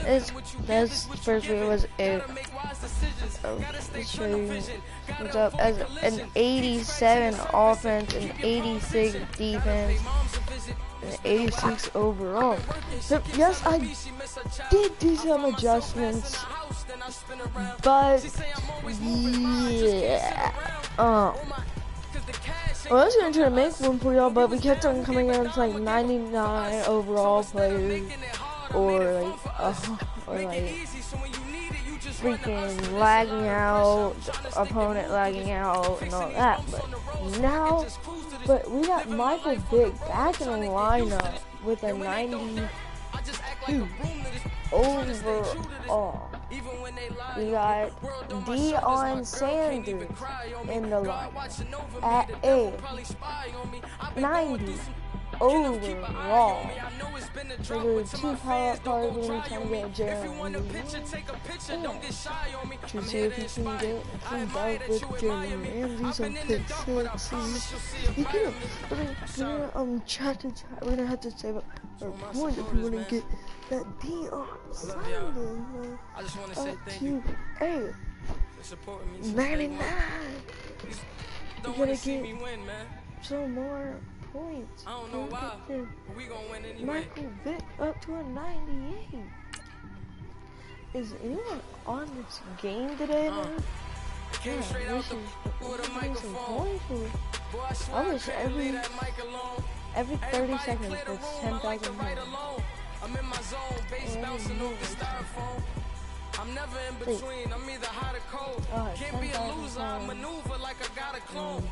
This first video was let's show you what's up as an 87 offense, an 86 defense, and 86 overall. So yes, I did do some adjustments, but yeah, I was gonna try to make one for y'all, but we kept on coming against like 99 overall players, or like freaking lagging out, opponent lagging out, and all that. But we got Michael Vick back in the lineup with a 92 overall. We got Deion Sanders in the lineup at a 90 overall. So there's 2 power-up cards when you can get Jeremy. To see if you can get some doubt with Jeremy Ramsey, some pick sixes. You can chat to chat. We're gonna have to save up our points if we wanna get that Deion Sanders. I just wanna say thank you. Hey, 99. You're gonna get some more points. I don't know why, but we gonna win anyway. Michael Vick up to a 98. Is anyone on this game today? Came straight out the with a microphone. I wish every 30 seconds was 10,000 hits. I'm in my zone, base bouncing over styrofoam. I'm never in between, I'm either hot or cold. Can't be a loser, I maneuver like I got a clone.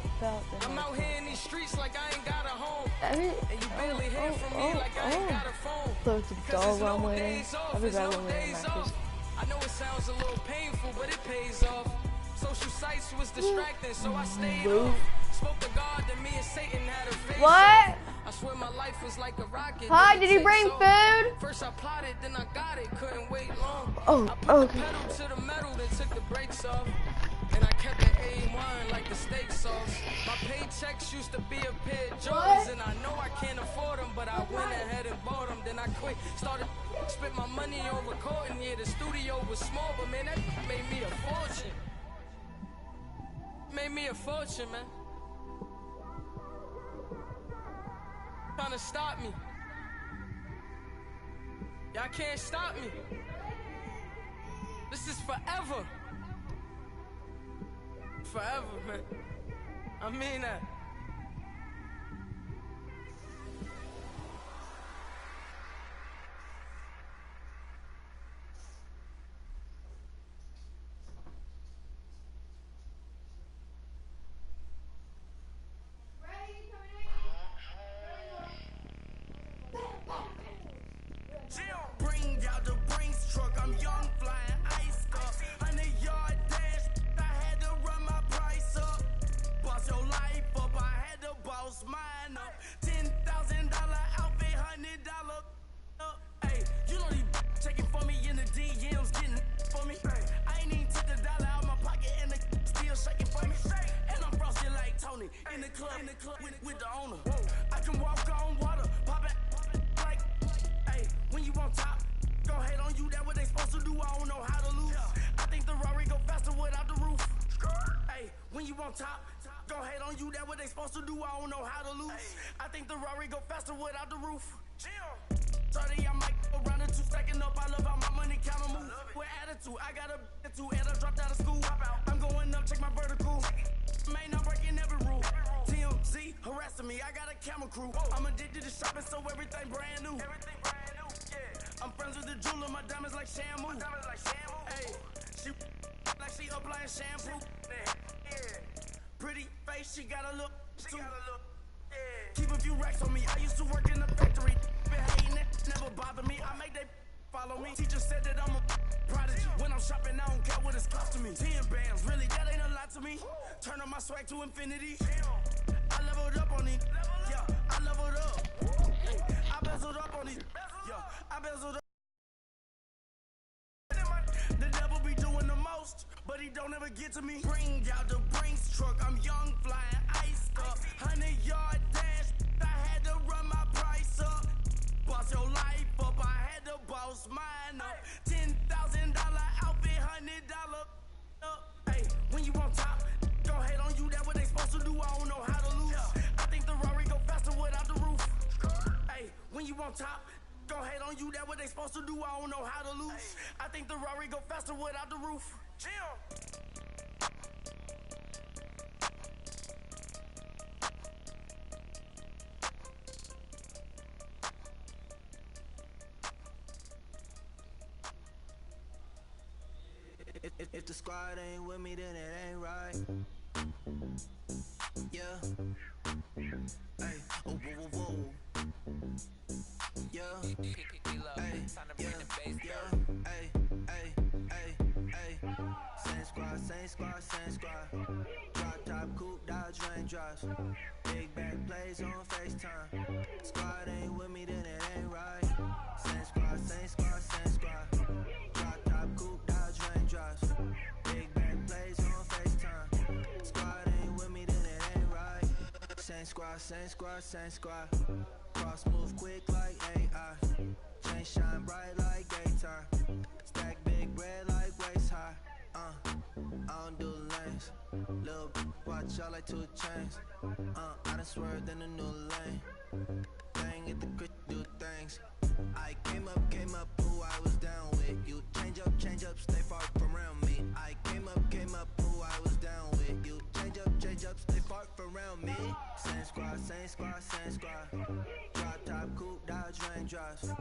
I'm out here in these streets like I ain't got a home. And you barely hear from me like I ain't got a phone. Close the dog while I'm waiting. I'll be back when we're in matches. I know it sounds a little painful, but it pays off. Social sites was distracting, so I stayed off. Spoke to God that me and Satan had a face. What? I swear my life was like a rocket. Hi, did you bring food? First I plotted, then I got it, couldn't wait long. Oh, I put okay. the pedal to the metal, then took the brakes off. And I kept the A1 like the steak sauce. My paychecks used to be a pair of Jordans, and I know I can't afford them, but I went ahead and bought them. Then I quit, started spent my money on recording. Yeah, the studio was small, but man, that made me a fortune. Made me a fortune, man. Trying to stop me. Y'all can't stop me. This is forever. Forever, man. I mean that. Bring out the Brinks truck, I'm young, flying ice up. 100-yard dash, I had to run my price up. Boss your life up, I had to boss mine up. $10,000 outfit, $100 up. Hey, you know these checking for me in the DMs, getting for me. I ain't even took the dollar out my pocket and the still shaking for me. And I'm frosted like Tony in the club with the owner. I can walk on water, pop it like. When you on top, go hate on you, that what they supposed to do, I don't know how to lose. I think the Rari go faster without the roof. Hey, when you on top, go hate on you, that what they supposed to do, I don't know how to lose. I think the Rari go faster without the roof. 30, I might go around the 2 stacking up, I love how my money counter move. With attitude, I got a two and I dropped out of school. I'm going up, check my vertical. Man, I'm breaking every rule. TMZ harassing me, I got a camera crew. I'm addicted to shopping, so everything brand new. I'm friends with the jeweler, my diamonds like shampoo. Hey, she like she applying shampoo. Pretty face, she got a look too. Keep a few racks on me. I used to work in the factory. Been hating it, never bother me. I make they follow me. Teacher said that I'm a prodigy. When I'm shopping, I don't care what it's costing me. 10 bands, really, that ain't a lot to me. Turn on my swag to infinity. I leveled up on these. Yeah, I leveled up. I bezeled up on these. Yeah, I bezeled up. The devil be doing the most, but he don't ever get to me. Bring out the Brinks truck, I'm young, flying ice up. 100-yard dash, I had to run my price up. Boss your life up, I had to boss mine up. when you on top. Gon' hate on you, that what they supposed to do. I don't know how to lose. I think the Rari go faster without the roof. Jim. If the squad ain't with me, then it ain't right. Yeah. Hey. Oh, whoa, whoa, whoa. Yeah. Hey. Yeah. Hey. Hey. Hey. Hey. Same squad, same squad, same squad. Drop top, coupe, Dodge raindrops. Big back plays on FaceTime. Squad ain't with me, then it ain't right. Same squad, same squad, same squad. Drop top, coupe, Dodge raindrops. Big back plays on FaceTime. Squad ain't with me, then it ain't right. Same squad, same squad, same squad. Cross move quick like AI. Chain shine bright like daytime. Stack big bread like waist high. I don't do lanes. Lil' watch out like 2 chains. I done swerved in a new lane. Bang at the crit, do things. I came up, who I was down with. You change up, stay far from around me. I came up, who I was down with. You change up, stay far from around me. Same squad, same squad, same squad. Drop top, coupe, Dodge raindrops.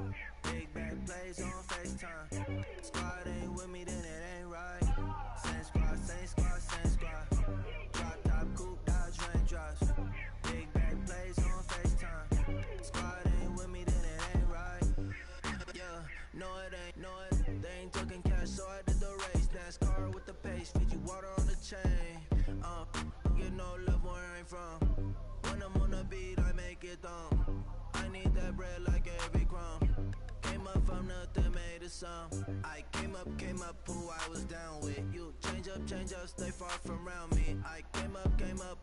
Big back plays on FaceTime. Squad ain't with me, then it ain't right. Same squad, same squad, same squad. Drop top, coupe, Dodge raindrops. Big back plays on FaceTime. Squad ain't with me, then it ain't right. Yeah, no it ain't, no it. They ain't talking cash, so I did the race. NASCAR with the pace, feed you water on the chain. Get no love where I ain't from. When I'm on the beat, I make it thumb. I need that bread like every crumb. Came up from nothing, made a sum. I came up, who I was down with. You change up, stay far from around me. I came up,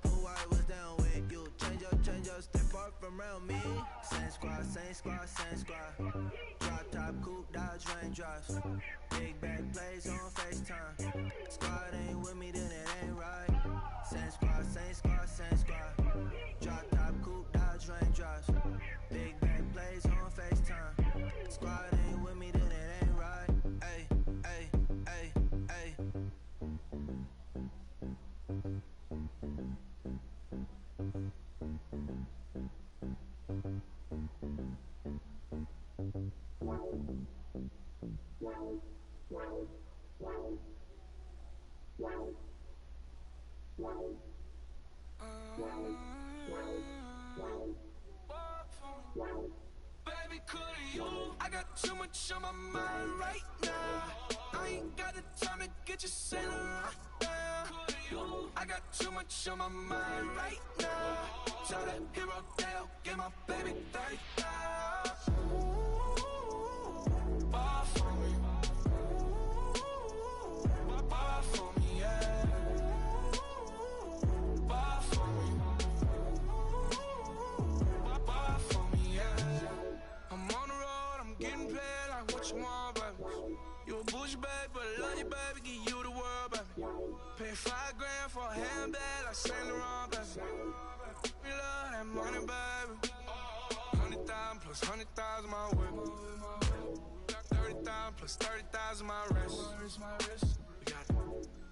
who I was down with. You change up, stay far from around me. Same squad, same squad, same squad. Drop top, coupe, Dodge raindrops. Big back plays on FaceTime. Squad ain't with me, then it ain't right. Same squad, same squad, same squad. Drop top, coupe, Dodge raindrops. Big back plays on FaceTime. Squad ain't with me, then it ain't right. Ay, ay, ay, ay. Baby, could you? I got too much on my mind right now. I ain't got the time to get you sailing right now. Could you? I got too much on my mind right now. Tell that hero Dale, get my baby 30,000. Bar for me. Bar for me, yeah. Bar for me. Bar for me, yeah. I'm on the road, I'm getting paid like what you want, baby. You a bougie, baby, but I love you, baby. Give you the world, baby. Pay $5 grand for a handbag like Saint Laurent, baby. We love that money, baby. 100,000 plus 100,000 my whip. 30,000 plus 30,000 my wrist. We got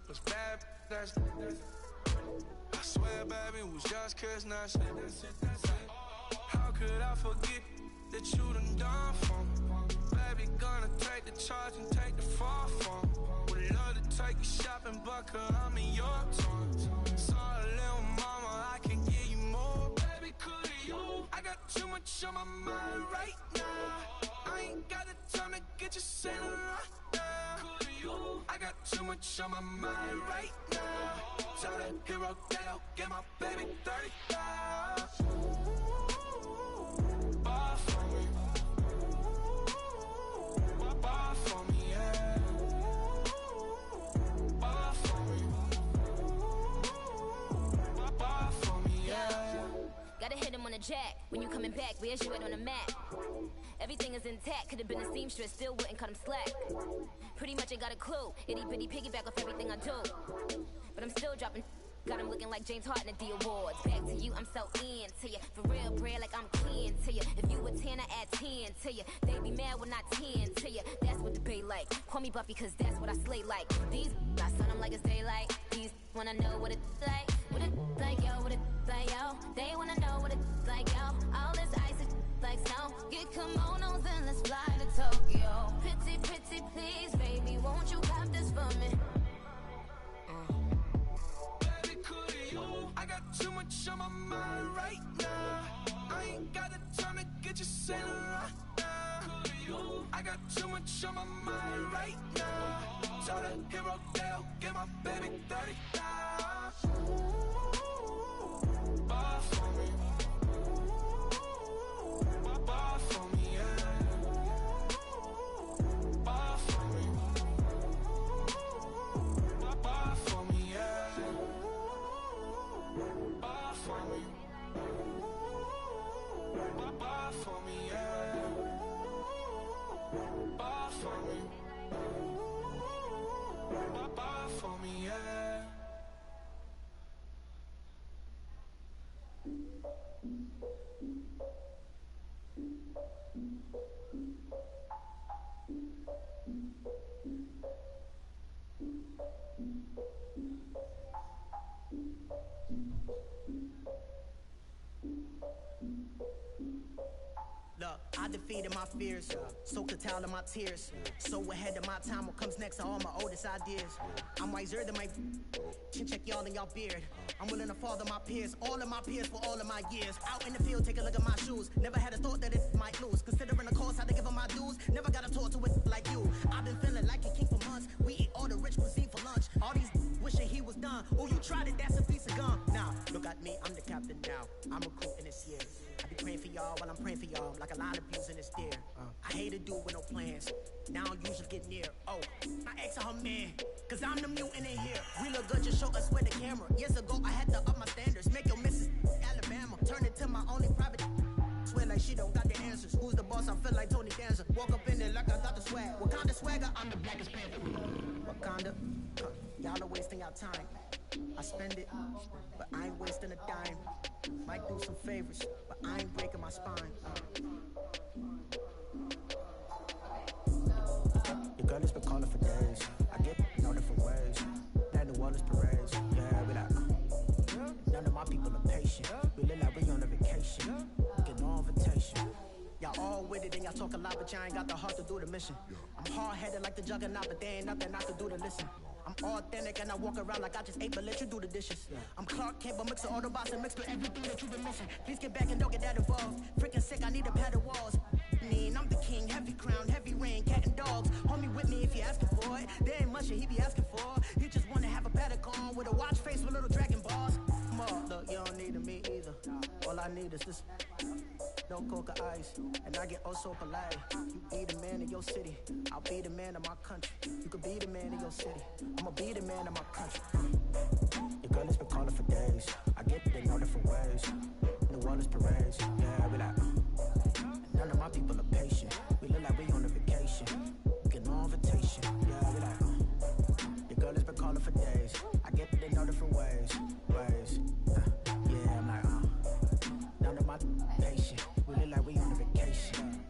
plus bad, that's I swear, baby, it was just kissing us. How could I forget that you done for me? Baby, gonna take the charge and take the fall from me. Would love to take you shopping, but cause I'm in your town. Sorry, little mama, I can give you more. Baby, could you? I got too much on my mind right now. I ain't got the time to get you sailing right now. Could you? I got too much on my mind right now. Tell that hero Dale, get my baby 30,000. Bar for me. Bar for me, yeah. Bar for me. Bar for me, yeah. Gotta hit him on the jack. When you coming back, where's you at on the map? Everything is intact. Could've been a seamstress, still wouldn't cut him slack. Pretty much ain't got a clue. Itty bitty piggyback off everything I do. But I'm still dropping Got him looking like James Harden at the awards. Back to you, I'm so into you. For real, bread, like I'm kin to you. If you a 10, I add 10 to you. They be mad when I 10 to you. That's what the bay like. Call me Buffy, cause that's what I slay like. These, I sun them like it's daylight. These wanna know what it's like. What it like, yo, what it like, yo. They wanna know what it's like, yo. All this ice is like snow. Get kimonos and let's fly to Tokyo. Pretty, pretty, please, baby, won't you have this for me? Baby, could you? I got too much on my mind right now. I ain't got the time to get you sailing right now. Could you? I got too much on my mind right now. Tell the hero Dale, get my baby 30,000. Buy for me. Buy for me, yeah. Buy for me. Buy for me, yeah. Buy for me. Buy for me, yeah. Buy for me. Buy for me, yeah. Look, I defeated my fears, soaked the towel in my tears. So ahead of my time, what comes next are all my oldest ideas. I'm wiser than my chin check y'all in y'all beard. I'm willing to father my peers, all of my peers for all of my years. Out in the field, take a look at my shoes. Never had a thought that it might lose. Considering the cost, how to give them my dues. Never got a talk to it like you. I've been feeling like a king for months. We eat all the rich cuisine for lunch. All these wishing he was done. Oh, you tried it, that's a piece of gum. Now, look at me, I'm the captain now. I'm recruiting this year. I be praying for y'all while I'm praying for y'all. Like a line of views in this deer. I hate a dude with no plans. Now I don't usually get near. Oh, I ex her man. Cause I'm the mutant in here. We look good, just show us where the camera. Years ago, I had to up my standards. Make your missus Alabama. Turn it to my only private. Swear like she don't got the answers. Who's the boss? I feel like Tony Danza. Walk up in there like I got the swag. Wakanda swagger, I'm the blackest panther. Wakanda, y'all are wasting your time. I spend it, but I ain't wasting a dime. Might do some favors, but I ain't breaking my spine. Your girl has been calling for days. I get no different ways. That New Orleans parades, yeah, we like. None of my people are patient. We live like we on a vacation. Get no invitation. Y'all all with it and y'all talk a lot, but y'all ain't got the heart to do the mission. I'm hard-headed like the juggernaut, but there ain't nothing I can do to listen. I'm authentic and I walk around like I just ate, but let you do the dishes. I'm Clark Kent, but mixing all the bots and mixed with everything that you've been missing. Please get back and don't get that involved. Freaking sick, I need a pad of walls. I'm the king, heavy crown, heavy rain, cat and dogs. Homie with me if you're asking for it. There ain't much that he be asking for. He just wanna have a paddock on with a watch face with little dragon balls. Look, you don't need me either. All I need is this. No coca ice, and I get oh so polite. You be the man of your city, I'll be the man of my country. You could be the man of your city, I'ma be the man of my country. Your girl has been calling for days. I get it in all different ways. New Orleans parades, yeah, we like. None of my people are patient. We look like we on a vacation. Get no invitation, yeah, we like. Your girl has been calling for days. I get it in all different ways. Yeah, I'm like, none of my patient. We look like we on a vacation.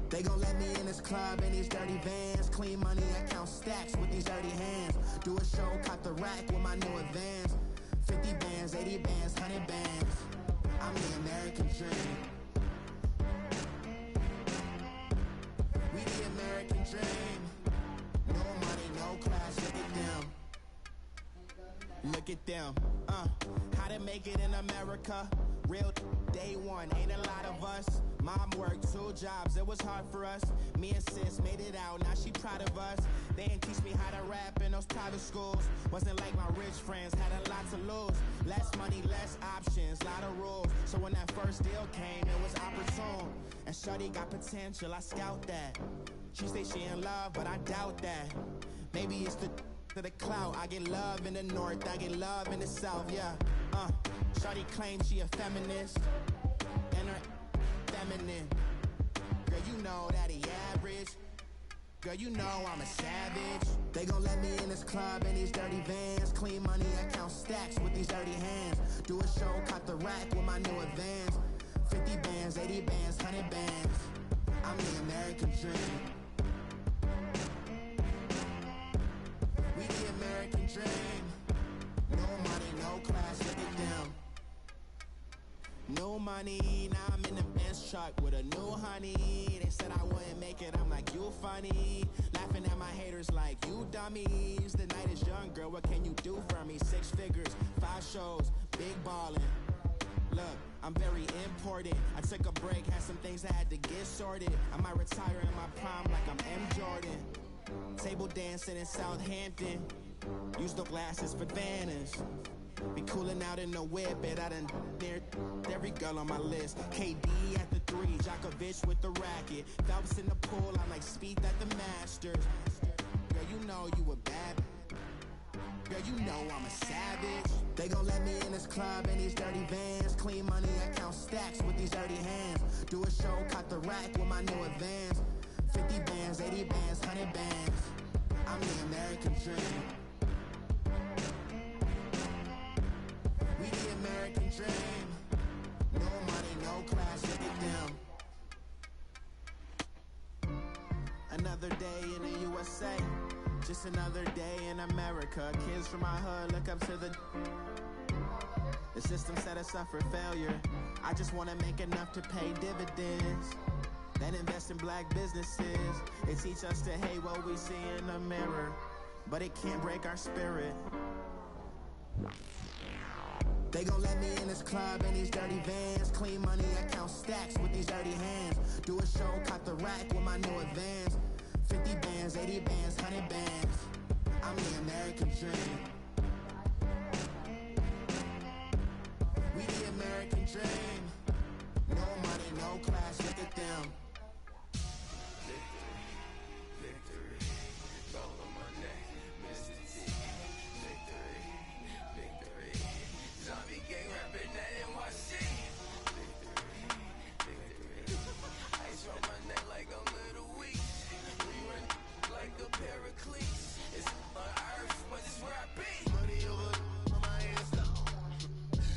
They gon' let me in this club in these dirty vans. Clean money, I count stacks with these dirty hands. Do a show, cut the rack with my new advance. 50 bands, 80 bands, 100 bands. I'm the American dream. We the American dream. No money, no class, look at them. Look at them, how to make it in America. Real day one, ain't a lot of us. Mom worked 2 jobs, it was hard for us. Me and sis made it out, now she proud of us. They didn't teach me how to rap in those private schools. Wasn't like my rich friends, had a lot to lose. Less money, less options, lot of rules. So when that first deal came, it was opportune. And shorty got potential, I scout that. She say she in love, but I doubt that. Maybe it's the clout. I get love in the north, I get love in the south, yeah. Shorty claims she a feminist, and her feminine. Girl, you know that he average. Girl, you know I'm a savage. They gon' let me in this club in these dirty vans. Clean money, I count stacks with these dirty hands. Do a show, caught the rack with my new advance. 50 bands, 80 bands, 100 bands. I'm the American dream. We the American dream. No money, no class, look at them. No money, now I'm in the Benz truck with a new honey. They said I wouldn't make it, I'm like, you funny. Laughing at my haters like, you dummies. The night is young, girl, what can you do for me? 6 figures, 5 shows, big ballin'. Look, I'm very important. I took a break, had some things I had to get sorted. I might retire in my prime like I'm M. Jordan. Table dancing in Southampton. Use the glasses for Vannas. Be coolin' out in the whip, and I done near every girl on my list. KD at the 3, Djokovic with the racket. Phelps in the pool, I'm like Speed at the Masters. Girl, you know you a bad. Girl, you know I'm a savage. They gon' let me in this club in these dirty vans. Clean money, I count stacks with these dirty hands. Do a show, caught the rack with my new advance. 50 bands, 80 bands, 100 bands. I'm the American dream. We the American dream. No money, no class, look at them. Another day in the USA. Just another day in America. Kids from my hood look up to the system set us up for failure. I just wanna make enough to pay dividends. Then invest in black businesses. They teach us to hate what we see in the mirror, but it can't break our spirit. They gon' let me in this club in these dirty vans. Clean money, I count stacks with these dirty hands. Do a show, caught the rack with my new advance. 50 bands, 80 bands, 100 bands. I'm the American dream. We the American dream. No money, no class, look at them. Victory, gold on my neck, Mr. T. Victory, zombie gang rapping that NYC. Victory, ice on my neck like a little weak. We run like a paraclete. It's on earth, but it's where I be. Money over on my hands down.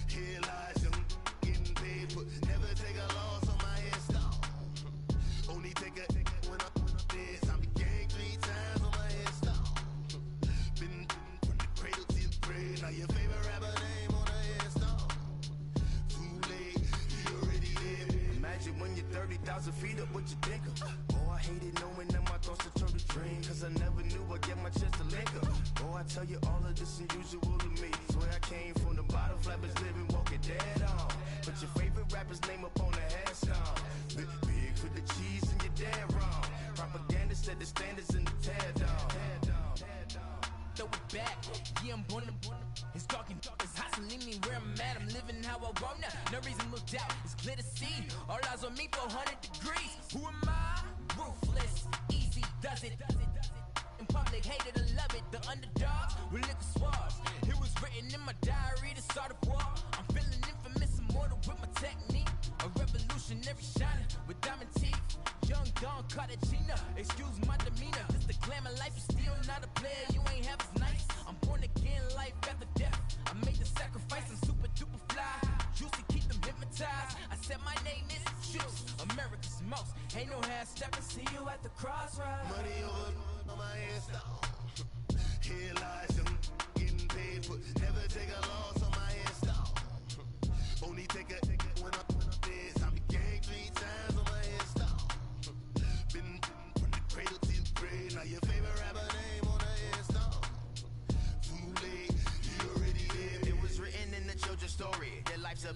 Here lies young, getting paid, but never take a loss on my hands down. Only take a when I'm dead. Zombie gang 3 times on my hands down. Been from the cradle to the grave. Now your favorite rapper name on the hands down. Too late, he already dead. Imagine when you're 30,000 feet up, what you think of? Oh, I hated knowing that my thoughts would turn to dream. Cause I never knew I'd get my chance to link up. Oh, I tell you all of this unusual to me. Swear I came from the bottom, flappers living, walking dead on. But your favorite rapper's name up on the headstone. Big for the cheese and you're dead wrong. Propaganda set the standards in the tear down. Throw it back, yeah, I'm born to. It's dark and dark, it's hot, so leave me where I'm at. I'm living how I want now, no reason to look doubt. It's clear to see, all eyes on me, 400 degrees. Who am I? Ruthless, easy, does it. In public, hated or love it. The underdogs with liquor swabs. It was written in my diary to start a war. I'm feeling infamous, immortal with my technique. A revolutionary shiner with diamond teeth. Young Don Cartagena, excuse my demeanor. This the glamour life, you still not a player, you ain't half as nice. I'm born again, life after death. I made the sacrifice, I'm super duper fly. Juicy, keep them hypnotized. I said my name is Juice, America's most. Ain't no half stepping, see you at the crossroads. Money over on my hands down. Here lies young, getting paid, but never take a loss on my hands down. Only take a when I'm dead. Zombie gang 3 times on my hands down. Been from the cradle to the grave. Now your favorite rapper name on the hands down. Too late, he already dead. It was written in the children's story. Their life's a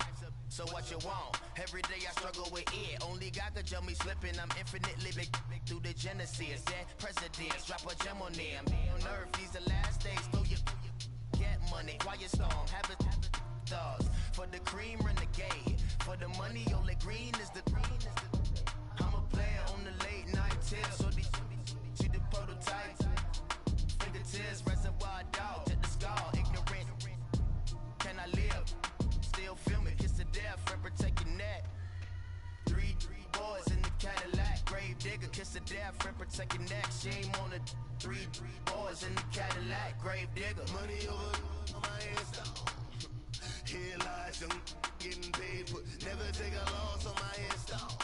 so what you want? Every day I struggle with it. Only God could jump me slipping. I'm infinitely big through the genesis. Dead presidents, drop a gem on them. On earth, these the last days. Throw your get money, quiet storm, have it stars. For the cream, renegade. For the money, only green is the I'm a player on the late night tips. So these see the prototype. Fingertips, reservoir dog, check the skull, ignorant. Can I live? Still film it, kiss to death, friend protect your neck. Three boys in the Cadillac, grave digger, kiss to death, friend protect your neck. Shame on the three boys in the Cadillac, grave digger. Money over on my headstone. Here lies young, getting paid, but never take a loss on my headstone.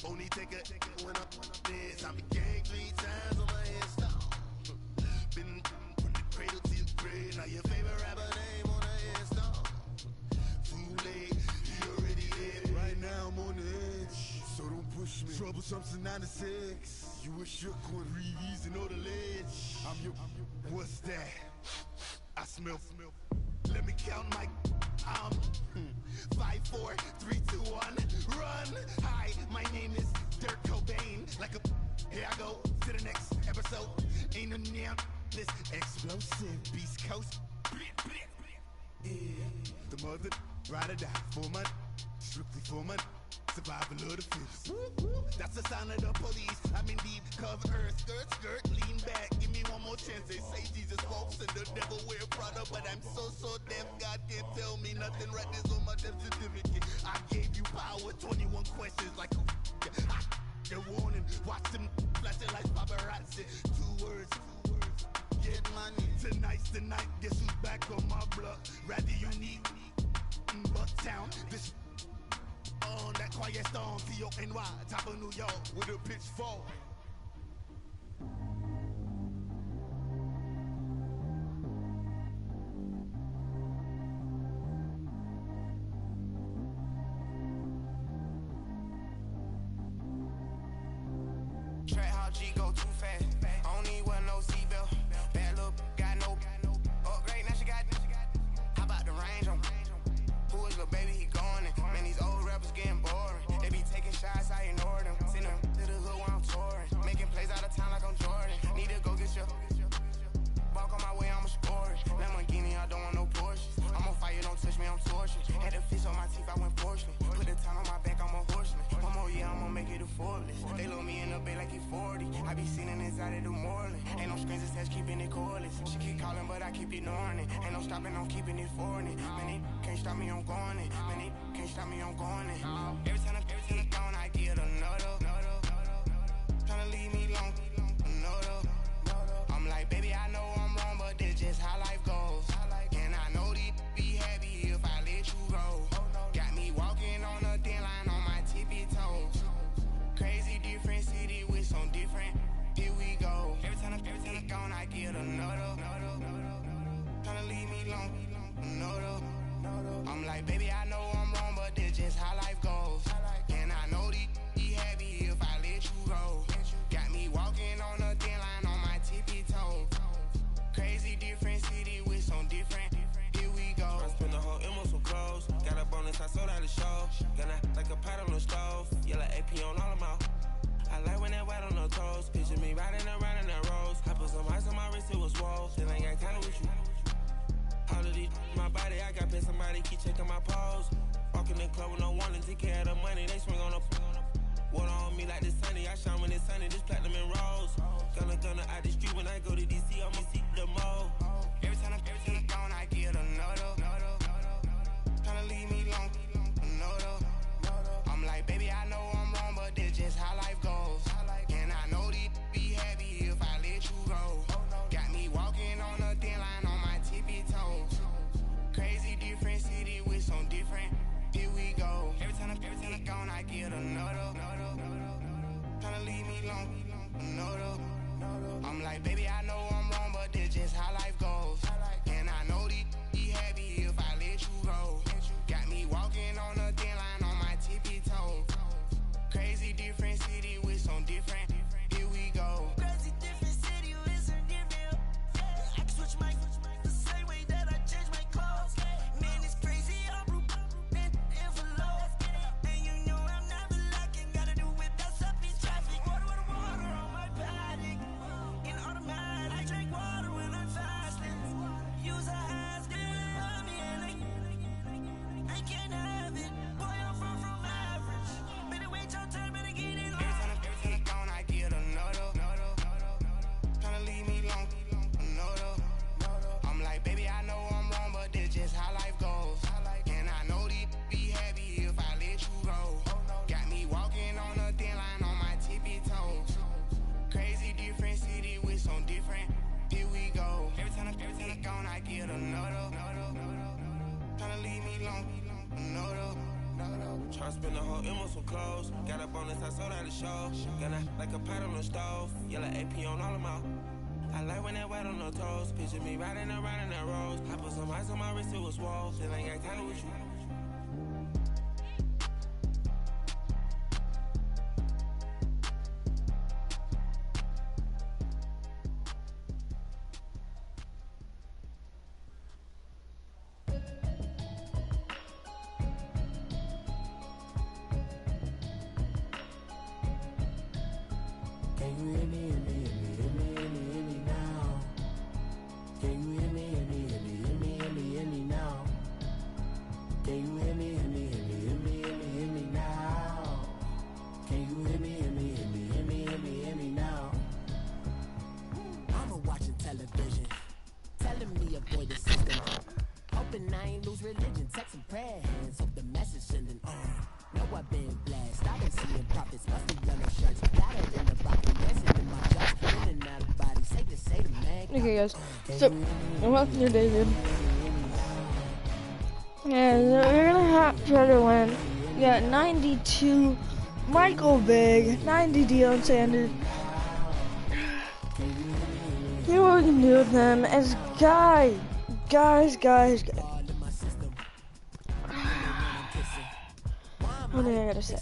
Only take a when I'm dead. I'm gang 3 times on my headstone. Been from the cradle to the grave. Now your favorite rapper name on the headstone. Too late, you already dead. Right now I'm on the edge, so don't push me. Troublesome to 96. You a shook one, Reeves and all the ledge. I'm your, what's that? I smell. Let me count my 5, 4, 3, 2, 1, run. Hi, my name is Dirk Cobain. Like a here I go to the next episode. Ain't no damn this explosive Beast Coast. Yeah. The mother ride or die for money, strictly for money. Survival of the fittest. That's the sign of the police. I'm in deep cover earth, skirt, lean back. Give me one more chance. They say Jesus walks and the devil wear Prada, but I'm so deaf. God can't tell me nothing. Right this on my death certificate. I gave you power. 21 questions like the warning. Watch them flashing like paparazzi. 2 words. Get money. Tonight's the night. Guess who's back on my block? Rather unique. Bucktown. This on that quiet storm, T-O-N-Y, top of New York, with a pitchfork. Track how G go too fast. I don't need wear no seatbelt. Bad look, got no upgrade. Now she got. How about the range on? Who is the baby? He going in. Man, these old rappers getting boring. They be taking shots, I ignore them. Send them to the hood while I'm touring. Making plays out of town like I'm Jordan. Need to go get your. Walk on my way, I'ma score it. Lamborghini, I don't want no Porsches. I'm on fire, don't touch me, I'm tortured. Had the fish on my teeth, I went porcelain. Put the town on my back, I'm a horseman. One more year, I'ma make it affordless. They load me in the bay like he 40. I be sitting inside of the Moreland. Ain't no screens attached, keeping it cordless. She keep calling, but I keep ignoring it. Ain't no stopping, I'm keeping it for it. Man, it can't stop me, I'm going it. Man, it can't stop me, I'm going it. Every time I gone, I get another. Tryna leave me long, another. I'm like, baby, I know I'm wrong, but this just how life goes. And I know these be happy if I let you go. Got me walking on a thin line on my tippy toes. Crazy different city with some different. Here we go. Every time I gone, I get another. Tryna leave me long, another. I'm like, baby, I know I'm wrong, but this just how life goes. And I know these be happy if I let you go. Got me walking on a thin line on my tippy toes. Crazy different city with some different. Here we go. I spent the whole M on some clothes. Got a bonus, I sold out the show. Gonna like a pot on the stove. Yellow AP on all of my. I like when that white on the toes. Picture me riding around in that rose. I put some ice on my wrist, it was swole. Still ain't got time with you. All of these, my body, I got paid somebody, keep checking my pose. Walk in the club with no warning, take care of the money, they swing on the. Water on me like the sunny, I shine when it's sunny, this platinum and rose. Gonna out the street when I go to DC, I'ma see the mall. Every time I gone, I get another. Tryna leave me long, another. I'm like, baby, I know I'm wrong, but this just how life goes. And I know these be happy if I let you go. Got me walking on a thin line on my tippy toes. Crazy different city with some different. Here we go. Every time I gone, I get another. Tryna leave me long, another. I'm like, baby, I know I'm wrong, but this just how life goes. And I know these be happy if I let you go. Got me walking on a thin line on my tippy toes. Crazy different city with some different. Here we go. Crazy different city with some different. I can switch the same way that I change my clothes. Man, it's crazy, I'm broke. Baby, I know I'm wrong, but that's just how life goes. And I know these be happy if I let you go. Got me walking on a thin line on my tippy toes. Crazy different city with some different. Here we go. Every time I gone, I get another. Tryna leave me alone. Another. Tryna spend the whole M on some clothes. Got up on this, I sold out the show. Gonna like a pot on the stove. Yellow AP on all of my. I like when that wet on the toes. Picture me riding around in that rose. I put some ice on my wrist, it was swole. Still ain't got time with you. Can you hear me, hear me, hear me, hear me, hear me, hear me now? Can you hear me, hear me, hear me, hear me, hear me, hear me now? Can you hear me, hear me, hear me, hear me, hear me, hear me now? Can you hear me, hear me, hear me, hear me, hear me, hear me now? I'm watching television, telling me avoid the system. Hoping I ain't lose religion, texting prayer hands, hope the message sending on. Know I've been blessed, I've been seeing prophets, musty yellow shirts, battered in the rocket, dancing in my guts, in and out of body, safe to say the man. Okay, guys. So, I'm watching your David. And we're gonna have to try to win. We got 92 Michael Big, 90 Deion Sanders. You know what we can do with them as guys. What do I gotta say?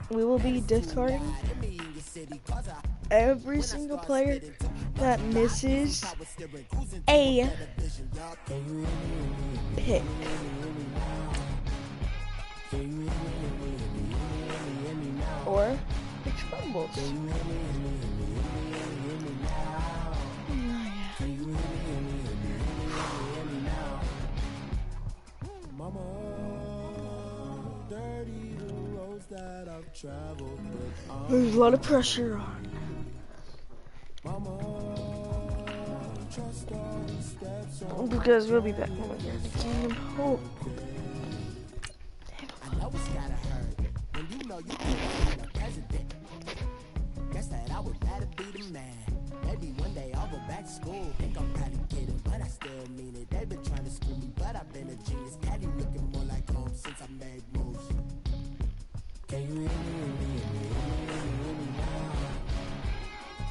We will be discarding every single player that misses a pick. Or scrambles. There's a lot of pressure on. Because we'll be back when we get the Kingdom Hope. I know it's gotta hurt when you know you can't be the president. Guess that I would rather be the man. Maybe one day I'll go back to school. Think I'm probably kidding, but I still mean it. They've been trying to screw me, but I've been a genius. Caddy looking more like home since I made moves. Can you hear me, hear me, hear me, hear me now?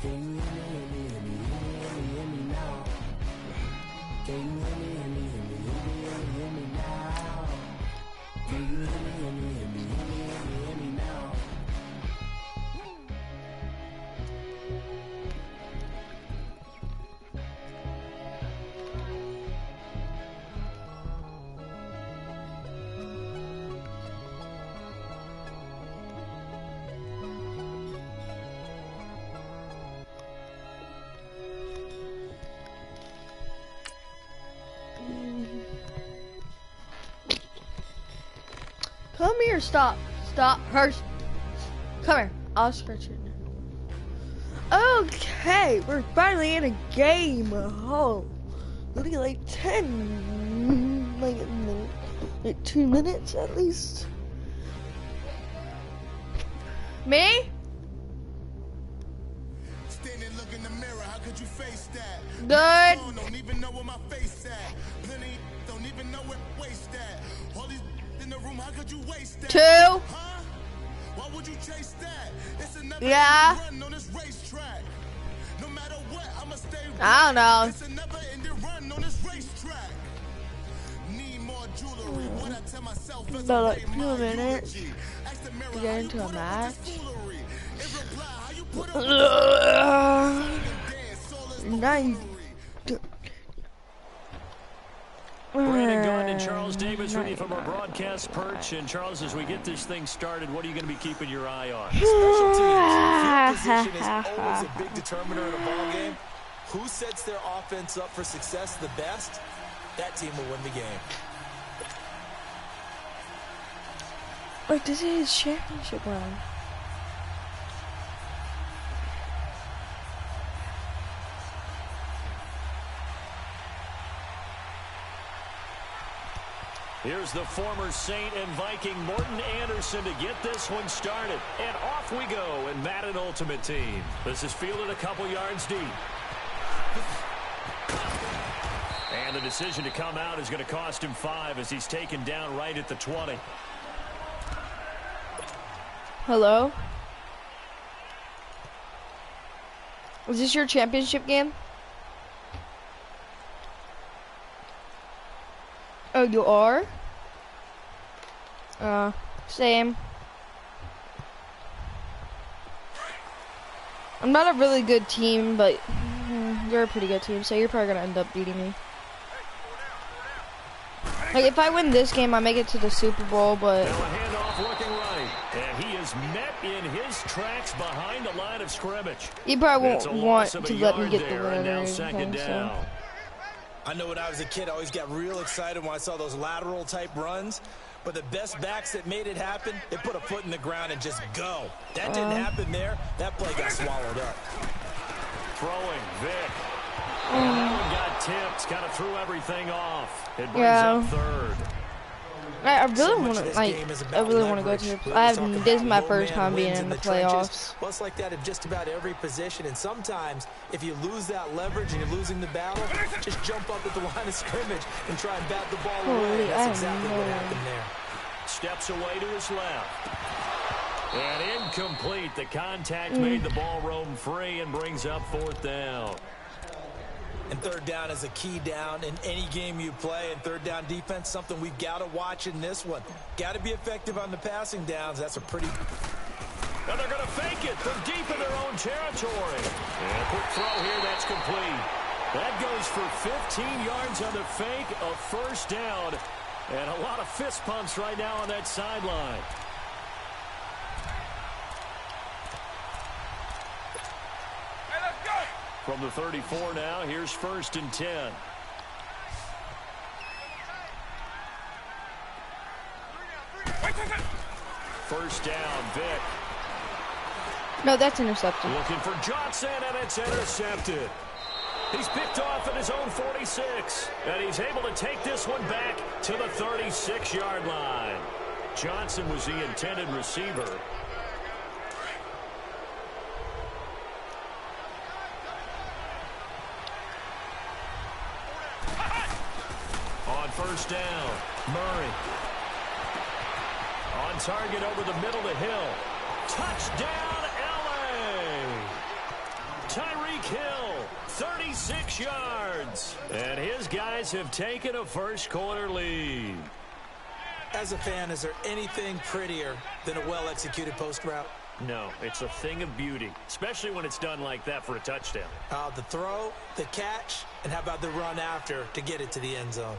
Can you hear me, hear me, hear me, hear me now? Can you hear me, hear me, hear me, hear me now? Can you hear me, hear me, hear me, hear me now? Come here, stop, first. Come here, I'll scratch it. Okay, we're finally in a game. Oh, looking like 10, like a minute, like 2 minutes at least. Me? Stand and look in the mirror, how could you face that? Good. Don't even know where my face at. Plenty don't even know where waste at. All these in the room, how could you waste that? 2. Huh? Why would you chase that? It's another run on this racetrack. No matter what, I'ma stay I don't know. It's another ending run on this racetrack. Need more jewelry. What I tell myself as About I like write 2 my minutes eulogy. Ask the mirror to how get you into put a up with match. this foolery. In reply, how you put up with this foolery. Nine. Brandon Gunn and Charles Davis with you from our broadcast perch. And Charles, as we get this thing started, what are you going to be keeping your eye on? Special teams. Field position is always a big determiner in a ball game. Who sets their offense up for success the best, that team will win the game. Wait, this is his championship round. Here's the former Saint and Viking Morten Andersen to get this one started. And off we go in Madden Ultimate Team. This is fielded a couple yards deep. And the decision to come out is going to cost him 5 as he's taken down right at the 20. Hello? Is this your championship game? Oh, you are? Same. I'm not a really good team, but you're a pretty good team, so you're probably gonna end up beating me. Like, if I win this game, I make it to the Super Bowl, but... Now a handoff looking right, and he is met in his tracks behind the line of scrimmage. He probably won't want to let me get the win or anything, so... I know when I was a kid, I always got real excited when I saw those lateral type runs. But the best backs that made it happen, they put a foot in the ground and just go. That didn't happen there. That play got swallowed up. Throwing, Vic. That one got tipped, kind of threw everything off. It brings up third. I really want to, like, I really want to go to. This is my first time being in the playoffs. Well, it's like that in just about every position, and sometimes if you lose that leverage and you're losing the battle, just jump up at the line of scrimmage and try and bat the ball away. That's exactly what happened there. Steps away to his left. And incomplete. The contact made the ball roam free and brings up 4th down. And 3rd down is a key down in any game you play. And 3rd down defense, something we've got to watch in this one. Got to be effective on the passing downs. That's a pretty... And they're going to fake it from deep in their own territory. And a quick throw here, that's complete. That goes for 15 yards on the fake, a 1st down. And a lot of fist pumps right now on that sideline. From the 34 now, here's 1st and 10. First down, Vic. No, that's intercepted. Looking for Johnson, and it's intercepted. He's picked off at his own 46, and he's able to take this one back to the 36-yard line. Johnson was the intended receiver. On 1st down, Murray. On target over the middle to Hill. Touchdown, L.A. Tyreek Hill, 36 yards. And his guys have taken a first-quarter lead. As a fan, is there anything prettier than a well-executed post route? No, it's a thing of beauty, especially when it's done like that for a touchdown. The throw, the catch, and how about the run after to get it to the end zone?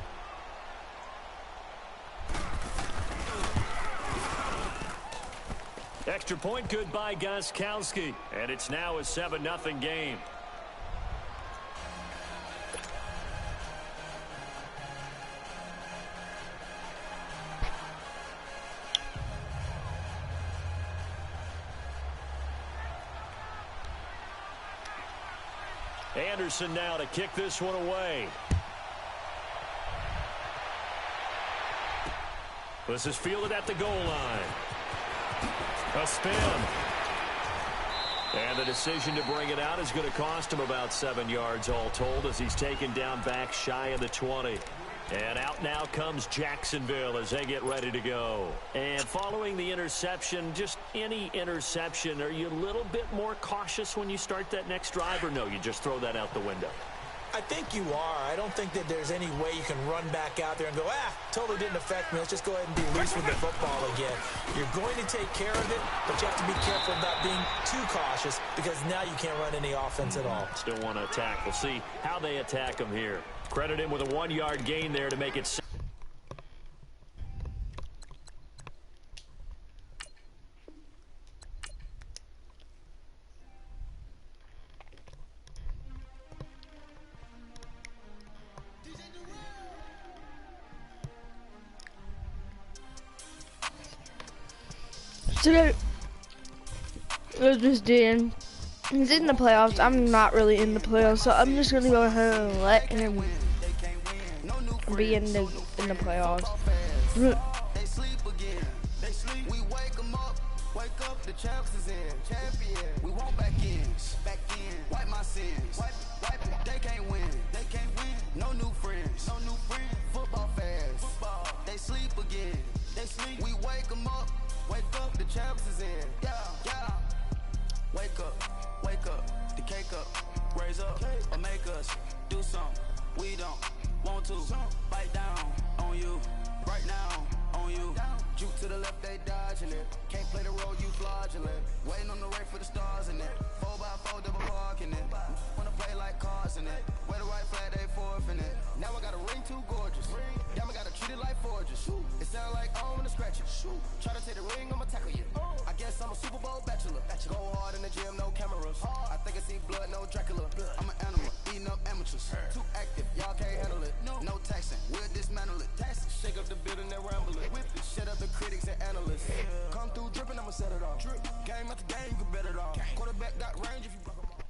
Extra point good by Gostkowski, and it's now a 7-0 game. Anderson now to kick this one away. This is fielded at the goal line. A spin. And the decision to bring it out is going to cost him about 7 yards all told as he's taken down back shy of the 20. And out now comes Jacksonville as they get ready to go. And following the interception, just any interception, are you a little bit more cautious when you start that next drive, or no, you just throw that out the window? I think you are. I don't think that there's any way you can run back out there and go, totally didn't affect me. Let's just go ahead and be loose with the football again. You're going to take care of it, but you have to be careful about being too cautious because now you can't run any offense at all. Still want to attack. We'll see how they attack him here. Credit him with a 1-yard gain there to make it. So just Dan. He's in the playoffs. I'm not really in the playoffs, so I'm just gonna go ahead and let him be in the playoffs. They sleep again. They sleep. We wake them up. Wake up, the champs is in. Champion. We won't back in. Back in. Wipe my sins. Wipe it. They can't win. They can't win. No new friends. No new friends. Football fans. Football. They sleep again. They sleep. We wake them up. Wake up, the champs is in. Yeah. Yeah. Wake up. Wake up. The cake up. Raise up. Or make us do something. We don't want to. Bite down on you. Right now on you. Juke to the left, they dodging it. Can't play the role, you fraudulent. Waiting on the race for the stars in it. 4x4 double parking it. Wanna play like cars in it. Wear the white flag, they forfeit it. Now I got a ring too gorgeous. Damn, I gotta treat it like forges. It sound like I wanna scratch it. Try to take the ring, I'ma tackle you. I guess I'm a Super Bowl bachelor. Go hard in the gym, no cameras. I think I see blood, no Dracula. I'm an animal, eating up amateurs. Too active, y'all can't handle it. No taxing, we'll dismantle it. Shake up the building and ramble it. Shut up the critics and analysts. Come through dripping, I'ma set it off. Game after game, you can bet it off. Quarterback got range if you broke them off.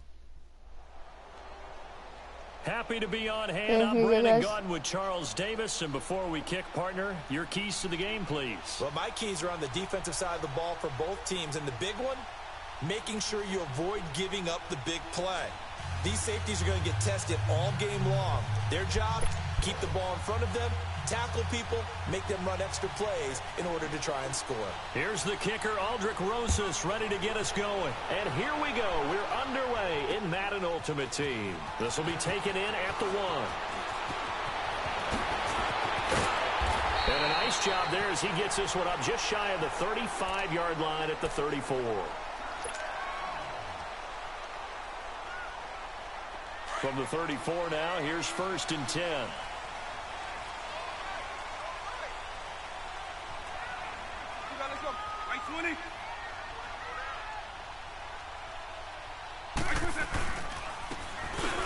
Happy to be on hand. I'm Brandon Gunn with Charles Davis. And before we kick, partner, your keys to the game, please. Well, my keys are on the defensive side of the ball for both teams. And the big one, making sure you avoid giving up the big play. These safeties are going to get tested all game long. Their job, keep the ball in front of them, tackle people, make them run extra plays in order to try and score. Here's the kicker, Aldrich Rosas, ready to get us going. And here we go. We're underway in Madden Ultimate Team. This will be taken in at the 1. And a nice job there as he gets this one up just shy of the 35-yard line at the 34. From the 34 now, here's 1st and 10.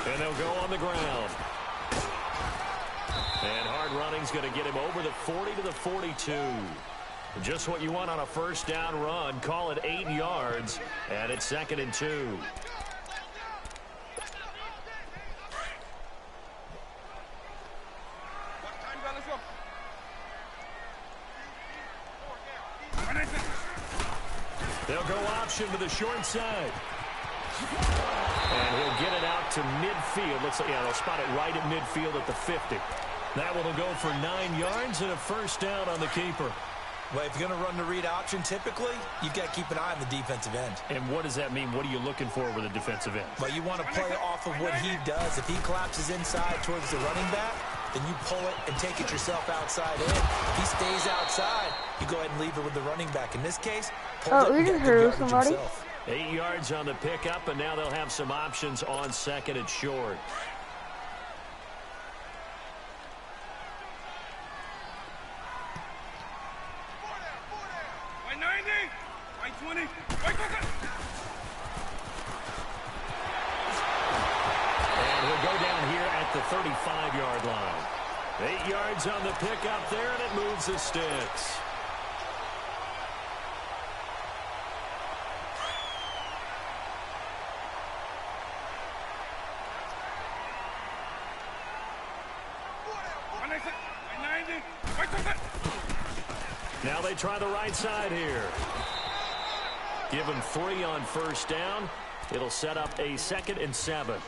And they'll go on the ground. And hard running's going to get him over the 40 to the 42. Just what you want on a first down run. Call it 8 yards. And it's 2nd and 2. They'll go option to the short side. And he'll get it out to midfield. Looks like, yeah, they'll spot it right at midfield at the 50. That one will go for 9 yards and a first down on the keeper. Well, if you're going to run the read option, typically, you've got to keep an eye on the defensive end. And what does that mean? What are you looking for with a defensive end? Well, you want to play off of what he does. If he collapses inside towards the running back, then you pull it and take it yourself outside in. If he stays outside, you go ahead and leave it with the running back. In this case, pull it and get the yardage himself. 8 yards on the pickup, and now they'll have some options on 2nd and short. And he'll go down here at the 35-yard line. 8 yards on the pickup there, and it moves the sticks. Now they try the right side here. Give him 3 on first down. It'll set up a 2nd and 7.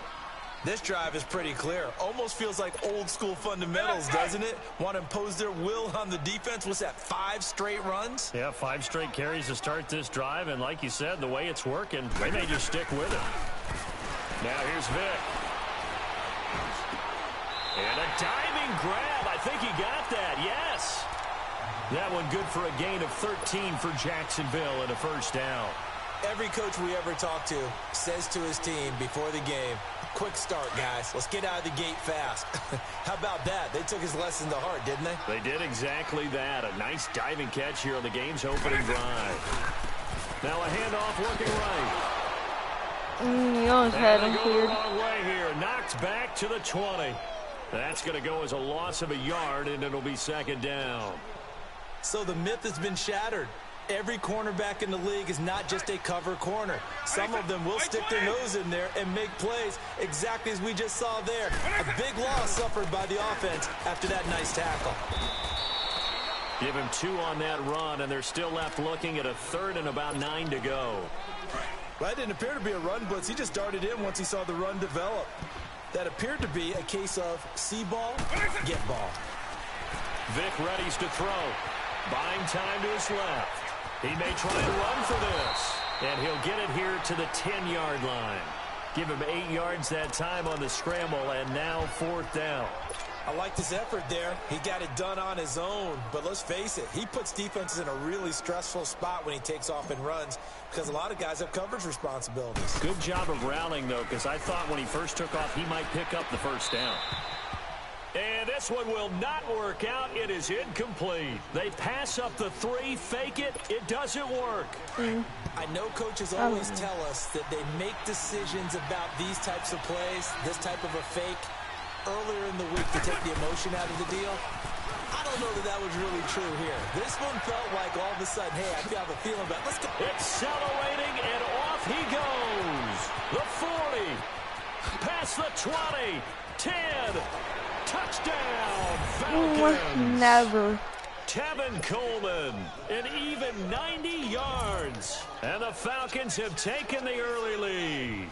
This drive is pretty clear. Almost feels like old school fundamentals, doesn't it? Want to impose their will on the defense. What's that, 5 straight runs? Yeah, 5 straight carries to start this drive. And like you said, the way it's working, they may just stick with it. Now here's Vic. And a diving grab. I think he got that, yes. That one good for a gain of 13 for Jacksonville and a first down. Every coach we ever talk to says to his team before the game, quick start, guys. Let's get out of the gate fast. How about that? They took his lesson to heart, didn't they? They did exactly that. A nice diving catch here on the game's opening drive. Now a handoff working right. He almost had him cleared. Long way here. Knocked back to the 20. That's going to go as a loss of a yard, and it'll be 2nd down. So the myth has been shattered. Every cornerback in the league is not just a cover corner. Some of them will stick their nose in there and make plays exactly as we just saw there. A big loss suffered by the offense after that nice tackle. Give him 2 on that run, and they're still left looking at a 3rd and about 9 to go. Well, that didn't appear to be a run blitz. He just darted in once he saw the run develop. That appeared to be a case of see ball, get ball. Vic readies to throw. Buying time to his left. He may try and run for this. And he'll get it here to the 10-yard line. Give him 8 yards that time on the scramble, and now 4th down. I liked his effort there. He got it done on his own. But let's face it, he puts defenses in a really stressful spot when he takes off and runs because a lot of guys have coverage responsibilities. Good job of rallying, though, because I thought when he first took off, he might pick up the 1st down. And this one will not work out. It is incomplete. They pass up the 3, fake it. It doesn't work. I know coaches always tell us that they make decisions about these types of plays, this type of a fake, earlier in the week to take the emotion out of the deal. I don't know that that was really true here. This one felt like all of a sudden, hey, I have a feeling about let's go. Accelerating, and off he goes. The 40, past the 20, 10, touchdown, Falcons. Never. Tevin Coleman, an even 90 yards. And the Falcons have taken the early lead.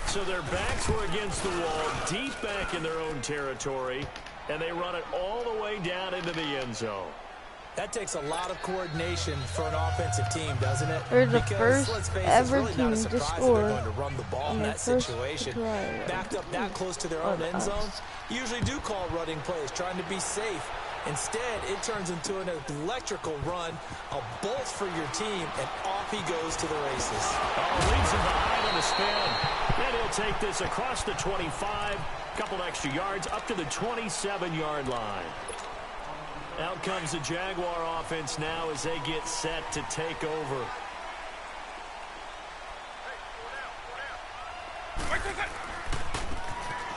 So their backs were against the wall, deep back in their own territory, and they run it all the way down into the end zone. That takes a lot of coordination for an offensive team, doesn't it? They're the Because, first let's face it, ever it's really not a team to surprise that score they're going to run the ball in that situation. Backed up that close to their own end zone, you usually do call running plays, trying to be safe. Instead, it turns into an electrical run, a bolt for your team, and off he goes to the races. Oh, leads him behind on the spin. And he'll take this across the 25, couple extra yards, up to the 27-yard line. Out comes the Jaguar offense now as they get set to take over.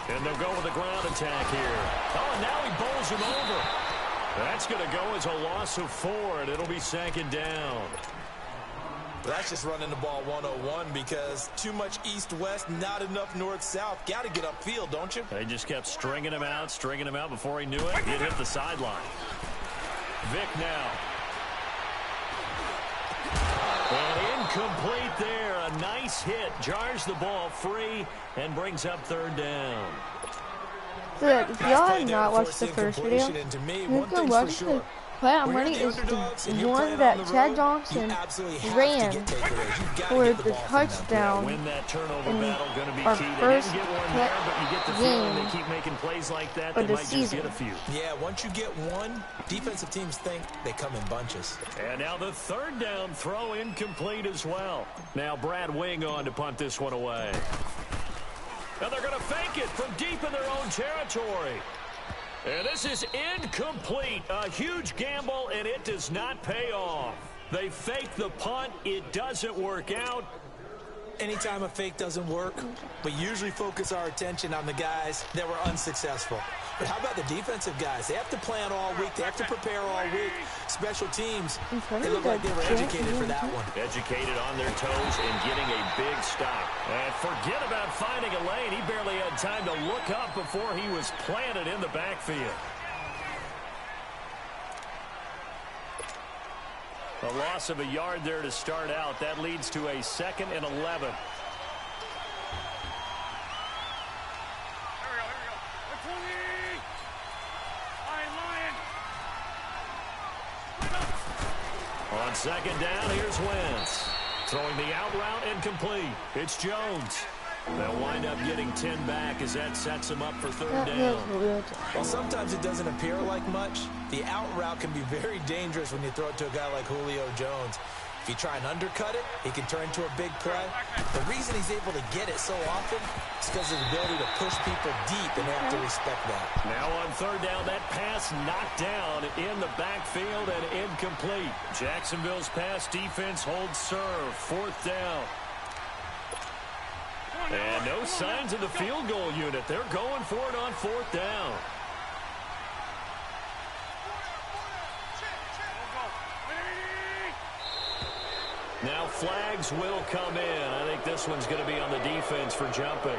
And they'll go with the ground attack here. Oh, and now he bowls him over. That's going to go as a loss of 4, and it'll be 2nd down. That's just running the ball 101 because too much east-west, not enough north-south. Got to get upfield, don't you? They just kept stringing him out before he knew it. It hit the sideline. Vic now. And incomplete there. A nice hit. Jars the ball free and brings up 3rd down. Look, if y'all have not watched the first video, you can watch the play I'm running is the one that Chad Johnson ran for the touchdown Win that turnover in battle, going to be our key. They first didn't get one there, but you get the feeling game they keep making plays like that. of They the might just season. get a few. Yeah, once you get one, defensive teams think they come in bunches. And now the 3rd down throw incomplete as well. Now Brad Wing on to punt this one away. And they're going to fake it from deep in their own territory. And this is incomplete. A huge gamble, and it does not pay off. They fake the punt. It doesn't work out. Anytime a fake doesn't work, we usually focus our attention on the guys that were unsuccessful. But how about the defensive guys? They have to plan all week. They have to prepare all week. Special teams, they look like they were educated for that one. Educated on their toes and getting a big stop. And forget about finding a lane. He barely had time to look up before he was planted in the backfield. A loss of a yard there to start out. That leads to a 2nd and 11. On 2nd down, here's Wentz. Throwing the out route incomplete. It's Jones. They'll wind up getting 10 back as that sets him up for 3rd down. While sometimes it doesn't appear like much, the out route can be very dangerous when you throw it to a guy like Julio Jones. If you try and undercut it, he can turn into a big play. The reason he's able to get it so often is because of his ability to push people deep, and they have to respect that. Now on 3rd down, that pass knocked down in the backfield and incomplete. Jacksonville's pass defense holds serve. 4th down. And no signs of the field goal unit. They're going for it on 4th down. Now flags will come in. I think this one's going to be on the defense for jumping.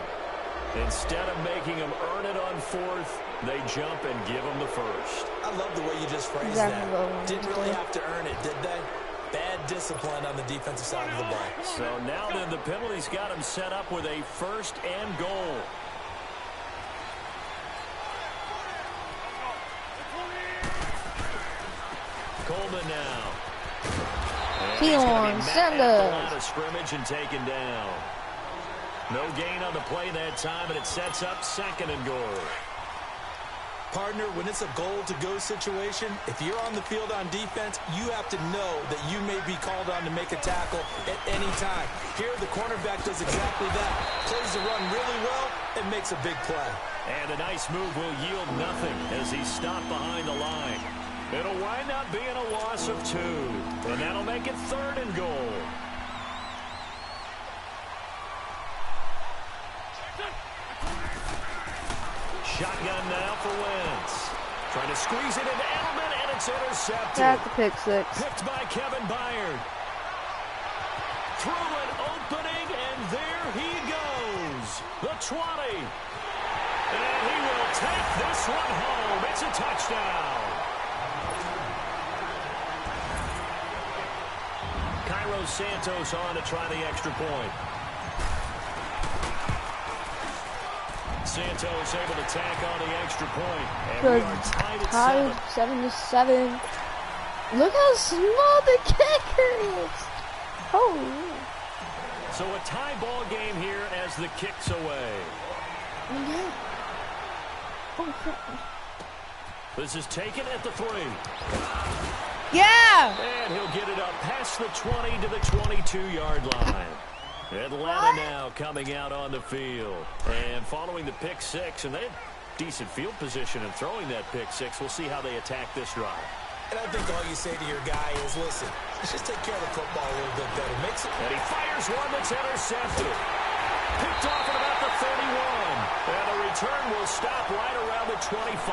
Instead of making them earn it on fourth, they jump and give them the first. I love the way you just phrased that. Didn't really have to earn it, did they? Bad discipline on the defensive side of the ball. So now then the penalty's got them set up with a 1st and goal. Coleman now. Keon Sanders. Out of scrimmage and taken down. No gain on the play that time, and it sets up 2nd and goal. Partner, when it's a goal-to-go situation, if you're on the field on defense, you have to know that you may be called on to make a tackle at any time. Here, the cornerback does exactly that. Plays the run really well and makes a big play. And a nice move will yield nothing as he's stopped behind the line. It'll wind up being a loss of 2, and that'll make it 3rd and goal. Shotgun now for Wentz. Trying to squeeze it into Edelman, and it's intercepted. That's the pick 6. Picked by Kevin Byard. Through an opening, and there he goes. The 20. And he will take this one home. It's a touchdown. Cairo Santos on to try the extra point. Santos able to tack on the extra point. And we are tied at 7. Look how small the kicker is. Holy. So a tie ball game here as the kick's away. Yeah. This is taken at the 3. Yeah! And he'll get it up past the 20 to the 22-yard line. Atlanta now coming out on the field. And following the pick 6, and they had decent field position in throwing that pick 6. We'll see how they attack this drive. And I think all you say to your guy is, listen, let's just take care of the football a little bit better. Makes it. And he fires one that's intercepted. Picked off at about the 31. And the return will stop right around the 25.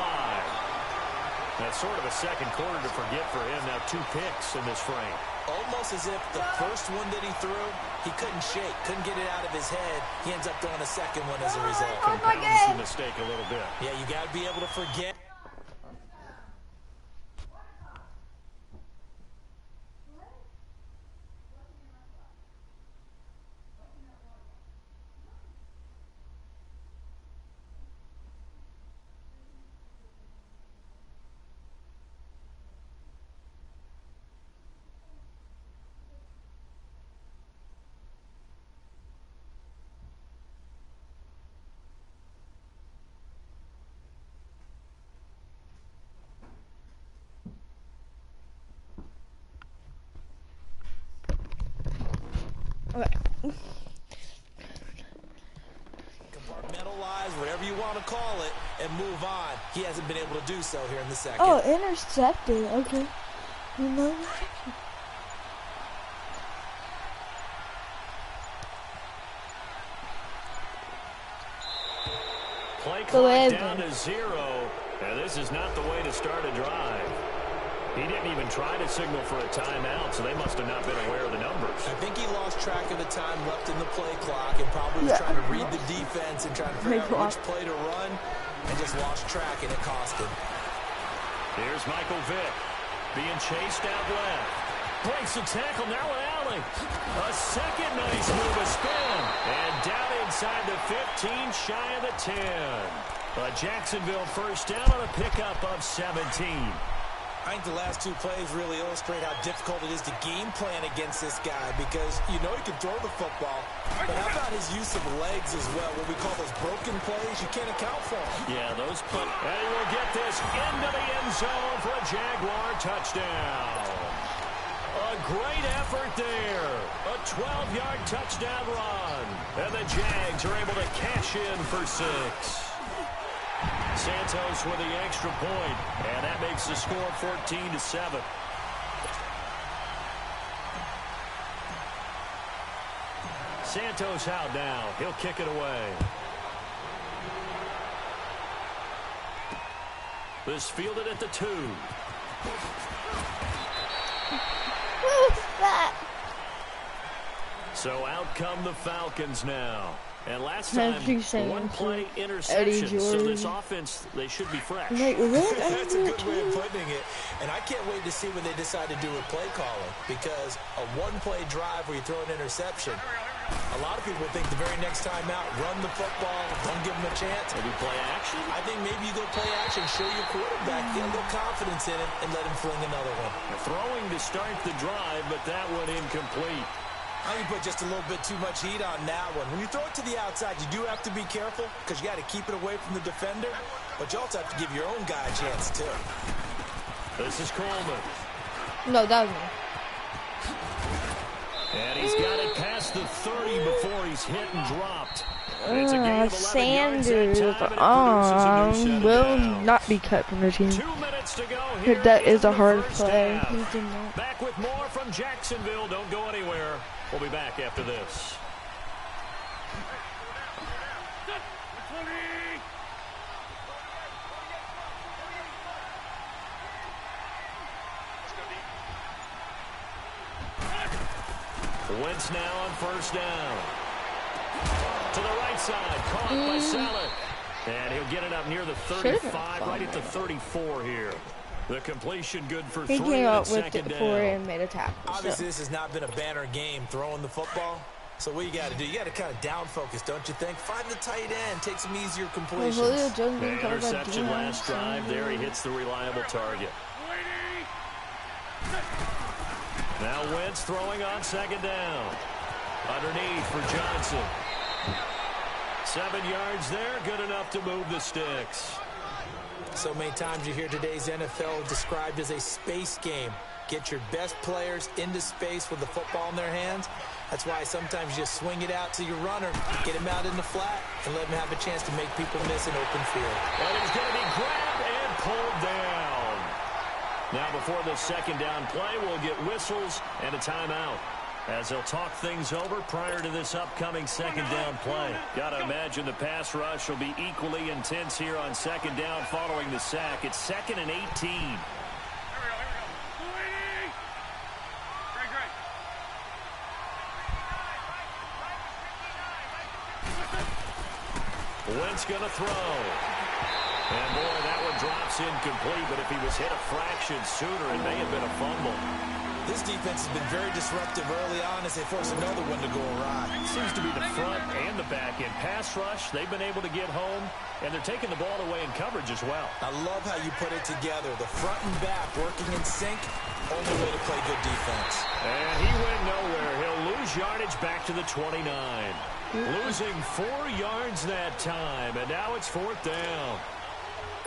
That's sort of a second quarter to forget for him. Now 2 picks in this frame. Almost as if the first one that he threw, he couldn't shake, couldn't get it out of his head. He ends up throwing a second one as a result. Compounds the mistake a little bit. Yeah, you got to be able to forget. Compartmentalize, whatever you want to call it, and move on. He hasn't been able to do so here in the second. Oh, intercepted. Okay. No. Play clock down to 0, and this is not the way to start a drive. He didn't even try to signal for a timeout, so they must have not been aware of the numbers. I think he lost track of the time left in the play clock and probably was trying to read the defense and trying to figure out which play to run and just lost track, and it cost him. Here's Michael Vick being chased out left. Breaks the tackle, now an alley. A second nice move, a spin. And down inside the 15, shy of the 10. A Jacksonville first down on a pickup of 17. I think the last 2 plays really illustrate how difficult it is to game plan against this guy because you know he can throw the football, but how about his use of legs as well? What we call those broken plays, you can't account for them. Yeah, those plays. And he will get this into the end zone for a Jaguar touchdown. A great effort there. A 12-yard touchdown run. And the Jags are able to cash in for 6. Santos with the extra point, and that makes the score 14-7. Santos out now. He'll kick it away. This fielded at the 2. What was that? So out come the Falcons now. And last time, one play interception. So this offense, they should be fresh. Like, what? That's a good way of putting it. And I can't wait to see what they decide to do with play calling, because a one-play drive where you throw an interception, a lot of people think the very next time out, run the football, don't give them a chance. Maybe play action? I think maybe you go play action, show your quarterback, get a little confidence in it, and let him fling another one. Throwing to start the drive, but that one incomplete. I think you put just a little bit too much heat on that one. When you throw it to the outside, you do have to be careful because you got to keep it away from the defender, but you also have to give your own guy a chance, too. This is Coleman. No, that was me. And he's got it past the 30 before he's hit and dropped. It's a gain of 11 Sanders yards that time, and it will not be cut from the team. 2 minutes to go here. That is a in the hard first play. half. Back with more from Jacksonville. Don't go anywhere. We'll be back after this. Wentz now on first down. To the right side, caught by Saleh. And he'll get it up near the 35, right at the 34 here. The completion good for 3 He came on up with second it down. for and made a tackle. Obviously, this has not been a banner game throwing the football. So what you got to do, you got to kind of down focus, don't you think? Find the tight end, take some easier completions. The interception last drive there. He hits the reliable target. Now Wentz throwing on second down. Underneath for Johnson. 7 yards there, good enough to move the sticks. So many times you hear today's NFL described as a space game. Get your best players into space with the football in their hands. That's why sometimes you just swing it out to your runner, get him out in the flat, and let him have a chance to make people miss an open field. And he's going to be grabbed and pulled down. Now before the second down play, we'll get whistles and a timeout, as they'll talk things over prior to this upcoming second down play. Got to imagine the pass rush will be equally intense here on second down following the sack. It's 2nd and 18. Wentz going to throw. And boy, that one drops incomplete, but if he was hit a fraction sooner, it may have been a fumble. This defense has been very disruptive early on as they force another one to go awry. It seems to be the front and the back end. Pass rush, they've been able to get home, and they're taking the ball away in coverage as well. I love how you put it together. The front and back working in sync, only way to play good defense. And he went nowhere. He'll lose yardage back to the 29. Losing 4 yards that time, and now it's 4th down.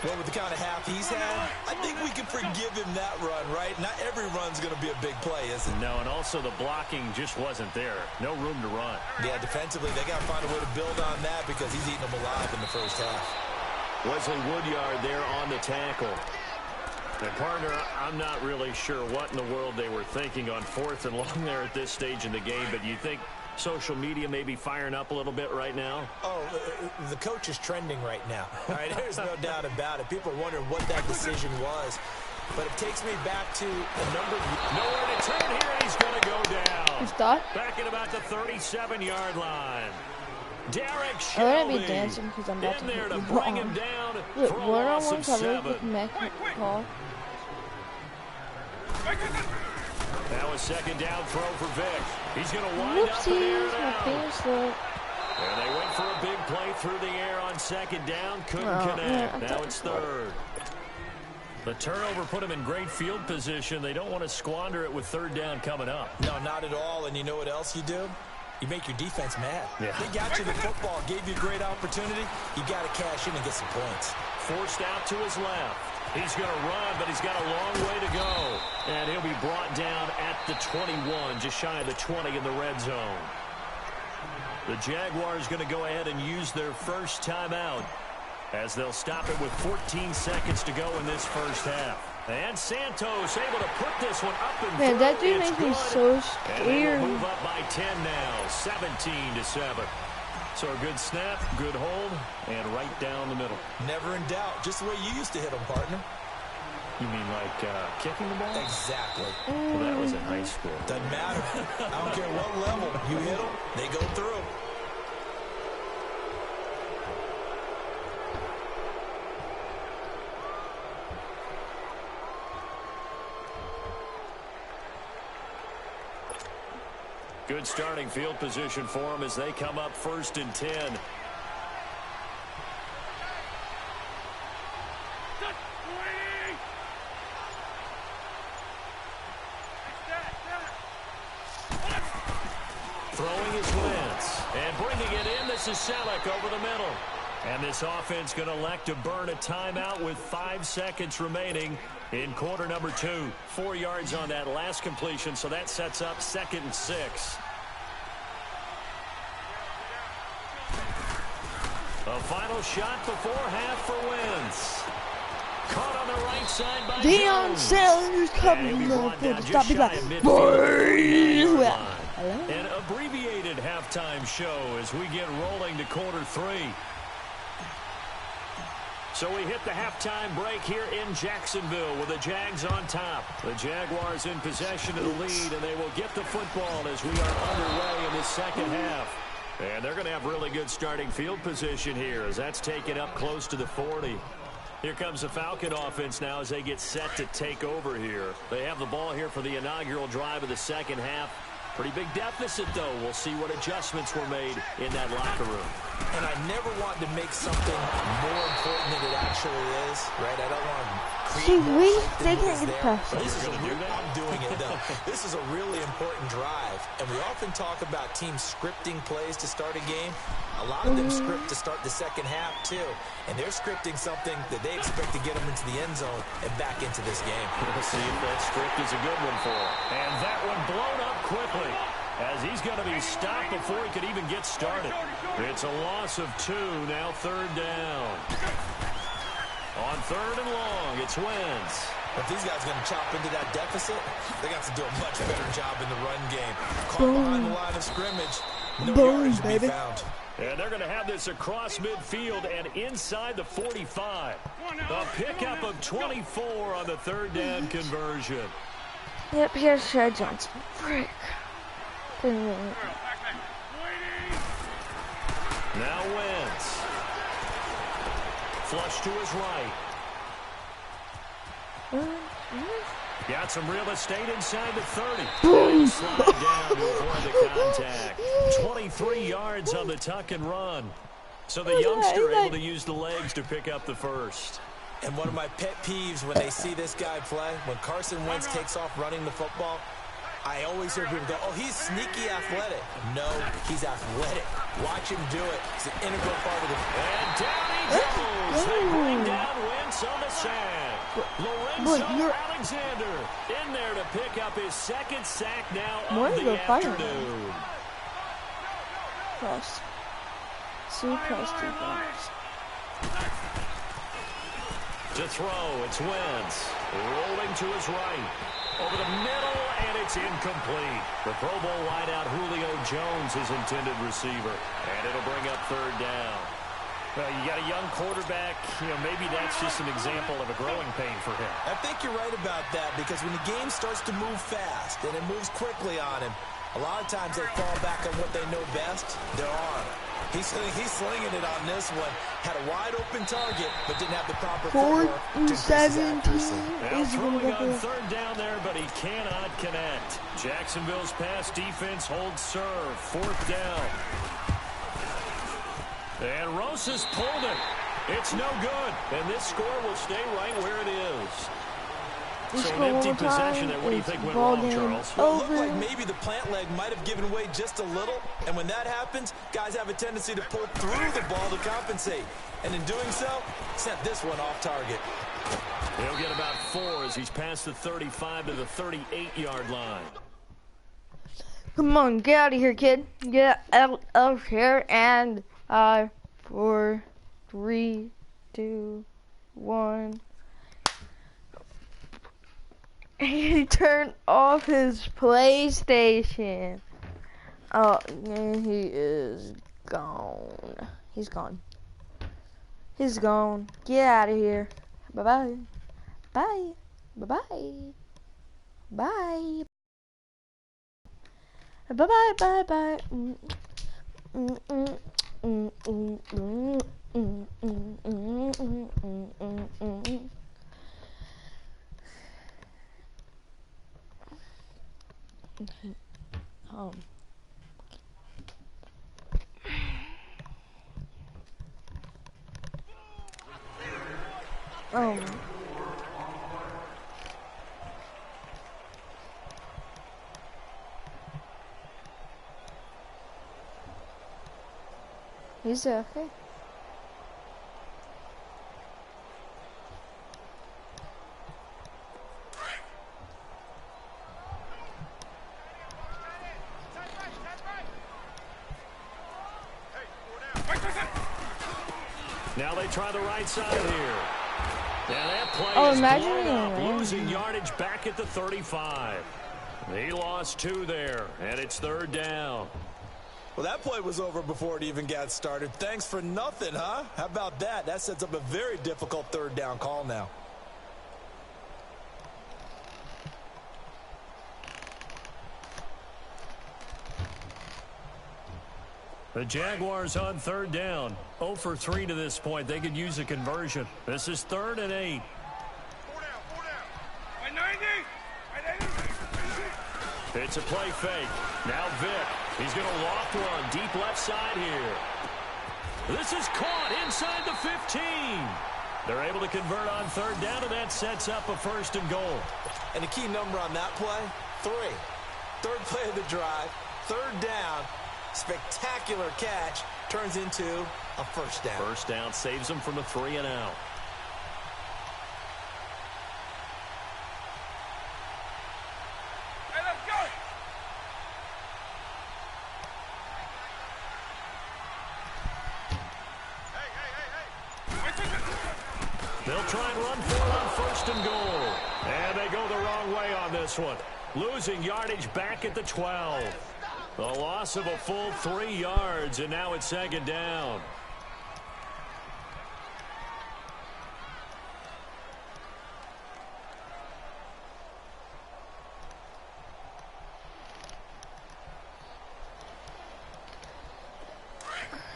Well, with the kind of half he's had, I think we can forgive him that run, right? Not every run's going to be a big play, is it? No, and also the blocking just wasn't there. No room to run. Yeah, defensively, they got to find a way to build on that because he's eating them alive in the first half. Wesley Woodyard there on the tackle. And partner, I'm not really sure what in the world they were thinking on 4th and long there at this stage in the game, but you think social media may be firing up a little bit right now? Oh, the coach is trending right now. All right, there's no doubt about it. People are wondering what that decision was. But it takes me back to a number of years. Nowhere to turn here. He's going to go down. He's done? Back at about the 37-yard line. Derek I'm Shelby gonna be dancing because I'm about in to there hit to the bring ball. him down Look, for a one-on-one loss of coverage 7. with Paul. Now a second down throw for Vic. He's going to wind up in there Whoopsies, my now. finger slipped. And they went for a big play through the air on second down. Couldn't connect. Yeah, Now it's 3rd. The turnover put them in great field position. They don't want to squander it with 3rd down coming up. No, not at all. And you know what else you do? You make your defense mad. Yeah. They got you the football, gave you a great opportunity. You got to cash in and get some points. Forced out to his left. He's going to run, but he's got a long way to go. And he'll be brought down at the 21, just shy of the 20 in the red zone. The Jaguars going to go ahead and use their first timeout as they'll stop it with 14 seconds to go in this first half. And Santos able to put this one up and Man, that dude it's makes me good. so And they will scared. move up by 10 now, 17-7. So a good snap, good hold, and right down the middle. Never in doubt. Just the way you used to hit them, partner. You mean like kicking the ball? Exactly. Well, that was in high school. Doesn't matter. I don't care what level you hit them, they go through. Good starting field position for them as they come up 1st and 10. Throwing is Wentz. And bringing it in, this is Selleck over the middle. And this offense going to elect to burn a timeout with 5 seconds remaining in quarter number 2. 4 yards on that last completion, so that sets up 2nd and 6. A final shot before half for Wentz. Caught on the right side by Deion Sanders coming up for the stop. He's like, an abbreviated halftime show as we get rolling to quarter 3. So we hit the halftime break here in Jacksonville with the Jags on top. The Jaguars in possession of the lead, and they will get the football as we are underway in this second half. And they're going to have really good starting field position here as that's taken up close to the 40. Here comes the Falcon offense now as they get set to take over here. They have the ball here for the inaugural drive of the second half. Pretty big deficit, though. We'll see what adjustments were made in that locker room. And I never want to make something more important than it actually is, right? I don't want to create more hype than what is there. This is I'm doing it, though. This is a really important drive. And we often talk about teams scripting plays to start a game. A lot of them script to start the second half, too. And they're scripting something that they expect to get them into the end zone and back into this game. We'll see if that script is a good one for them. And that one blown up quickly as he's going to be stopped before he could even get started. It's a loss of 2, now 3rd down. On 3rd and long, it's Wentz. If these guys are going to chop into that deficit, they're going to have to do a much better job in the run game. Caught behind the line of scrimmage, no yardage to be found. And they're going to have this across midfield and inside the 45. A pickup of 24 on the 3rd down conversion. Yep, here's Shad Johnson. Frick. Now Wentz. Flush to his right. Got some real estate inside the 30. Boom. Slide down to avoid the contact. 23 yards on the tuck and run. So the youngster able to use the legs to pick up the first. And one of my pet peeves when they see this guy play, when Carson Wentz takes off running the football, I always hear people go, oh, he's sneaky athletic. No, he's athletic. Watch him do it. It's an integral part of the... And down he goes. They bring down Wentz on the sand. Lorenzo Alexander in there to pick up his 2nd sack now of the afternoon. Cross. Cross defense. To throw, it's Wentz. Rolling to his right. Over the middle, and it's incomplete. The Pro Bowl wideout Julio Jones is intended receiver. And it'll bring up 3rd down. Well, you got a young quarterback. Maybe that's just an example of a growing pain for him. I think you're right about that because when the game starts to move fast and it moves quickly on him, a lot of times they fall back on what they know best, their arm. He's slinging it on this one. Had a wide open target, but didn't have the proper footwork to increase his accuracy. Now throwing on 3rd down there, but he cannot connect. Jacksonville's pass defense holds serve. 4th down. And Rosas pulled it. It's no good. And this score will stay right where it is. So an empty possession there. What do you think went wrong, Charles? Well, it looked like maybe the plant leg might have given way just a little. And when that happens, guys have a tendency to pull through the ball to compensate. And in doing so, sent this one off target. He'll get about 4 as he's past the 35 to the 38-yard line. Come on, get out of here, kid. Get out of here. And 4, 3, 2, 1. He turned off his PlayStation. Oh, and he is gone. He's gone. He's gone. Get out of here. Bye-bye. Bye. Bye-bye. Bye. Bye-bye. Bye-bye. He's okay. Now they try the right side here. And that play is imagine blown up, losing yardage back at the 35. He lost 2 there, and it's 3rd down. Well, that play was over before it even got started. Thanks for nothing, huh? How about that? That sets up a very difficult 3rd down call now. The Jaguars on 3rd down. 0 for 3 to this point. They could use a conversion. This is 3rd and 8. 4 down, 4 down. By 90. It's a play fake. Now Vick. He's going to loft one deep left side here. This is caught inside the 15. They're able to convert on 3rd down, and that sets up a 1st and goal. And the key number on that play, 3. 3rd play of the drive, 3rd down. Spectacular catch turns into a 1st down. 1st down saves them from the 3 and out. Hey, let's go. They'll try and run for it on 1st and goal. And they go the wrong way on this one. Losing yardage back at the 12. The loss of a full 3 yards, and now it's 2nd down.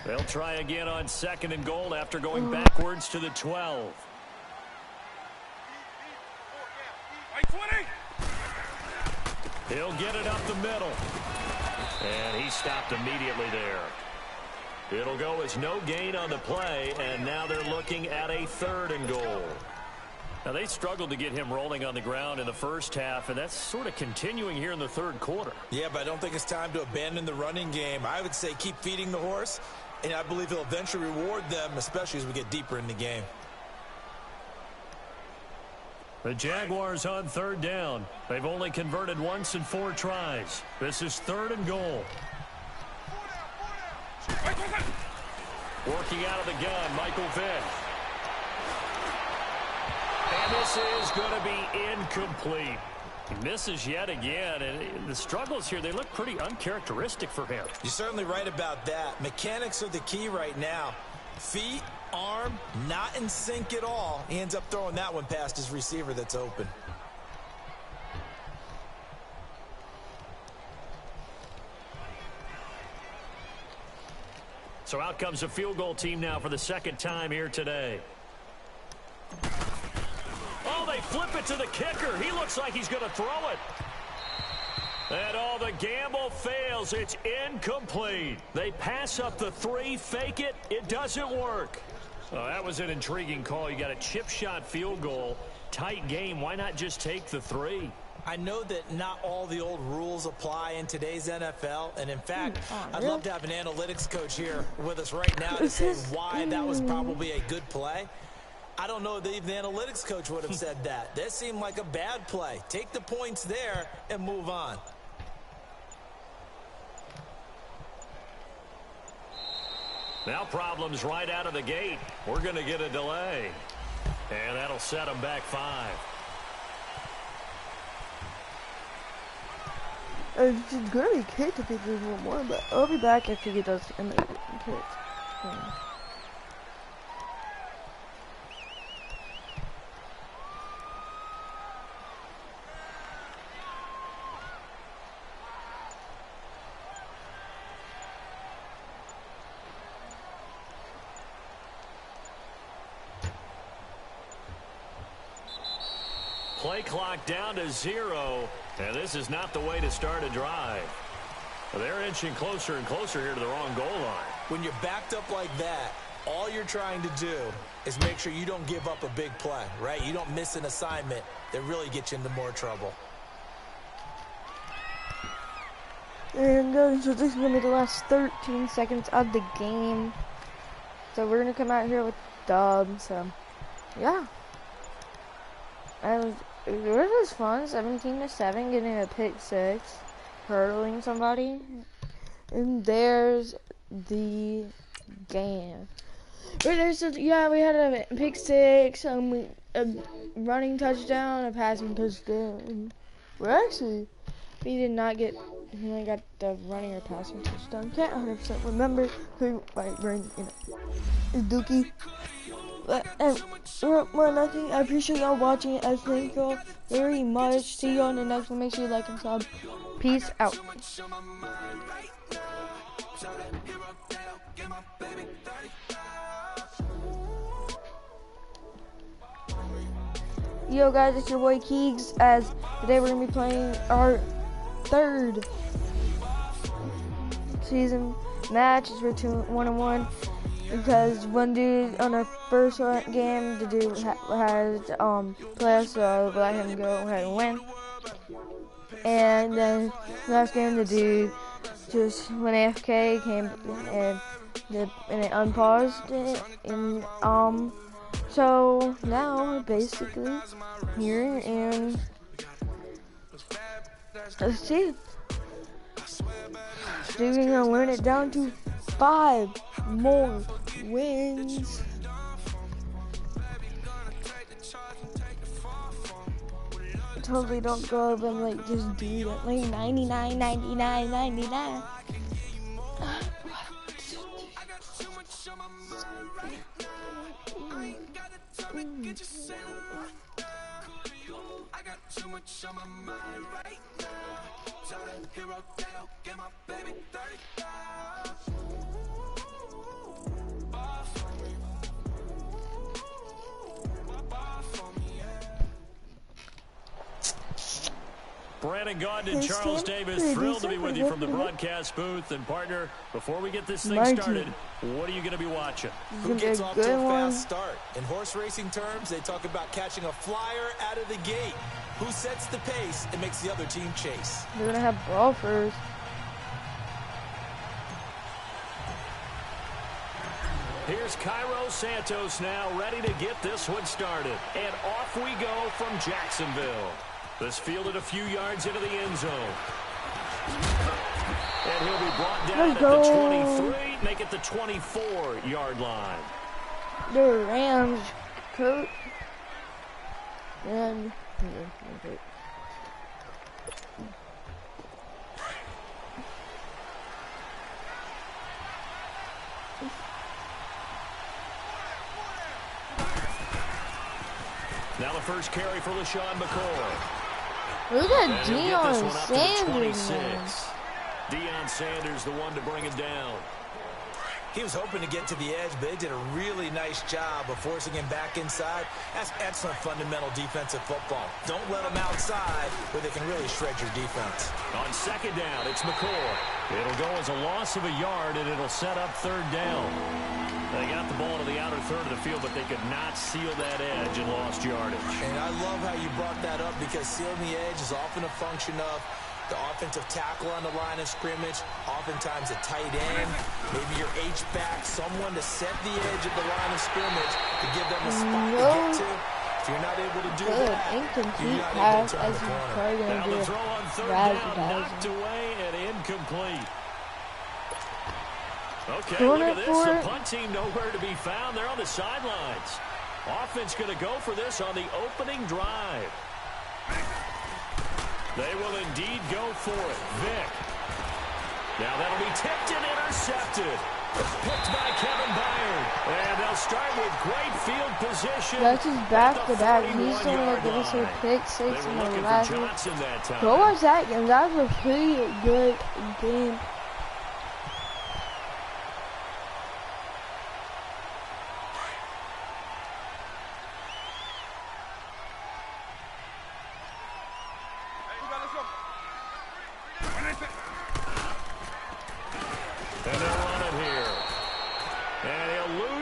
They'll try again on 2nd and goal after going backwards to the 12. He'll get it up the middle. And he stopped immediately there. It'll go as no gain on the play, and now they're looking at a 3rd and goal. Now, they struggled to get him rolling on the ground in the first half, and that's sort of continuing here in the 3rd quarter. Yeah, but I don't think it's time to abandon the running game. I would say keep feeding the horse, and I believe he'll eventually reward them, especially as we get deeper in the game. The Jaguars on 3rd down. They've only converted once in 4 tries. This is 3rd and goal. Working out of the gun, Michael Vick. And this is going to be incomplete. He misses yet again, and the struggles here, they look pretty uncharacteristic for him. You're certainly right about that. Mechanics are the key right now. Feet, arm, not in sync at all. He ends up throwing that one past his receiver that's open. So out comes a field goal team now for the 2nd time here today. Oh, they flip it to the kicker. He looks like he's going to throw it. And all the gamble fails. It's incomplete. They pass up the 3, fake it. It doesn't work. Oh, that was an intriguing call. You got a chip shot field goal. Tight game. Why not just take the 3? I know that not all the old rules apply in today's NFL, and in fact, I'd love to have an analytics coach here with us right now to say why that was probably a good play. I don't know that even the analytics coach would have said that. That seemed like a bad play. Take the points there and move on. Now problems right out of the gate. We're going to get a delay. And that'll set them back 5. It's going to be kicked if he does one, but I'll be back if he does and kicked. Yeah. Play clock down to 0, and this is not the way to start a drive. They're inching closer and closer here to the wrong goal line. When you're backed up like that, all you're trying to do is make sure you don't give up a big play, right? You don't miss an assignment that really gets you into more trouble. And so this is going to be the last 13 seconds of the game. So we're going to come out here with dub. So, yeah. And it was fun. 17-7, getting a pick 6. Hurdling somebody. And there's the game. Yeah, we had a pick 6, a running touchdown, a passing touchdown. We did not get, we only got the running or passing touchdown. Can't 100% remember who my brain, is Dookie. But more nothing. I appreciate y'all watching it. I thank y'all very much. See you on the next one. Make sure you like and sub. Peace out. Yo guys, it's your boy Keegs, as today we're going to be playing our 3rd season match. We're 1-1 because one dude on our first game, the dude had playoffs, so I let him go ahead and win. And then last game, the dude just went AFK, came and it unpaused it, and so now basically here, and let's see. We're gonna win it down to 5 more wins. Totally don't go up and like just do that. Like 99, 99, 99. Brandon Gaudin and Charles Davis, thrilled to be with you from the broadcast booth. And partner, before we get this thing started, what are you going to be watching? Who gets off to a fast start? In horse racing terms, they talk about catching a flyer out of the gate. Who sets the pace and makes the other team chase? They're going to have brawl first. Here's Cairo Santos now, ready to get this one started. And off we go from Jacksonville. This fielded a few yards into the end zone. And he'll be brought down at the 23, make it the 24-yard line. The Rams coach. And now the first carry for LaShawn McCoy. Look at Deion Sanders. Deion Sanders, the one to bring it down. He was hoping to get to the edge, but they did a really nice job of forcing him back inside. That's excellent fundamental defensive football. Don't let them outside where they can really shred your defense. On second down, it's McCoy. It'll go as a loss of a yard, and it'll set up 3rd down. They got the ball to the outer third of the field, but they could not seal that edge and lost yardage. And I love how you brought that up, because sealing the edge is often a function of the offensive tackle on the line of scrimmage, oftentimes a tight end, maybe your H-back, someone to set the edge of the line of scrimmage to give them a spot to get to. If you're not able to do that, incomplete pass, as he's probably going to do the throw on 3rd down, knocked away and incomplete. Okay, look at this. The punt team nowhere to be found. They're on the sidelines. Offense going to go for this on the opening drive. They will indeed go for it. Vic. Now that'll be tipped and intercepted. Picked by Kevin Byard. And they'll start with great field position. That's his back-to-back. He's going to give us a pick 6 in the last one. Go watch that game. That was a pretty good game.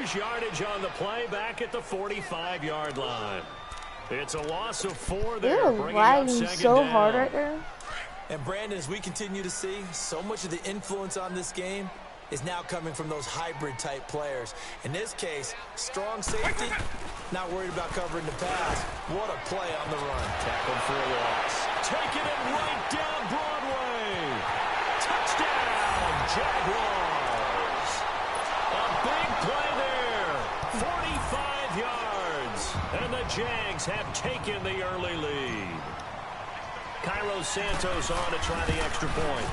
lose yardage on the play back at the 45-yard line. It's a loss of 4 there. They're lagging so down. hard right there. And Brandon, as we continue to see, so much of the influence on this game is now coming from those hybrid-type players. In this case, strong safety, not worried about covering the pass. What a play on the run. Tackled for a loss. Taking it right down Broadway. Touchdown, Jaguars. A big play there. 45 yards. And the Jags have taken the early lead. Cairo Santos on to try the extra point.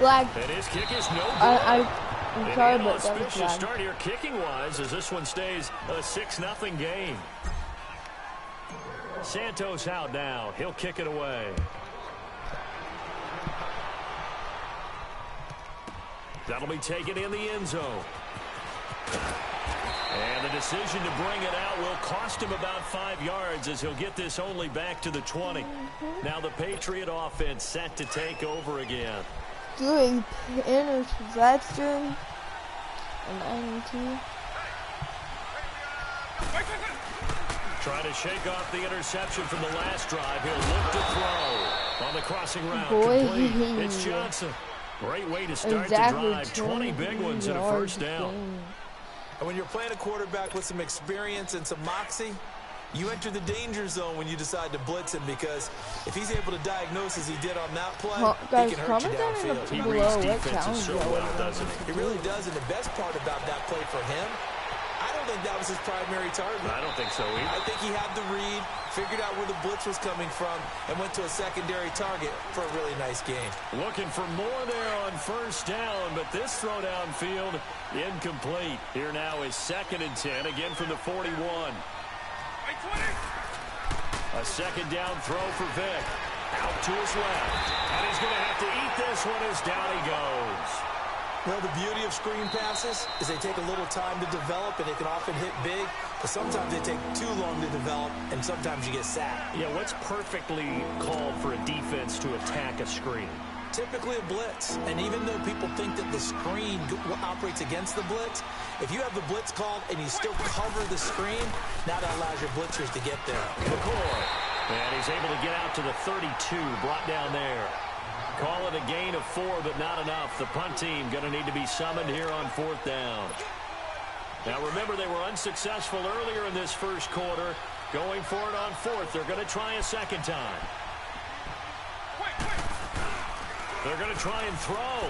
Lag. And his kick is no good. I'm sorry, an but that was inauspicious lag. start here kicking-wise as this one stays a 6-0 game. Santos out now. He'll kick it away. That'll be taken in the end zone. And the decision to bring it out will cost him about 5 yards as he'll get this only back to the 20. Now the Patriot offense set to take over again. Doing interception. And 92. Trying to shake off the interception from the last drive. He'll look to throw on the crossing route. Complete. It's Johnson. Great way to start the drive. 20 big ones and a first down. And when you're playing a quarterback with some experience and some moxie, you enter the danger zone when you decide to blitz him, because if he's able to diagnose as he did on that play, he can hurt you downfield. He reads defenses so well, doesn't he? He really does, and the best part about that play for him, I don't think that was his primary target. I don't think so either. I think he had the read, figured out where the blitz was coming from, and went to a secondary target for a really nice game. Looking for more there on first down, but this throw downfield incomplete. Here now is 2nd and 10, again from the 41. A second down throw for Vick. Out to his left. And he's going to have to eat this one as down he goes. Well, the beauty of screen passes is they take a little time to develop, and they can often hit big, but sometimes they take too long to develop, and sometimes you get sacked. Yeah, what's perfectly called for a defense to attack a screen? Typically a blitz, and even though people think that the screen operates against the blitz, if you have the blitz called and you still cover the screen, now that allows your blitzers to get there. McCoy, and he's able to get out to the 32, brought down there. Call it a gain of 4, but not enough. The punt team going to need to be summoned here on 4th down. Now remember, they were unsuccessful earlier in this first quarter. Going for it on 4th. They're going to try a second time. They're going to try and throw.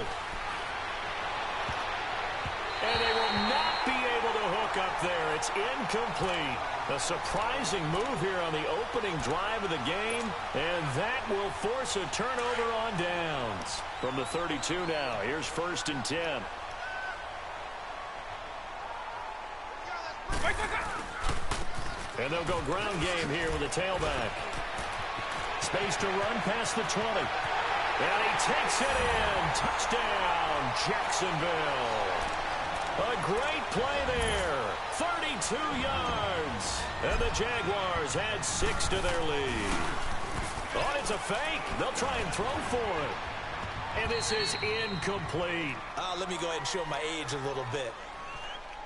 And they will not be able to hook up there. It's incomplete. A surprising move here on the opening drive of the game, and that will force a turnover on downs. From the 32 now, here's 1st and 10. And they'll go ground game here with a tailback. Space to run past the 20. And he takes it in. Touchdown, Jacksonville. A great play there. 32 yards. And the Jaguars add 6 to their lead. Oh, it's a fake. They'll try and throw for it. And this is incomplete. Let me go ahead and show my age a little bit.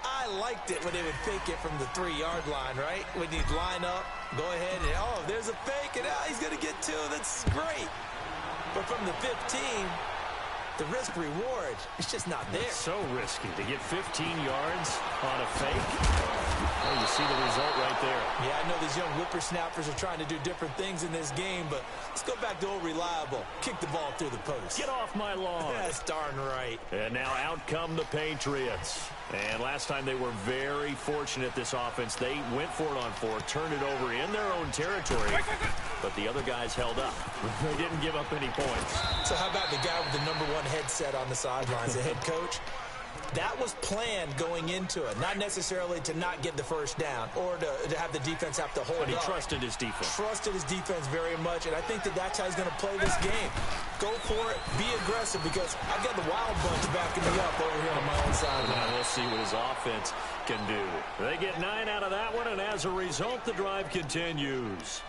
I liked it when they would fake it from the 3-yard line, right? When you'd line up, go ahead and, oh, there's a fake, and he's going to get 2. That's great. But from the 15, the risk-reward is just not there. It's so risky to get 15 yards on a fake. Well, you see the result right there. Yeah, I know these young whippersnappers are trying to do different things in this game, but let's go back to old reliable. Kick the ball through the post. Get off my lawn. That's darn right. And now out come the Patriots. And last time they were very fortunate, this offense. They went for it on 4, turned it over in their own territory, but the other guys held up. They didn't give up any points. So how about the guy with the #1 headset on the sidelines, the head coach? That was planned going into it, not necessarily to not get the first down or to have the defense have to hold up. But he trusted his defense. Trusted his defense very much, and I think that that's how he's going to play this game. Go for it, be aggressive, because I've got the wild bunch backing me up over here on my own side. Now we'll see what his offense can do. They get 9 out of that one, and as a result, the drive continues.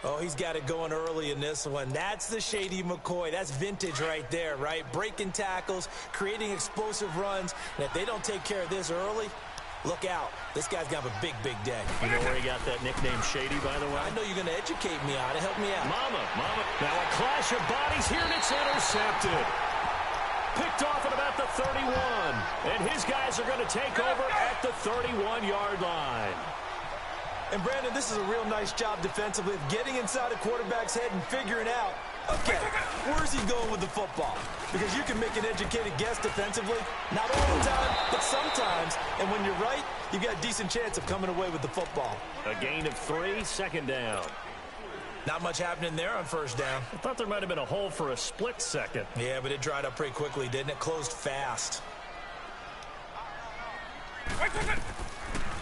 Oh, he's got it going early in this one. That's the Shady McCoy. That's vintage right there, right? Breaking tackles, creating explosive runs. And if they don't take care of this early, Look out. This guy's going to have a big, big day. You know where he got that nickname Shady, by the way? I know you're going to educate me on it. Help me out. Mama. Now a clash of bodies here, and it's intercepted. Picked off at about the 31. And his guys are going to take over at the 31-yard line. And, Brandon, this is a real nice job defensively of getting inside a quarterback's head and figuring out, okay, where's he going with the football? Because you can make an educated guess defensively, not all the time, but sometimes. And when you're right, you've got a decent chance of coming away with the football. A gain of 3, second down. Not much happening there on first down. I thought there might have been a hole for a split second. Yeah, but it dried up pretty quickly, didn't it? Closed fast.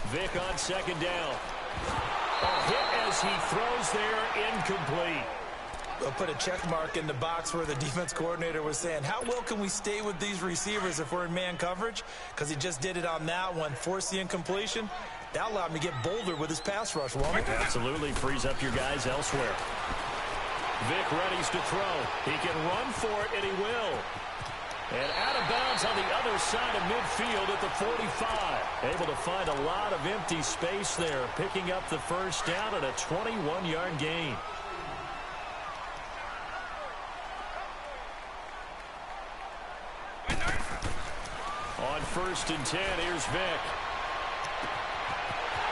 Vic on second down. A hit as he throws there, incomplete. They'll put a check mark in the box where the defense coordinator was saying, how well can we stay with these receivers if we're in man coverage? Because he just did it on that one, forced the incompletion. That allowed him to get bolder with his pass rush, won't it? Absolutely frees up your guys elsewhere. Vic readies to throw. He can run for it, and he will. And out of bounds on the other side of midfield at the 45. Able to find a lot of empty space there, picking up the first down and a 21-yard gain. On 1st and 10, here's Vic.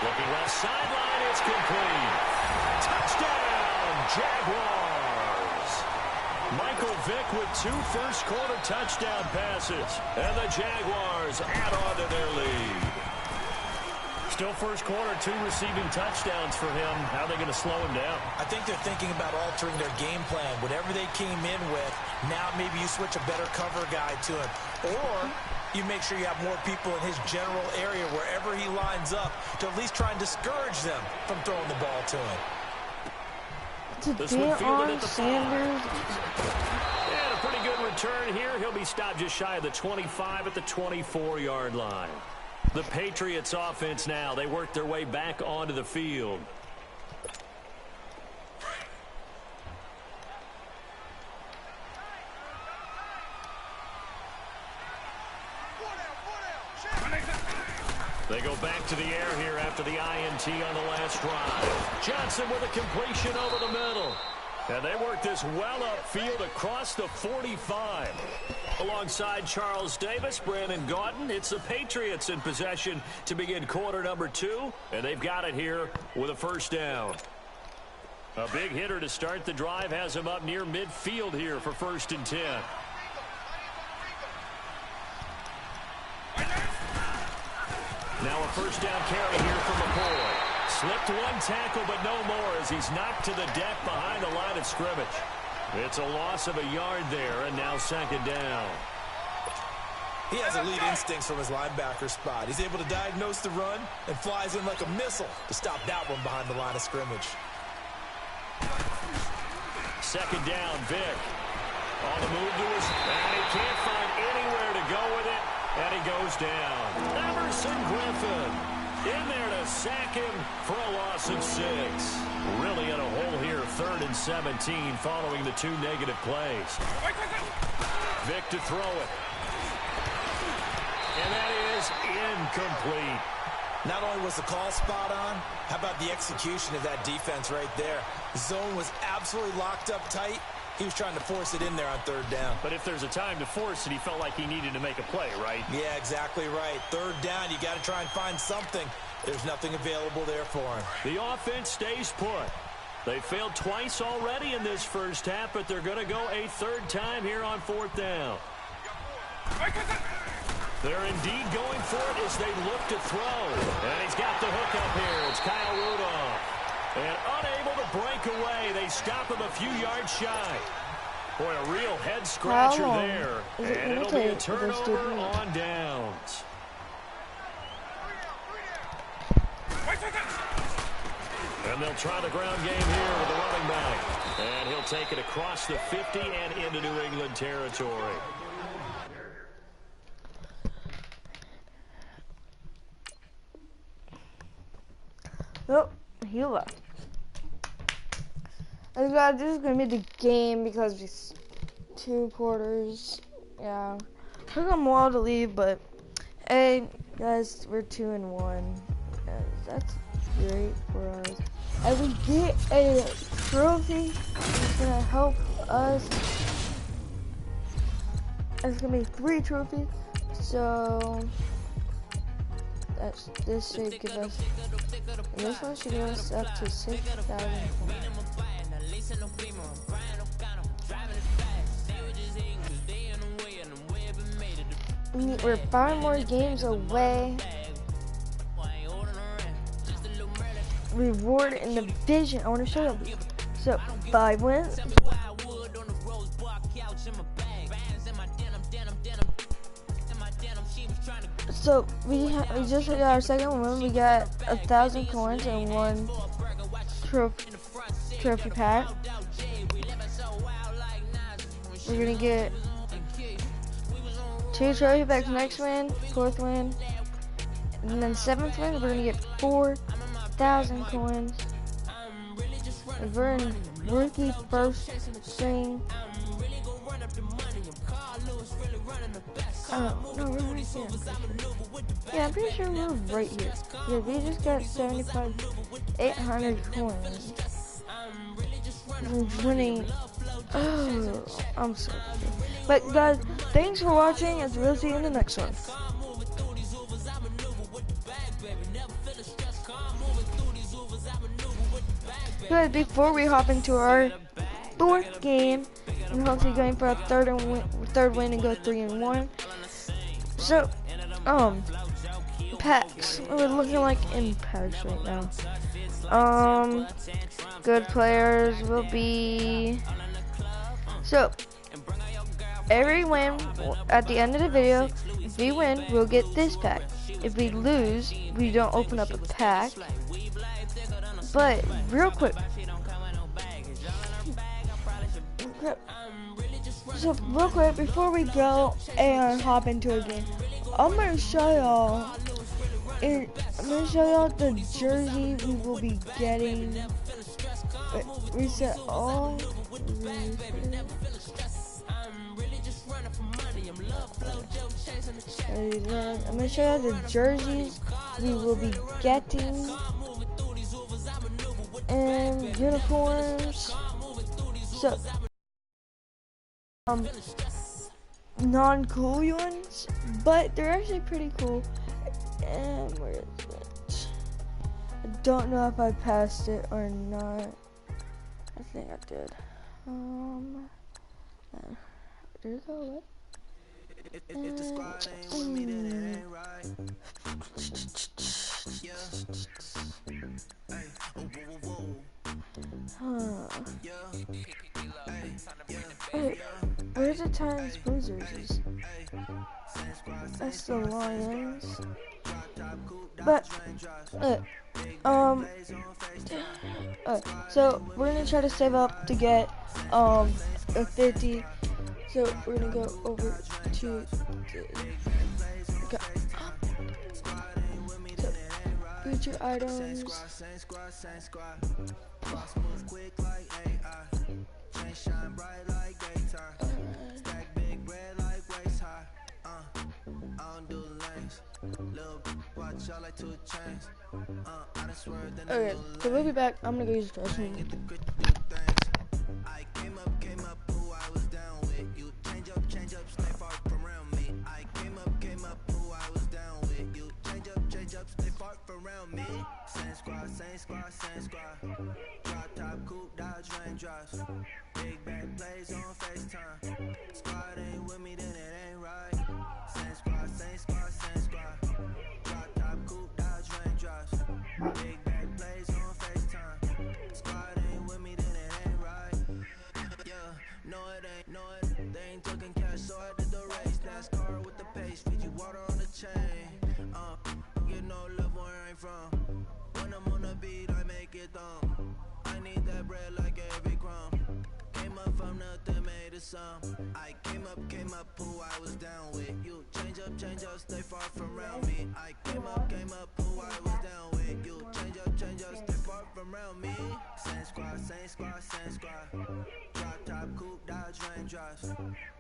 Looking left sideline, it's complete. Touchdown, Jaguars. Michael Vick with 2 first-quarter touchdown passes. And the Jaguars add on to their lead. Still first quarter, 2 receiving touchdowns for him. How are they going to slow him down? I think they're thinking about altering their game plan. Whatever they came in with, now maybe you switch a better cover guy to him. Or you make sure you have more people in his general area wherever he lines up to at least try and discourage them from throwing the ball to him. This one fielded at the 5. And a pretty good return here. He'll be stopped just shy of the 25 at the 24-yard line. The Patriots offense now. They work their way back onto the field. They go back to the air here after the INT on the last drive. Johnson with a completion over the middle. And they work this well upfield across the 45. Alongside Charles Davis, Brandon Gaudin, it's the Patriots in possession to begin quarter number 2. And they've got it here with a first down. A big hitter to start the drive has him up near midfield here for 1st and 10. Now a first down carry here from McCoy. Slipped 1 tackle, but no more as he's knocked to the deck behind the line of scrimmage. It's a loss of a yard there, and now 2nd down. He has elite instincts from his linebacker spot. He's able to diagnose the run and flies in like a missile to stop that one behind the line of scrimmage. 2nd down, Vic. On the move to his, and he can't find anywhere to go with it, and he goes down. Emerson Griffin in there to sack him for a loss of 6. Really in a hole here, 3rd and 17 following the 2 negative plays. Vic to throw it. And that is incomplete. Not only was the call spot on, how about the execution of that defense right there? The zone was absolutely locked up tight. He was trying to force it in there on 3rd down. But if there's a time to force it, he felt like he needed to make a play, right? Yeah, exactly right. 3rd down, you got to try and find something. There's nothing available there for him. The offense stays put. They failed twice already in this first half, but they're going to go a 3rd time here on 4th down. They're indeed going for it as they look to throw. And he's got the hook up here. It's Kyle Rudolph. And unable to break away, they stop him a few yards shy. Boy, a real head-scratcher there. And it'll be a turnover on downs. And they'll try the ground game here with the running back. And he'll take it across the 50 and into New England territory. Oh, he left. And guys, this is gonna be the game because these 2 quarters. Yeah, took him a while to leave, but hey, Guys, we're 2-1. That's great for us. And we get a trophy. It's gonna help us. It's gonna be 3 trophies. So this should give us. And this one should give us up to 6,000 points. We're 5 more games away. Reward in the division. I want to show you. So 5 wins. So we just got our second win. We got 1,000 coins and 1 trophy pack. We're gonna get 2 trophy packs next win, 4th win, and then 7th win. We're gonna get 4,000 coins. And we're in rookie first string. No, we're right here. Yeah, I'm pretty sure we're right here. Yeah, we just got 800 coins. We're winning. Oh, I'm so happy. But guys, thanks for watching, and we'll see you in the next one. Guys, before we hop into our 4th game, and hopefully going for a third win and go 3-1. So, packs. We're looking like in packs right now. Good players will be. So, every win at the end of the video, if we win, we'll get this pack. If we lose, we don't open up a pack. But real quick. So real quick, before we go and hop into a game, I'm gonna show y'all the jersey we will be getting. Wait, reset all. I'm gonna show y'all the jerseys we will be getting and uniforms. So non-cool ones, but they're actually pretty cool. And where is it? I don't know if I passed it or not. I think I did. Did it go away? If the squad ain't with me, then it ain't right. Yeah. Hey, oh, whoa, whoa. Yeah. Hey, where's the Titans Blues jerseys? That's the Lions. But so we're gonna try to save up to get a 50. So we're gonna go over to future items. Okay, so we'll be back. I'm gonna go use the restroom. I came up, who I was down with. You change up, stay far from around me. I came up, who I was down with. You change up, stay far from around me. Same squad. Drop top, coupe, Dodge, raindrops. Big bag plays on FaceTime. Squad ain't with me, then it ain't right. Same squad. Drop top, coupe, Dodge, raindrops. Big bag plays on FaceTime. Squad ain't with me, then it ain't right. Yeah, no it ain't. They ain't talking cash, so I did the race. NASCAR with the pace, feed you water on the chain. Get no love where I ain't from. When I'm on the beat, I make it dumb. I need that bread like every crumb. Came up from nothing, made it some. I came up, who I was down with. You change up, stay far from around me. I came up, who I was down with. You change up, stay far from around me. Same squad. Drop top, coupe, Dodge, raindrops.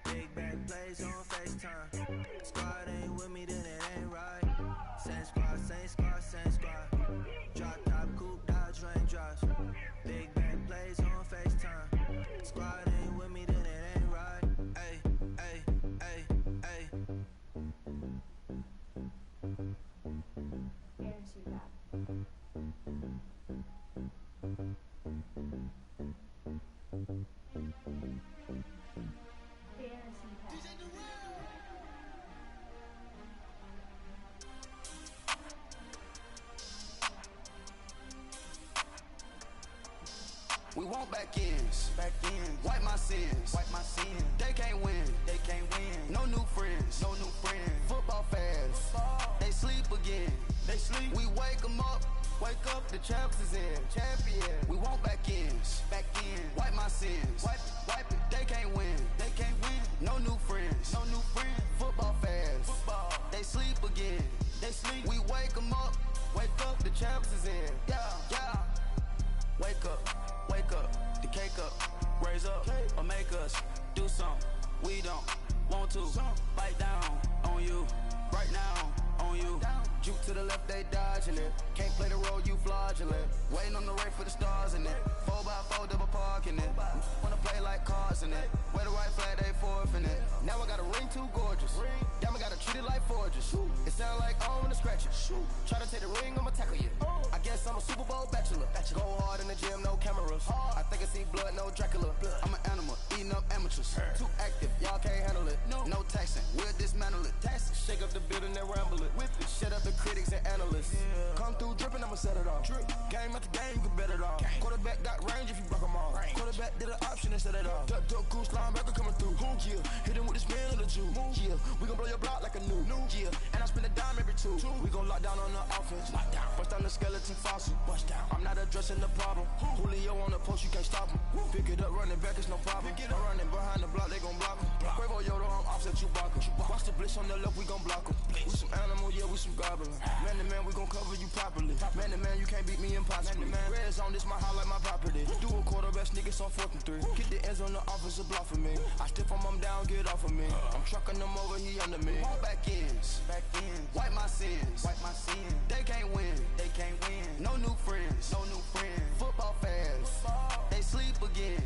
Big bag plays on FaceTime. Squad ain't with me, then it ain't right. Same squad, same squad, same squad. Drop top, coupe, Dodge raindrops. Big bang plays on FaceTime. Squad ain't with me, then it ain't right. Ay, ay, ay, ay. Guarantee that. We want back ends, wipe my sins, They can't win, No new friends, Football fans, they sleep again, We wake them up, the champs is in, We want back ends, wipe my sins, wipe it, They can't win, No new friends, Football fans, they sleep again, We wake them up, the champs is in, yeah. Wake up, the cake up, raise up, or make us do something we don't want to. Bite down on you, right now on you. Juke to the left, they dodging it. Can't play the role, you fraudulent. Waiting on the race for the stars in it. 4x4 double parking it. Wanna play like cars in it. Wear the right flag, they forfeiting it. Now I got a ring too gorgeous. Damn, I gotta treat it like forges. It sound like I wanna scratch it. Try to take the ring, I'ma tackle you. I guess I'm a Super Bowl bachelor. Go hard in the gym, no cameras. I think I see blood, no Dracula. I'm an animal, eating up amateurs. Too active, y'all can't handle it. No taxing, we'll dismantle it. Shake up the building and ramble it. Whip it, shut up the critics and analysts. Come through dripping, I'ma set it off. Game after game, you can bet it off. Quarterback got range if you block them off. Quarterback did an option and set it off. Duck goose linebacker coming through. Yeah, hit him with the spin of the Jew. Yeah, we gon' blow your block like a new. Yeah, and I spend a dime every two. We gon' lock down on the offense. Bust down the skeleton fossil. I'm not addressing the problem. Julio on the post, you can't stop him. Pick it up, running back, it's no problem. I'm running behind the block, they gon' block him. Quavo Yoda, I'm offset Chewbacca. Watch the blitz on the left, we gon' block him. We some animal, yeah, we some goblin. Man to man, we gon' cover you properly. Man to man, you can't beat me impossibly. Red zone, this my highlight, my property. Do a quarterback sneakers on 4th and 3. Get the ends on the offensive block for me. I stiff him, I'm down, get off of me. I'm trucking them over, he under me. Back ends, wipe my sins, They can't win, No new friends, Football fans, they sleep again,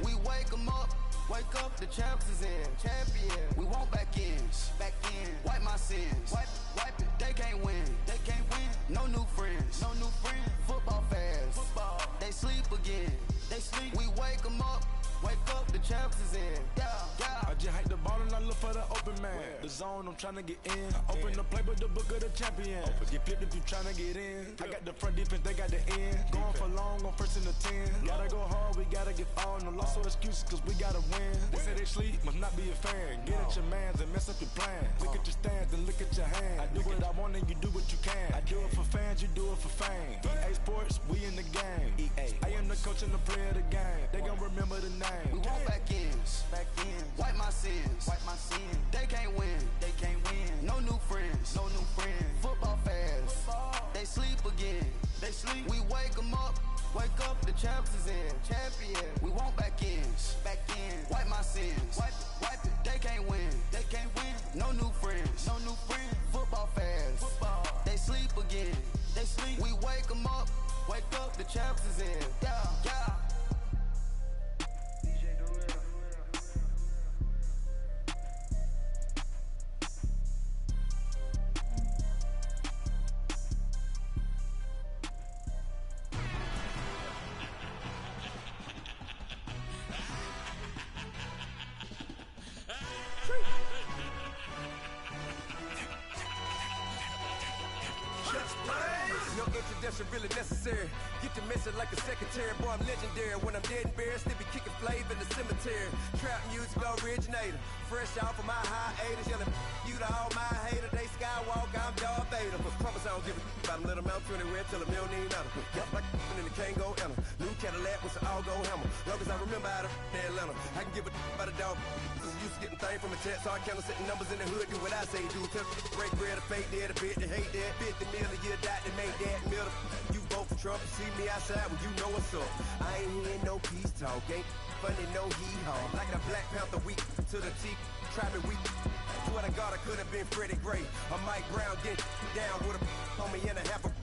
We wake them up, the champs is in, We want back ends, wipe my sins, wipe it, They can't win, No new friends, Football fans, they sleep again, We wake them up, the champs is in, I just hike the ball and I look for the open man. The zone, I'm tryna get in. Open the playbook, the book of the champion. Get flipped if you tryna get in. I got the front defense, they got the end. Going for long, on 1st and the 10. Gotta go hard, we gotta get all. No loss or excuses, cause we gotta win. They say they sleep, must not be a fan. Get at your mans and mess up your plan. Look at your stands and look at your hands. I do what I want and you do what you can. I do it for fans, you do it for fame. EA Sports, we in the game. I am the coach and the player of the game. They gon' remember the name. We want back ends, wipe my sins, They can't win, No new friends, Football fans, they sleep again, We wake them up, the champs is in, We want back ends, wipe my sins, wipe it, They can't win, No new friends, Football fans, they sleep again, We wake them up, the champs is in, yeah. No introduction really necessary. Get to message like a secretary. Boy, I'm legendary. When I'm dead and buried, still be kicking flavor in the cemetery. Trap music originator. Fresh off of my hiatus. Yelling you to all my haters. They skywalk, I'm Darth Vader. Promise I don't give a about them. Let them out 20 red till a $1 million. Yup, like in the Kango Enter. New Cadillac with some all-go hammer. Long as I remember out of Atlanta. I can give a about a dog. I'm used to getting things from a text. So I count setting numbers in the hood. Do what I say do. Break bread, a fake dead, a bit, they hate that. 50 million, you die, they make that middle. You vote for Trump, you see me outside when you know what's up. I ain't hearing no peace talk, ain't funny, no hee-haw. Like a Black Panther week to the teeth, trap it week. Swear to God, I could have been Freddie Gray. Or Mike Brown getting down with a on me and a half a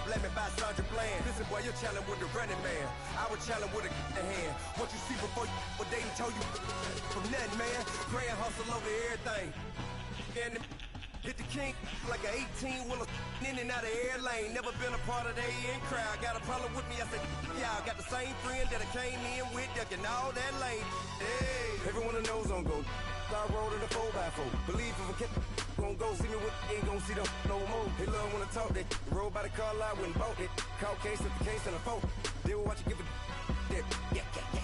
let me buy Sandra Bland. Listen, boy, you're challenging with the running man. I was challenging with a hand. What you see before you, what they told you from nothing, man. Pray and hustle over everything. And hit the king like an 18-wheeler in and out of air lane. Never been a part of the in crowd. Got a problem with me? I said, y'all got the same friend that I came in with, ducking all that lane. Hey, everyone knows on go. I rolled in a 4x4. Believe if a kid gon' go see me with ain't gon' see them no more. They love when I talk that. Roll by the car lot when bought it. Caught case at the case and a phone. They will watch you give a that.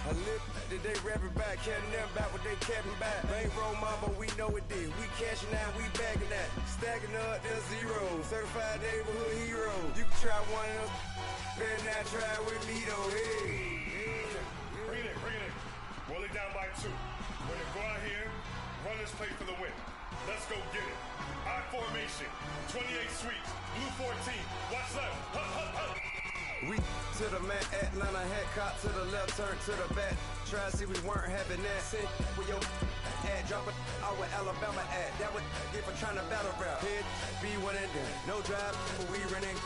I live that they rapping back, caring them back what they capping back. Ain't roll mama, we know it did. We cashing out, we bagging that. Stacking up the zero. Certified neighborhood hero. You can try one of them, better not try with me though. Hey. Bring it in. Roll it down by 2. We're gonna go out here, run this play for the win. Let's go get it. I formation, 28 sweeps, blue 14. Watch left. Hup. We to the man, Atlanta hat caught to the left, turn to the back. Try to see we weren't having that. Send with your ad, drop it out with Alabama ad. That would get for trying to battle rap. Head, be one and done. No drive, but we running.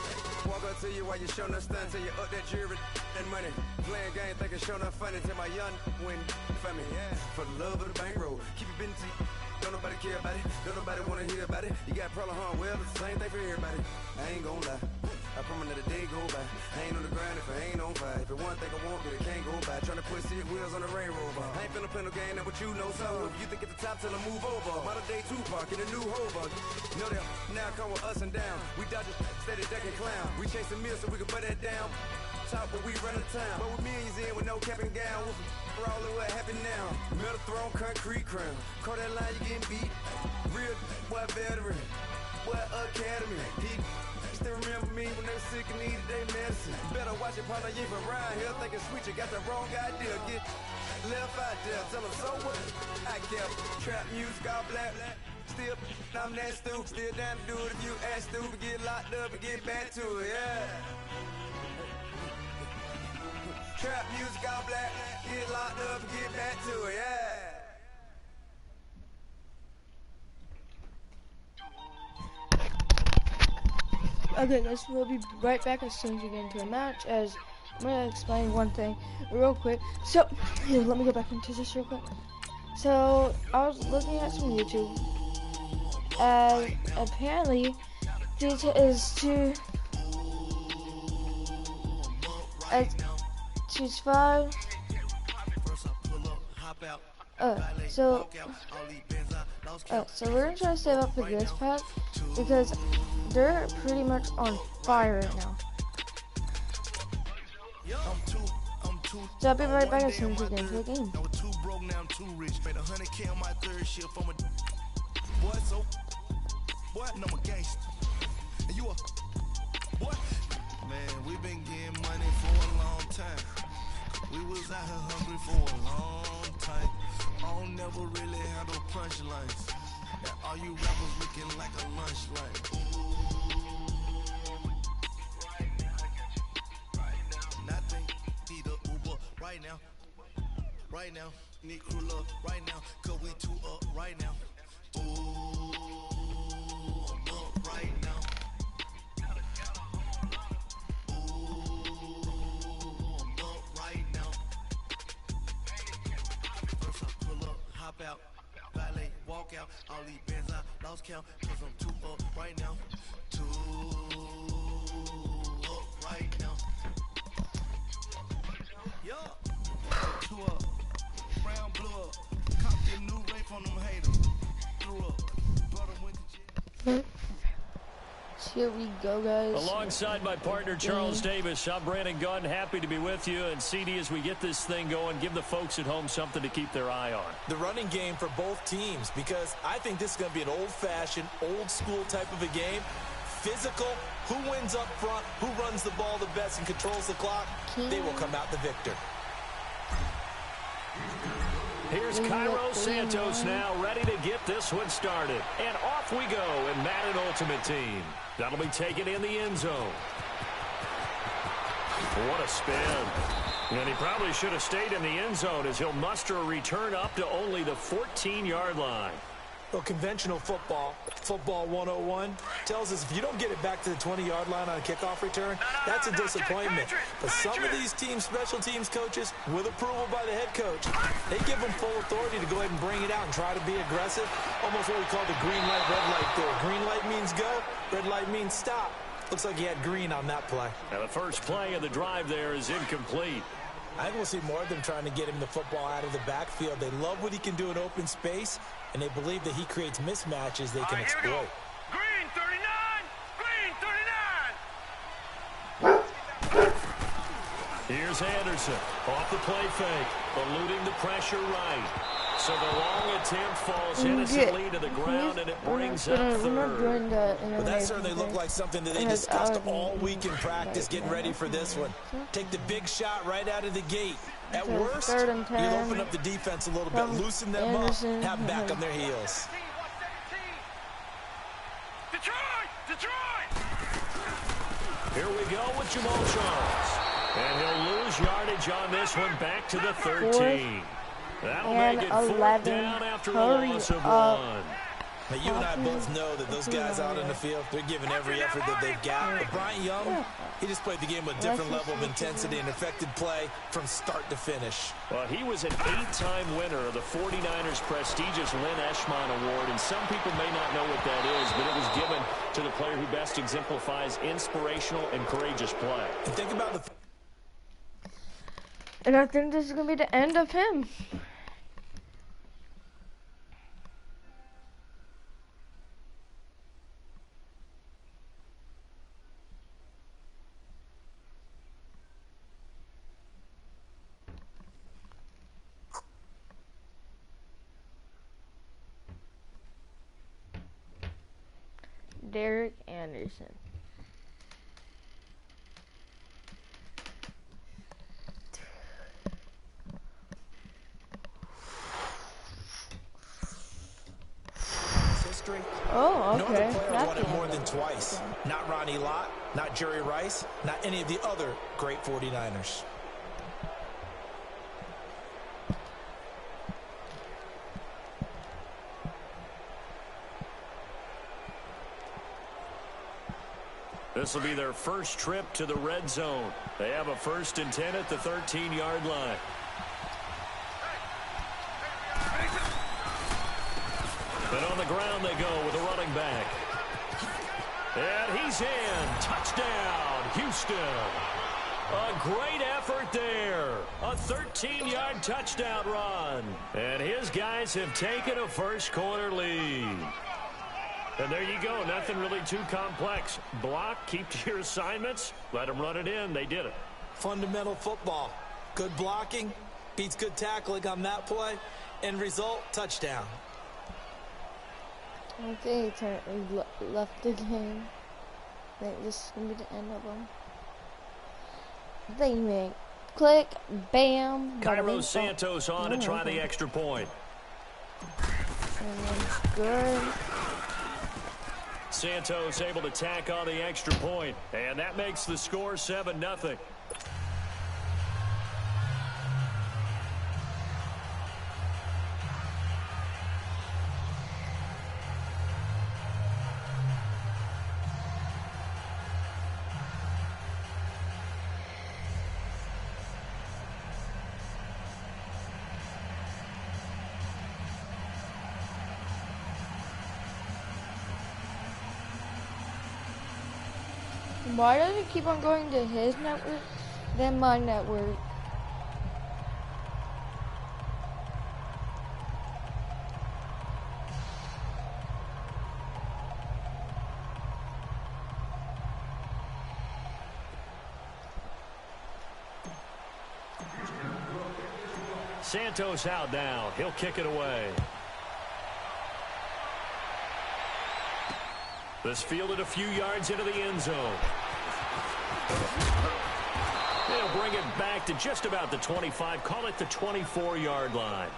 Walk up to you while you showing us stunts till you up that jury and money. Playing game, thinking showing up funny till my young win for me. Yeah, for the love of the bankroll. Keep it busy. Don't nobody care about it. Don't nobody wanna hear about it. You got problem, huh? Well, it's the same thing for everybody. I ain't gon' lie. I promise that a day go by. I ain't on the grind if I ain't on fire. If it one thing I want, then it can't go by. Tryna put seat wheels on the Range Rover. I ain't finna play no game, that what you know. So if you think at the top till I move over. Modern day Tupac in a new hover. Know that now come with us and down. We dodge it, steady ducking clown. We chasing meals so we can put that down. Top, but we run the town. But with millions in with no cap and gown. We're all in what happened now. Metal throne, concrete crown. Call that line, you getting beat. Real, what veteran. What academy. He still remember me when they were sick and needed their medicine. Better watch it, partner, you ain't around here thinking sweet. You got the wrong idea. Get left out there. Tell them so what? I kept trap music all black. Still, I'm that stupid. Still down to do it if you ask stupid. Get locked up and get back to it, yeah. Trap music all black. Get locked up and get back to it, yeah. Okay guys, we'll be right back as soon as we get into the match, as I'm going to explain one thing real quick. So, here, let me go back into this real quick. So, I was looking at some YouTube, and apparently, this is to choose 5. So we're gonna try to save up for this pack because they're pretty much on fire right now. So I'll be right back as soon as we get into the game. Man, we've been getting money for a long time. We was out here hungry for a long time. I don't never really handle punchlines. And all you rappers looking like a lunch line. Nothing, need a Uber right now. Right now, need crew love right now. Cause we two up right now. Ooh, I'm up right now. Hop out, ballet, walk out, all these bands I lost count, cause I'm too up right now, too up right now, yeah, too up, brown blew up, cop the new rape on them haters, threw up, brother went to jail. Here we go, guys. Alongside my partner, Charles Davis, I'm Brandon Gunn. Happy to be with you. And CD, as we get this thing going, give the folks at home something to keep their eye on. The running game for both teams, because I think this is going to be an old-fashioned, old-school type of a game. Physical, who wins up front, who runs the ball the best and controls the clock, they will come out the victor. Here's Cairo Santos now, ready to get this one started. And off we go in Madden Ultimate Team. That'll be taken in the end zone. What a spin. And he probably should have stayed in the end zone as he'll muster a return up to only the 14-yard line. Well, conventional football, football 101, tells us if you don't get it back to the 20-yard line on a kickoff return, that's a disappointment. But some of these teams, special teams coaches, with approval by the head coach, they give them full authority to go ahead and bring it out and try to be aggressive. Almost what we call the green light, red light theory. Green light means go, red light means stop. Looks like he had green on that play. And the first play of the drive there is incomplete. I think we'll see more of them trying to get him the football out of the backfield. They love what he can do in open space, and they believe that he creates mismatches they can exploit. Green 39! Green 39! Here's Anderson off the play fake, eluding the pressure right. So the long attempt falls innocently to the ground, and it brings up third. But that certainly looked like something that they discussed all week in practice, getting ready for this one. Take the big shot right out of the gate. At worst, you'll open up the defense a little bit, loosen them up, have them back on their heels. Detroit! Here we go with Jamal Charles. And he'll lose yardage on this one back to the 13. That'll make it 4th down after a loss of 1. Now, you and I both know that those guys out in the field, they're giving every effort that they've got. But Bryant Young, he just played the game with a different level of intensity and affected play from start to finish. Well, he was an 8-time winner of the 49ers' prestigious Lynn Eshmon Award, and some people may not know what that is, but it was given to the player who best exemplifies inspirational and courageous play. And think about the... And I think this is going to be the end of him. Derek Anderson. Oh, okay. No other player won it more than twice. Not Ronnie Lott, not Jerry Rice, not any of the other great 49ers. This will be their first trip to the red zone. They have a 1st and 10 at the 13-yard line. And on the ground they go with a running back. And he's in. Touchdown, Houston. A great effort there. A 13-yard touchdown run. And his guys have taken a first-quarter lead. And there you go. Nothing really too complex. Block, keep to your assignments, let them run it in. They did it. Fundamental football. Good blocking beats good tackling on that play. End result, touchdown. I think he left the game. I think this is going to be the end of them. They make click, bam. Cairo Santos on to try the extra point. And it's good. Santos able to tack on the extra point, and that makes the score 7-0. Why does it keep on going to his network, then my network? Santos out now. He'll kick it away. This fielded a few yards into the end zone. They'll bring it back to just about the 25, call it the 24-yard line.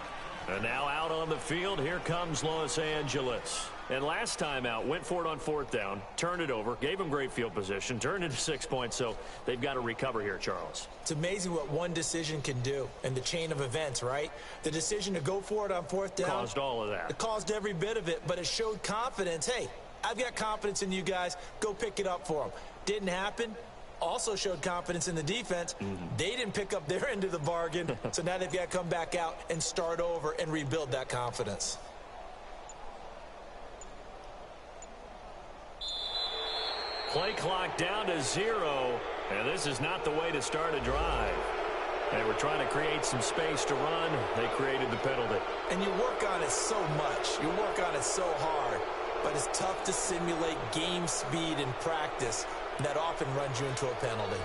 And now out on the field, here comes Los Angeles. And last time out, went for it on 4th down, turned it over, gave them great field position, turned into 6 points, so they've got to recover here, Charles. It's amazing what one decision can do in the chain of events, right? The decision to go for it on 4th down. Caused all of that. It caused every bit of it, but it showed confidence. Hey, I've got confidence in you guys. Go pick it up for them. Didn't happen. Also showed confidence in the defense. They didn't pick up their end of the bargain, so now they've got to come back out and start over and rebuild that confidence. Play clock down to 0, and this is not the way to start a drive. They were trying to create some space to run. They created the penalty. And you work on it so much. You work on it so hard. But it's tough to simulate game speed in practice. And that often runs you into a penalty.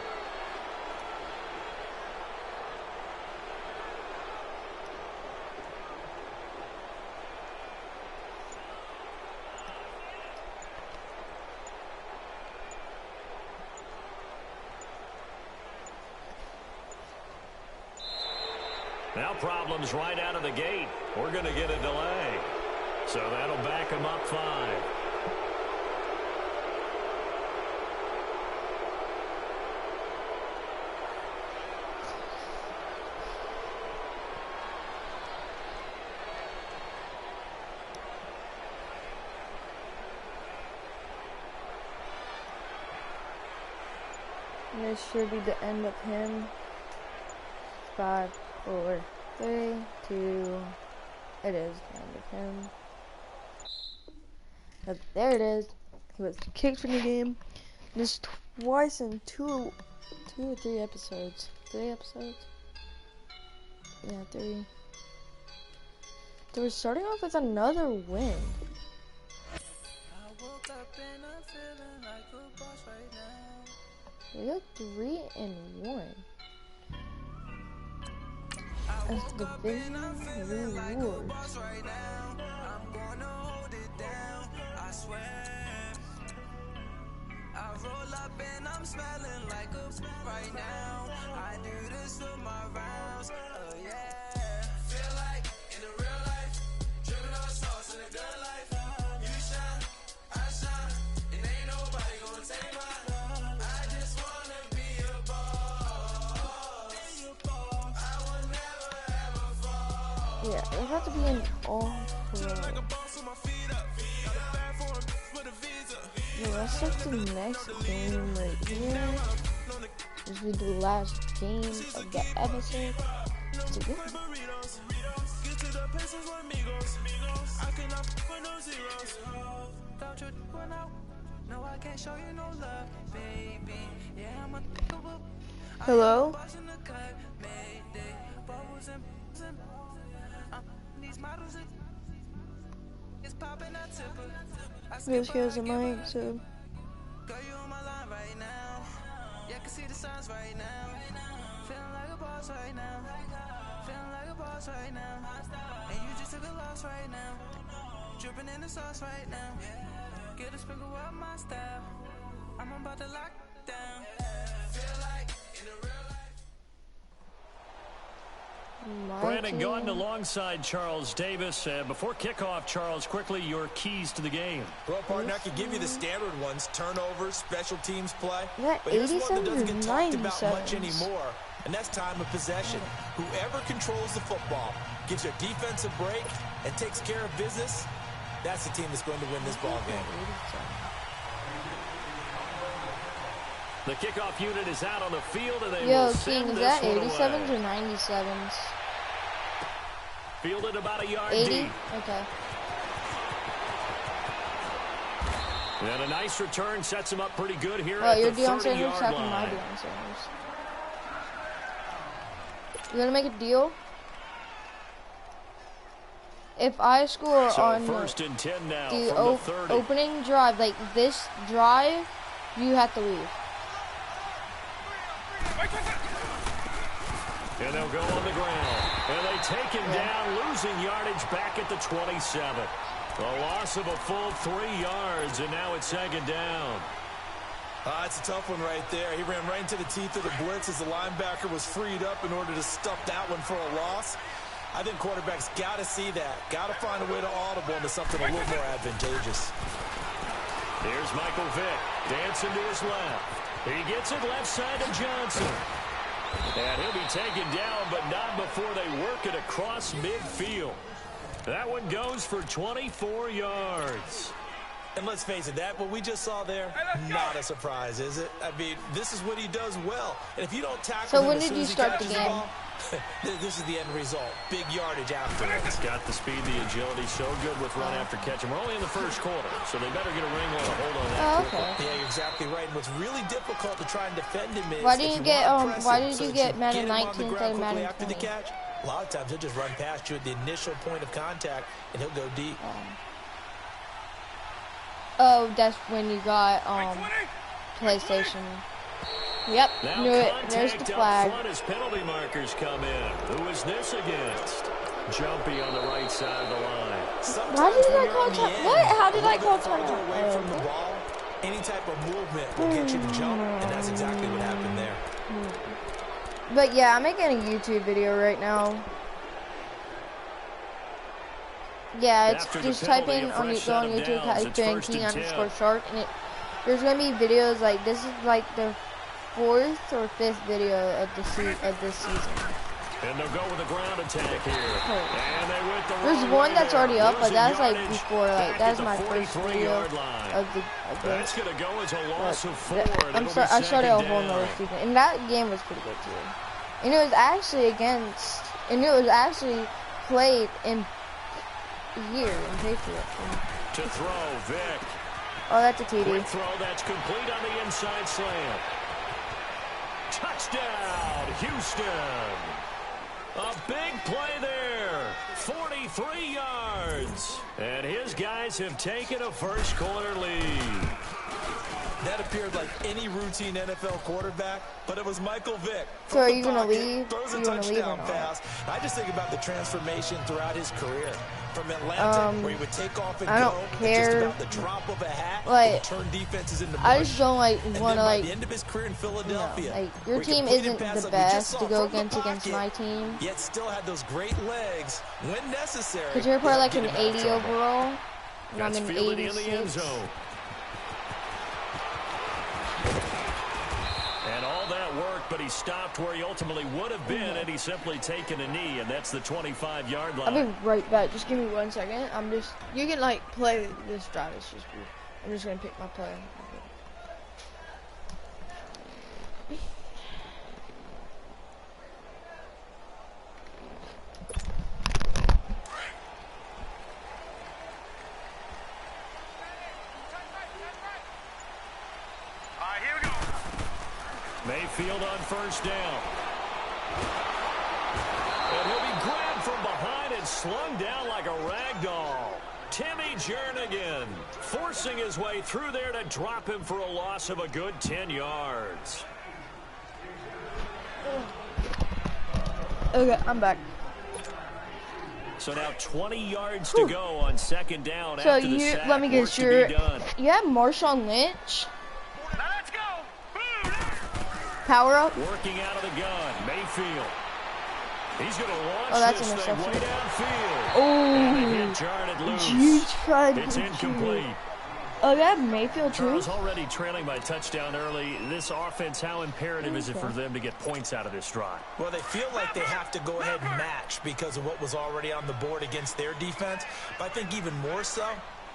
Now problems right out of the gate. We're going to get a delay. So that'll back them up 5. And this should be the end of him. 5, 4, 3, 2. It is the end of him. But there it is. He was kicked from the game. Just twice in two or 3 episodes. 3 episodes? Yeah, 3. They were starting off with another win. We got 3-1. As division rewards. I roll up and I'm smelling like a right now. I do this for my rounds. Oh yeah. Feel like in the real life, dripping on sauce in a good life. You shine, I shine, and ain't nobody gonna take mine. I just wanna be a boss. I will never ever fall. Yeah, it has to be an all pro. The rest of the next game right here. This will be the last game of the episode. So yeah. Hello? This here's a mic, so. Girl, you on my line right now. Yeah, I can see the signs right now. Feeling like a boss right now. Feeling like a boss right now. And you just took a loss right now. Dripping in the sauce right now. Get a sprinkle up my style. I'm about to lock down. Feel like in the real life. Brandon Gordon alongside Charles Davis. Before kickoff, Charles, quickly your keys to the game. Well, partner, I could give you the standard ones: turnovers, special teams play. That but here's one that doesn't get talked 87 about much anymore, and that's time of possession. Whoever controls the football, gives their defense a break, and takes care of business, that's the team that's going to win this ball game. The kickoff unit is out on the field, and they Yo, will King, send is this that one 87s away. or 97s? Fielded about a yard 80? deep. Okay. And a nice return sets him up pretty good here Oh, at you're the Deion Sanders 30-yard talking my line. Deion Sanders. You gonna make a deal? If I score So on first and 10 now the from the 30. opening drive, like this drive, you have to leave. And they'll go on the ground. And they take him down, losing yardage back at the 27. A loss of a full 3 yards, and now it's 2nd down. It's a tough one right there. He ran right into the teeth of the blitz as the linebacker was freed up in order to stuff that one for a loss. I think quarterbacks got to see that. Got to find a way to audible into something a little more advantageous. Here's Michael Vick, dancing to his left. He gets it left side to Johnson. And he'll be taken down, but not before they work it across midfield. That one goes for 24 yards. And let's face it, that what we just saw there, not a surprise, is it? I mean, this is what he does well. And if you don't tackle him when as did soon you as he start the catches game? ball, this is the end result. Big yardage afterwards. Got the speed, the agility, so good with run after catch. And we're only in the first quarter, so they better get a ring on a hold on that. Okay. Yeah, you're exactly right. And what's really difficult to try and defend him is Why did you get Madden him 19 instead of Madden after 20? the catch? A lot of times he'll just run past you at the initial point of contact, and he'll go deep. Oh, that's when you got PlayStation. Yep, Now knew it. There's the flag. Front as penalty markers come in. Who is this against? Jumpy on the right side of the line. Why did I call time? What? How did I call time? Away from the ball, any type of movement will get you to jump, and that's exactly what happened there. But yeah, I'm making a YouTube video right now. Yeah, it's just type in on YouTube, type in king_shark, and there's gonna be videos like this is like the 4th or 5th video of this season. And they'll go with a ground attack here. And they went the There's wrong one way that's there. already up, but Losing that's like yardage before, like back that's at my the first 43 video yard line. of this. That's going to go as a loss of 4. I started a whole nother season, and that game was pretty good too. And it was actually played in here in Patriot. To throw, Vick. Oh, that's a TD. Quick throw that's complete on the inside slant. Touchdown, Houston. A big play there. 43 yards. And his guys have taken a first quarter lead. That appeared like any routine NFL quarterback, but it was Michael Vick. So are you going to leave? Throws a You want to leave or touchdown not? pass. I just think about the transformation throughout his career. From Atlanta, where he would take off and I don't go, care. just about the drop of a hat, Like, turn defenses into I mush. just don't like And want to then by like. the end of his career in Philadelphia, Like your where he team completed isn't pass the like we just best saw to go from the against my team. Yet still had those great legs when necessary. Because you're probably like to an get him out of 80 trouble. overall, and I'm That's an fielded in the end 86. zone. And all that work, but he stopped where he ultimately would have been had he simply taken a knee, and that's the 25-yard line. I'll be right back. Just give me 1 second. You can like play this drive. It's just weird. I'm just gonna pick my play. Mayfield on first down. And he'll be grabbed from behind and slung down like a rag doll. Timmy Jernigan forcing his way through there to drop him for a loss of a good 10 yards. Okay, I'm back. So now 20 yards to go on second down So after the sack. let me Work get to sure. be done. You have Marshawn Lynch. Power up. Working out of the gun, Mayfield. He's going to launch That's this an thing way interception. downfield. Oh, And they hit Jarnett loose. you tried It's to incomplete. Oh, yeah, Mayfield too. Charles already trailing by touchdown early. This offense, how imperative is it for them to get points out of this drive? Well, they feel like they have to go ahead and match because of what was already on the board against their defense. But I think even more so,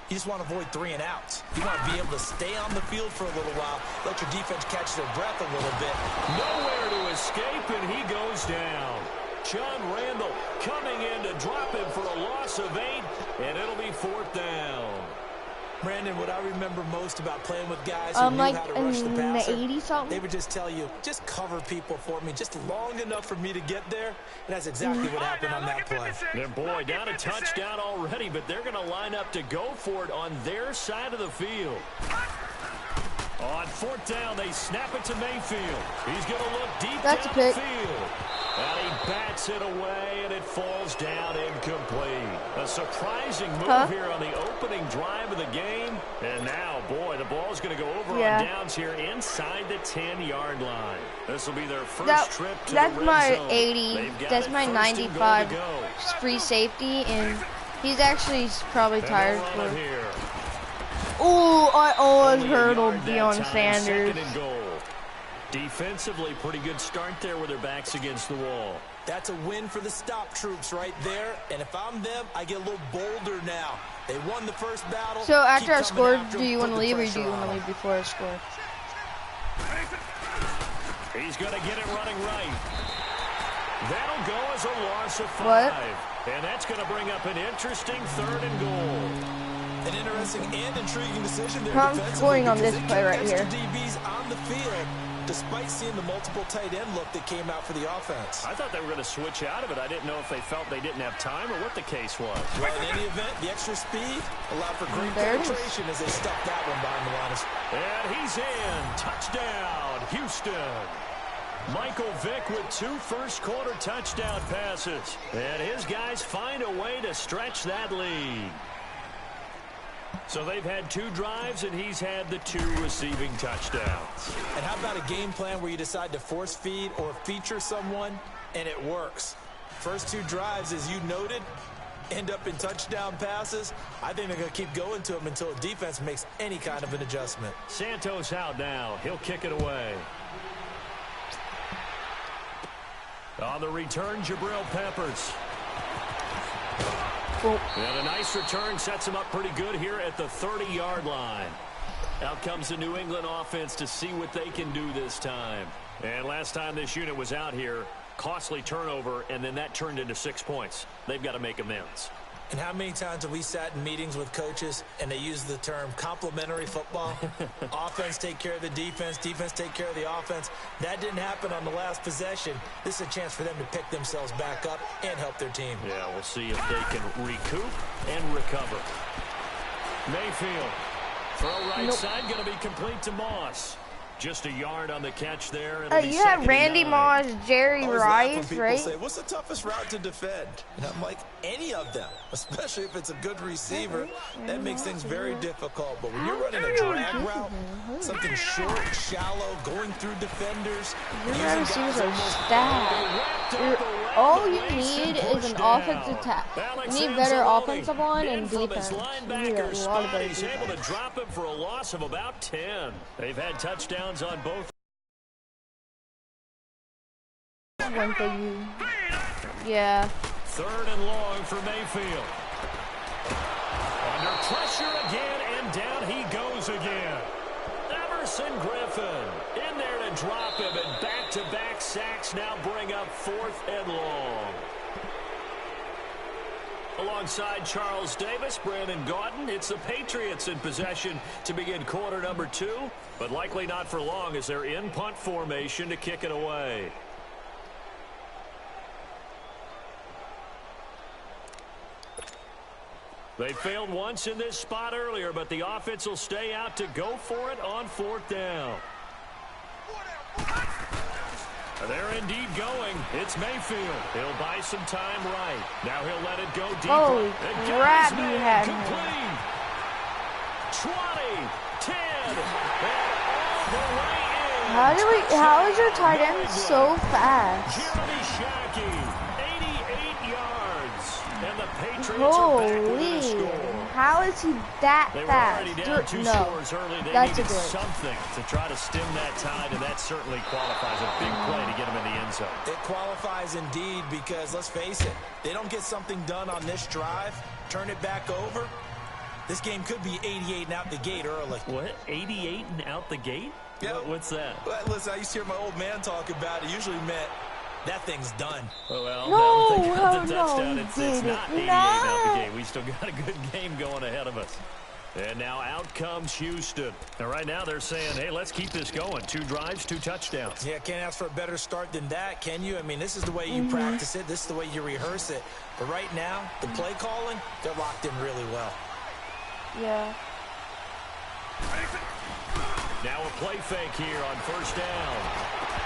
you just want to avoid 3 and outs. You want to be able to stay on the field for a little while, let your defense catch their breath a little bit. Nowhere to escape, and he goes down. John Randall coming in to drop him for a loss of 8, and it'll be 4th down. Brandon, what I remember most about playing with guys who knew Like how to rush the in the passer, 80 something. they would just tell you, just cover people for me, just long enough for me to get there. And that's exactly what happened on that play. And boy, down a touchdown already, but they're going to line up to go for it on their side of the field. On 4th down, they snap it to Mayfield. He's going to look deep That's a pick. downfield. And he bats it away, and it falls down incomplete. A surprising move here on the opening drive of the game. And now, boy, the ball's going to go over on downs here inside the 10-yard line. This will be their first trip to the red zone. That's my 80. That's my 95 free safety, and he's actually probably tired. Oh, I always hurdled Deion Sanders. Defensively, pretty good start there with their backs against the wall. That's a win for the stop troops right there. And if I'm them, I get a little bolder now. They won the first battle. So after I scored, do you want to leave or do you want to leave before I score? He's going to get it running right. That'll go as a loss of 5. What? And that's going to bring up an interesting 3rd and goal. An interesting and intriguing decision there. I'm scoring on this play right here. DBs on the field, despite seeing the multiple tight end look that came out for the offense. I thought they were going to switch out of it. I didn't know if they felt they didn't have time or what the case was. Well, in any event, the extra speed allowed for great penetration as they stuck that one behind the line. And he's in. Touchdown, Houston. Michael Vick with 2 first-quarter touchdown passes. And his guys find a way to stretch that lead. So they've had 2 drives, and he's had the 2 receiving touchdowns. And how about a game plan where you decide to force feed or feature someone, and it works? First 2 drives, as you noted, end up in touchdown passes. I think they're going to keep going to them until the defense makes any kind of an adjustment. Santos out now. He'll kick it away. On the return, Jabril Peppers. And a nice return sets him up pretty good here at the 30-yard line. Out comes the New England offense to see what they can do this time. And last time this unit was out here, costly turnover, and then that turned into 6 points. They've got to make amends. And how many times have we sat in meetings with coaches and they use the term complementary football? Offense take care of the defense, defense take care of the offense. That didn't happen on the last possession. This is a chance for them to pick themselves back up and help their team. Yeah, we'll see if they can recoup and recover. Mayfield, throw right side, going to be complete to Moss. Just a yard on the catch there. You have Randy Moss, Jerry Rice, right? Say, what's the toughest route to defend? And I'm like, any of them, especially if it's a good receiver. That makes things very difficult. But when you're running a drag route, something short, shallow, going through defenders, your receivers are stacked. All you need is an offensive tackle. You need better offensive line and defense. You need a lot of better defense. He's able to drop him for a loss of about 10. They've had touchdowns on both. One thing, yeah. 3rd and long for Mayfield. Under pressure again, and down he goes again. Emerson Griffin in there to drop him, and back-to-back sacks now bring up 4th and long. Alongside Charles Davis, Brandon Gaudin, it's the Patriots in possession to begin quarter number 2, but likely not for long as they're in punt formation to kick it away. They failed once in this spot earlier, but the offense will stay out to go for it on 4th down. They're indeed going. It's Mayfield. He'll buy some time right. Now he'll let it go deep. Holy crap, he had complete. 20, 10, and all the way in. How is your tight end so fast? Jeremy Shackey, 88 yards. And the Patriots are back with a score. How is he that they fast? Were already down 2 scores early. They that's needed a good. something to try to stem that tide, and that certainly qualifies a big play to get them in the end zone. It qualifies indeed because, let's face it, they don't get something done on this drive, turn it back over, this game could be 88 and out the gate early. What? 88 and out the gate? Yeah. What's that? Well, listen, I used to hear my old man talk about it. Usually meant that thing's done. Well, no, the touchdown. It's not 88 out the gate. We still got a good game going ahead of us. And now out comes Houston. And right now they're saying, hey, let's keep this going. 2 drives, 2 touchdowns. Yeah, can't ask for a better start than that, can you? I mean, this is the way you practice it. This is the way you rehearse it. But right now, the play calling, they're locked in really well. Yeah. Now a play fake here on first down.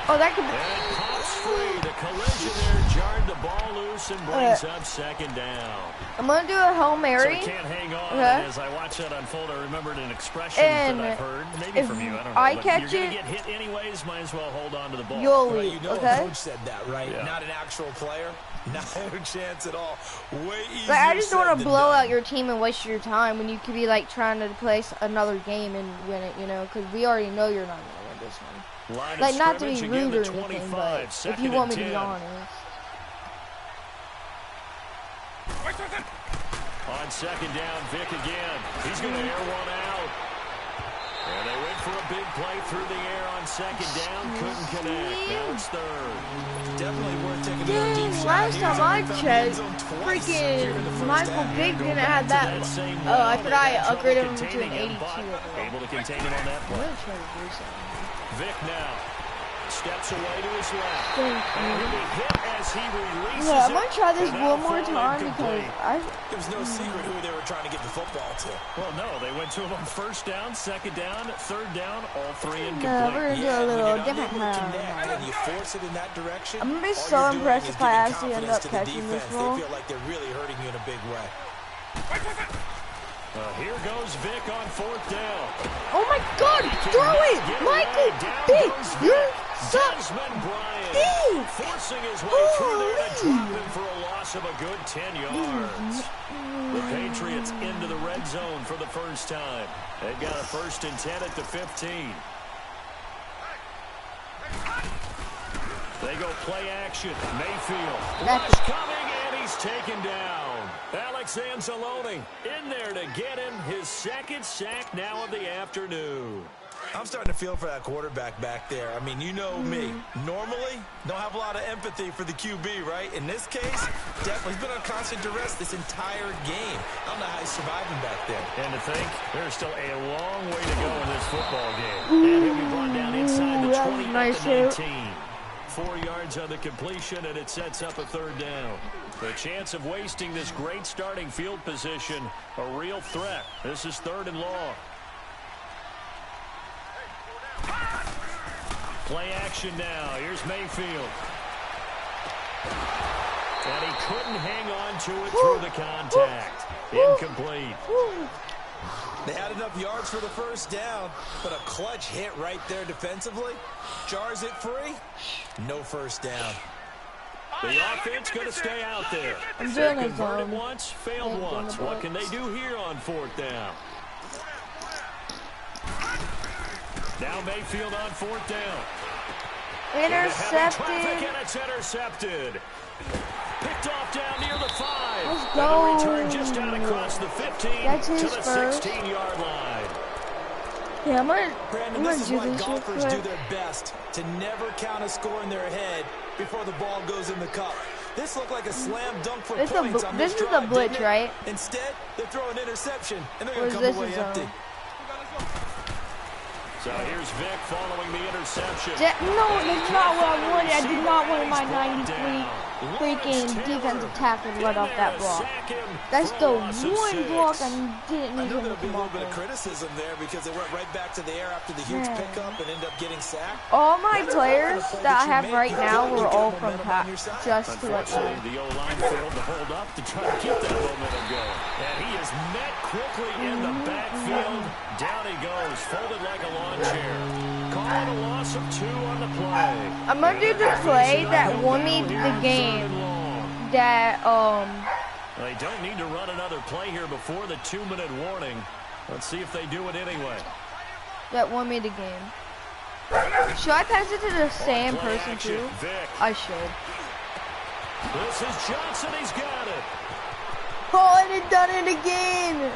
Oh, that could be. And it pops free. The collision there jarred the ball loose and brings up second down. I'm going to do a Hail Mary. So can't hang on. Okay. And as I watched that unfold, I remembered an expression And that I've heard, maybe from you, I don't know. I but catch you're going it, to get hit anyways, might as well hold on to the ball. you'll Right, leave, you know okay? a coach said that, right? Yeah. Not an actual player. Not a chance at all. Way easier Like, I just don't want said to than blow done. out your team and waste your time when you could be like trying to play another game and win it, you know, because we already know you're not going to win this one. Line Like, of not to be scrimmage again, rude the or anything, 25, but if second you want me and to be 10. honest. On second down, Vic again. He's going to air one out. And they went for a big play through the air on second down. Couldn't connect. Now it's third. Definitely worth taking another deep Dang, shot. last Here's time a I rebound checked, end zone twice here in the freaking first Michael half. Big Go didn't back have to that. same Oh, I well. thought I They had trouble upgraded him to an containing 82 him, but overall. able to contain him on that I'm play. going to try to do something. Vic now steps away to his left. Thank And he'll be hit as he releases Yeah, I'm it, going to try this and that'll one more fall time because incomplete. There was no secret who they were trying to get the football to. Well, no, they went to him on first down, second down, third down, all three incomplete. No, we're going to do a when little you're different unable to connect round. and you force it in that direction, I'm gonna be all so you're doing impressed is if I giving actually end confidence up to the catching this defense. ball. They feel like they're really hurting you in a big way. Here goes Vic on fourth down. Oh my God! Throw it! Michael! Big! You're such Desmond Bryant big! forcing his way through there to drop him for a loss of a good 10 yards. The Patriots into the red zone for the first time. They've got a 1st and 10 at the 15. They go play action. Mayfield. Rush coming, and he's taken down. Alex Anzalone in there to get him his second sack now of the afternoon. I'm starting to feel for that quarterback back there. I mean, you know me. Normally, don't have a lot of empathy for the QB, right? In this case, definitely. He's been on constant duress this entire game. I don't know how he's surviving back there. And to think, there's still a long way to go in this football game. And he'll be brought down inside the 20 nice at the 19. 4 yards on the completion, and it sets up a third down. The chance of wasting this great starting field position, a real threat. This is 3rd and long. Play action now. Here's Mayfield. And he couldn't hang on to it through the contact. Incomplete. They had enough yards for the first down, but a clutch hit right there defensively. Jars it free. No first down. The offense going to stay out there. I'm They doing it, converted Tom. once, failed once. What can they do here on 4th down? Now Mayfield on 4th down. Intercepted. And it's intercepted. Picked off down near the 5. Let's And the go. return just out across the 15 That's to his the first. 16-yard line. Yeah, I'm Brandon, gonna this is do why this real golfers do quick. their best to never count a score in their head before the ball goes in the cup. This looked like a slam dunk for This is points a- on this this is a drive, blitz, didn't it? right? Instead, they throw an interception, and they're Or going is to come this away his empty. own? So here's Vic following the interception. No, that's not what I wanted. I did not want my 93 freaking defensive tackle right off that block. That's the one block I didn't I need know him there'll to be a come little off bit of with. criticism there because they went right back to the air after the huge Man. pickup and ended up getting sacked. All my players that I have right now were all from Pat, just to let you know. Unfortunately, the O-line failed to hold up to try to keep that momentum going. And he is met quickly in the backfield. Down he goes, folded like a lawn chair. Call it a loss of 2 on the play. I'm gonna do the play that won me the game. That They don't need to run another play here before the 2-minute warning. Let's see if they do it anyway. that won me the game. Should I pass it to the same Play person action, too? Vic. I should. This is Johnson. He's got it. Oh, and it done it again.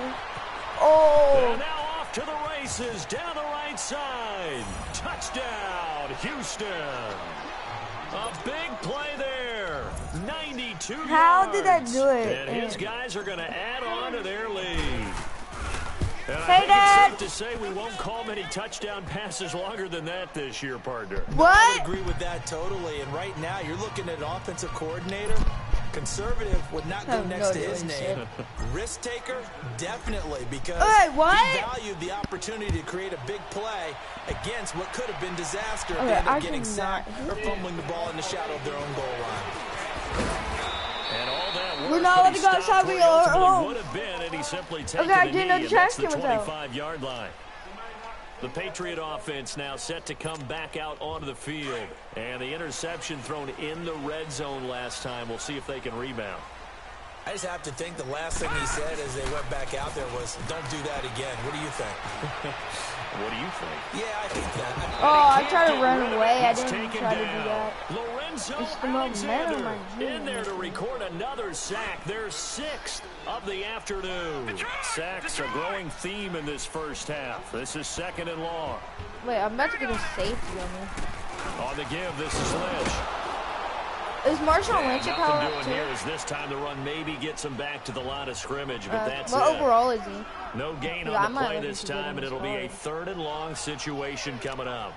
Oh. And now off to the races down the right side. Touchdown, Houston. A big play there. 92 How did that do it? And his guys are going to add on to their lead. And I Hey, think Dad. it's safe to say we won't call many touchdown passes longer than that this year, partner. I What? agree with that totally. And right now, you're looking at an offensive coordinator Conservative would not go next to his name. Risk taker, definitely, because he valued the opportunity to create a big play against what could have been disaster if they end up getting sacked or fumbling the ball in the shadow of their own goal line. And all that work We're not allowed to go outside. We are home. would have been, and he simply taken I the didn't knee, know and the that's trash the can was out. 25-yard line. The Patriot offense now set to come back out onto the field. And the interception thrown in the red zone last time. We'll see if they can rebound. I just have to think the last thing he said as they went back out there was, don't do that again. What do you think? What do you think? Yeah, I think that. Oh, I tried to run away. I didn't try to do that. It's the momentum Alexander in there to record another sack. Their 6th of the afternoon. Sacks a growing theme in this first half. This is 2nd and long. Wait, I'm about to get a safety on me. On the give, this is Lynch. Is Marshawn Lynch a power Nothing up doing too? here is this time the run maybe gets him back to the line of scrimmage, but that's what overall is he? No gain Yeah, on the play this time, and it'll be a 3rd and long situation coming up.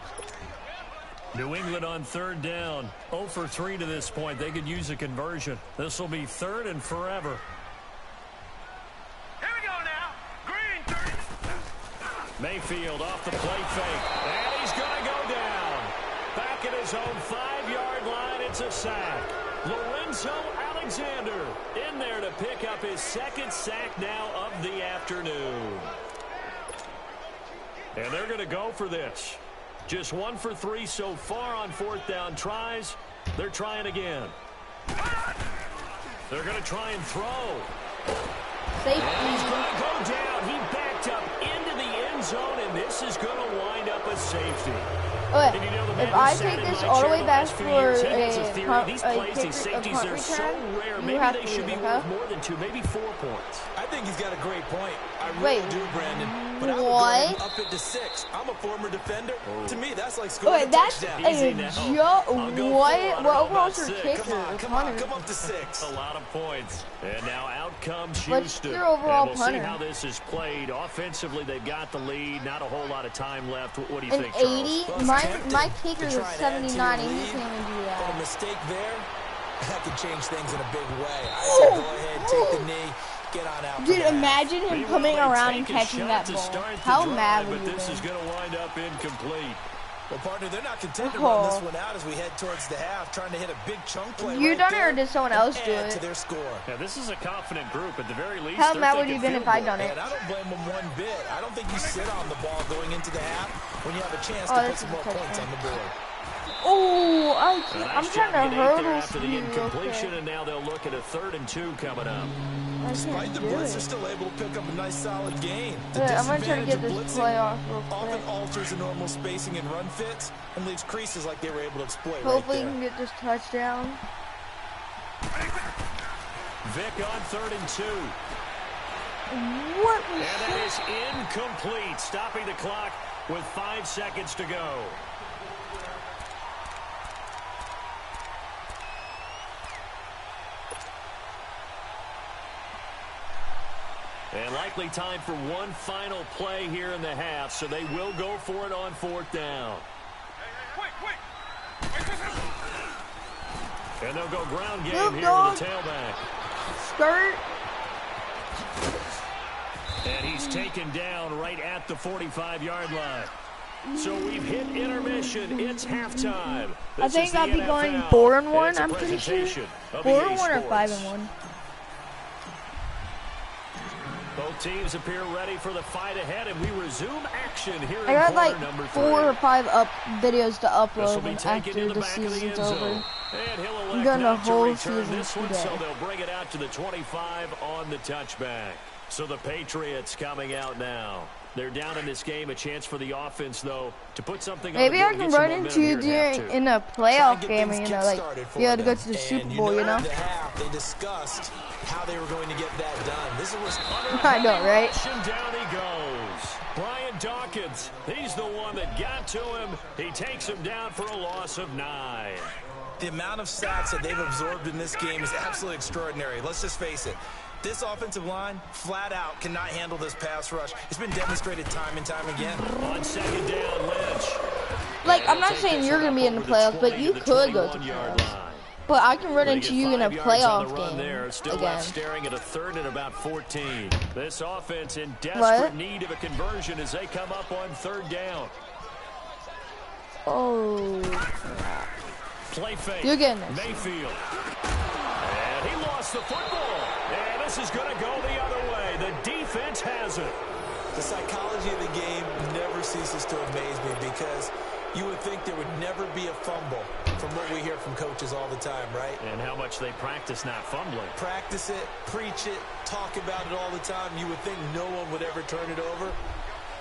New England on 3rd down. 0 for 3 to this point. They could use a conversion. This will be 3rd and forever. Here we go now. Green 30. Mayfield off the play fake, and he's going to go down. Back at his own 5-yard line, it's a sack. Lorenzo Alexander in there to pick up his 2nd sack now of the afternoon. And they're going to go for this. Just 1 for 3 so far on 4th down tries. They're trying again. They're going to try and throw. Safety. And he's going to go down. He backed up into the end zone, and this is going to wind up a safety. Okay, if I take this all the way back for a punt return, you have to should be worth more than 2, maybe 4 points. I think he's got a great point. I really do, Brandon. But I would go up it to 6. I'm a former defender. To me, that's like scoring a touchdown. That's a joke. What overall is your kicker? Come on, come up to 6. A lot of points. And now out comes Houston. What's your overall and we'll punter? see how this is played. Offensively, they've got the lead. Not a whole lot of time left. What do you An think, 80? Charles? My kicker is 79, and he can't even do that. But a mistake there, that could change things in a big way. I say go ahead, take the knee, get on out. Dude, imagine him coming around and catching that ball. How mad would you be? But this is going to wind up incomplete. Well, partner, they're not content to run this one out as we head towards the half, trying to hit a big chunk play. You done it, or did someone else do it? To their score. Yeah, this is a confident group. At the very least, how mad would you have been if I done it? And I don't blame them one bit. I don't think you sit on the ball going into the half when you have a chance to put some more points on the board. Oh, I'm trying to hurdle after the incompletion, and now they'll look at a 3rd and 2 coming up. Despite the blitz, they're still able to pick up a nice solid gain. The I'm going to try to get this play off real quick. Often alters the normal spacing and run fits and leaves creases like they were able to exploit. Hopefully you can get this touchdown. Vic on 3rd and 2. What? And that is incomplete, stopping the clock with 5 seconds to go. And likely time for one final play here in the half, so they will go for it on 4th down. And they'll go ground game here with the tailback. Skirt. And he's taken down right at the 45-yard line. So we've hit intermission. It's halftime. I think I'll be going 4-1, I'm pretty sure. 4-1 or 5-1. Both teams appear ready for the fight ahead, and we resume action here I in got quarter like number 3. 4 or 5 videos to upload after the season's over. I'm going the whole season this one, today. so they'll bring it out to the 25 on the touchback. So the Patriots coming out now. They're down in this game. A chance for the offense, though, to put something on the Maybe I board, can run into you in a playoff game, you know, like you had to go to the Super Bowl, you know? They discussed how they were going to get that done. This was I know, right? Down he goes. Brian Dawkins, he's the one that got to him. He takes him down for a loss of 9. The amount of sacks that they've absorbed in this game is absolutely extraordinary. Let's just face it. This offensive line, flat out, cannot handle this pass rush. It's been demonstrated time and time again. On 2nd down, Lynch. Like, I'm not saying you're going to be in the playoffs, but you could go to the playoffs. But I can run They into get you in a 5 yards on playoff the run game there. Still again. left staring at a 3rd and about 14. This offense in desperate What? need of a conversion as they come up on 3rd down. Oh. Play fake. You're getting this. Mayfield. And he lost the football. And this is going to go the other way. The defense has it. The psychology of the game never ceases to amaze me because you would think there would never be a fumble from what we hear from coaches all the time, right? And how much they practice not fumbling. Practice it, preach it, talk about it all the time. You would think no one would ever turn it over.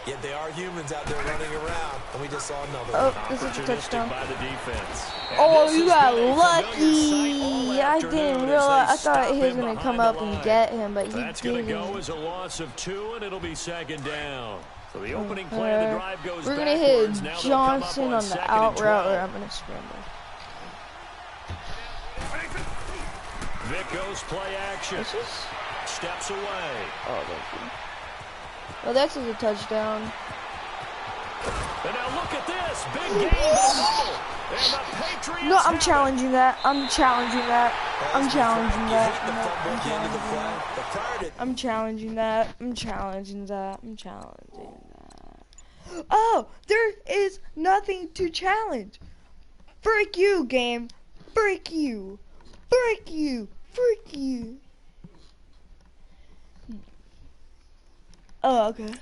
Yet they are humans out there running around, and we just saw another one. Oh, this is a touchdown. By the defense. Oh, you got lucky. I didn't realize. I thought he was going to come up and get him, but he That's going to didn't. go as a loss of 2, and it'll be 2nd down. So the opening play of the drive goes We're going to hit backwards. Now they'll come up Johnson on on the 2nd and out route, 12. or I'm going to scramble. Vic goes play action. This is... Steps away. Oh, thank you. Oh, that's a touchdown. And now look at this. Big game in the middle. And the Patriots No, I'm have challenging that. I'm challenging that. I'm challenging that. I'm challenging that. I'm challenging that. I'm challenging that. Oh, there is nothing to challenge. Frick you, game. Frick you. Frick you. Frick you. Oh, okay.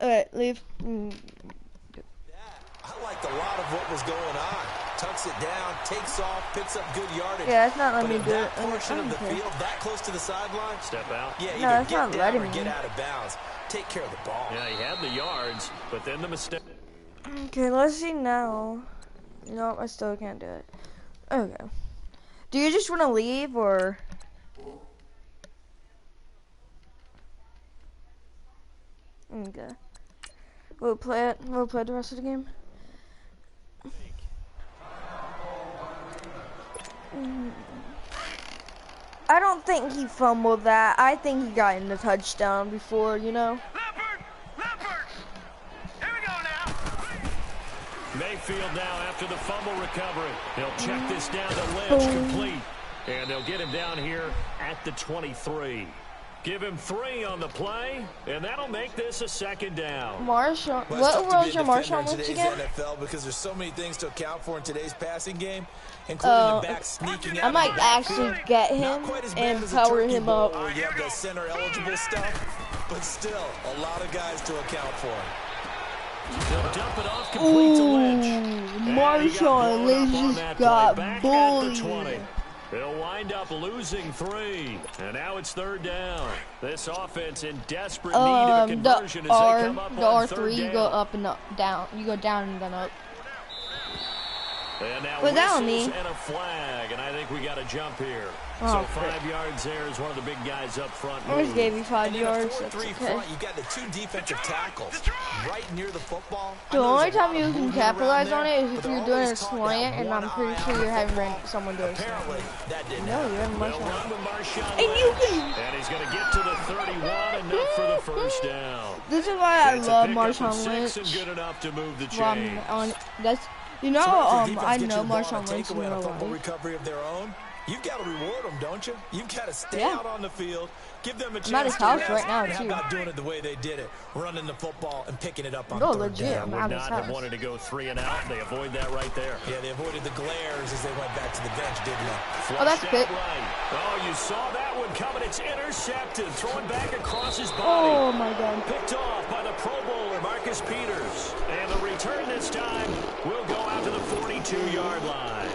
Alright, leave. I liked a lot of what was going on. Tucks it down, takes off, picks up good yardage. Yeah, it's not letting me do it. That portion of the field, that close to the sideline. Step out. Yeah, No, either it's get not down letting or me. get out of bounds. Take care of the ball. Yeah, he had the yards, but then the mistake. Okay, let's see now. No, I still can't do it. Okay. Do you just want to leave, or? Okay. We'll play it. We'll play the rest of the game. I don't think he fumbled that. I think he got in the touchdown before, you know. Mayfield now after the fumble recovery. He'll check this down to Lynch, complete. And they'll get him down here at the 23. Give him 3 on the play, and that'll make this a 2nd down. Marshawn, Well, what it's tough to was be your a Marshawn defender in Lynch today's again? NFL because there's so many things to account for in today's passing game, including the back sneaking out. I might actually get him and power him up. Where you have the center eligible stuff, but still a lot of guys to account for. They'll dump it off complete to Lynch. Marshawn Lynch just got bullied. They'll wind up losing 3, and now it's 3rd down. This offense in desperate need of a conversion as they come up on 3rd R3, you down. go up and up, down. You go down and then up. And now But that on whistles me. and a flag, and I think we got a jump here. Oh, so 5 yards there is one of the big guys up front. I just gave you 5 And in a yards. 4-3 That's okay. front, you've got the 2 defensive tackles right near the football. The only time you can capitalize on it is if you're doing a slant, and I'm pretty sure you're having someone do a slant. Apparently, that didn't No, happen. you have They'll Marshawn. run with Marshawn And you Lynch. can. And he's going to get to the 31, enough for the 1st down. This is why I It's a love pickup of Marshawn 6 Lynch. and good enough to move the Well, chains. that's, you know, Sometimes your defense I gets know you the ball on a Marshawn Lynch in takeaway and a real fumble life. recovery of their own. You've got to reward them, don't you? You've got to stay Yeah. out on the field, give them a chance I'm at his to house rest, right now, and how too. about doing it the way they did it, running the football and picking it up on No, 3rd legit, down. I'm Would at his not have house. wanted to go 3 and out. They avoid that right there. Yeah, they avoided the glares as they went back to the bench, didn't they? Oh, that's Flushed pick. out right. Oh, you saw that one coming. It's intercepted. Thrown back across his body. Oh my God. Picked off by the Pro Bowler, Marcus Peters. And the return this time will go out to the 42-yard line.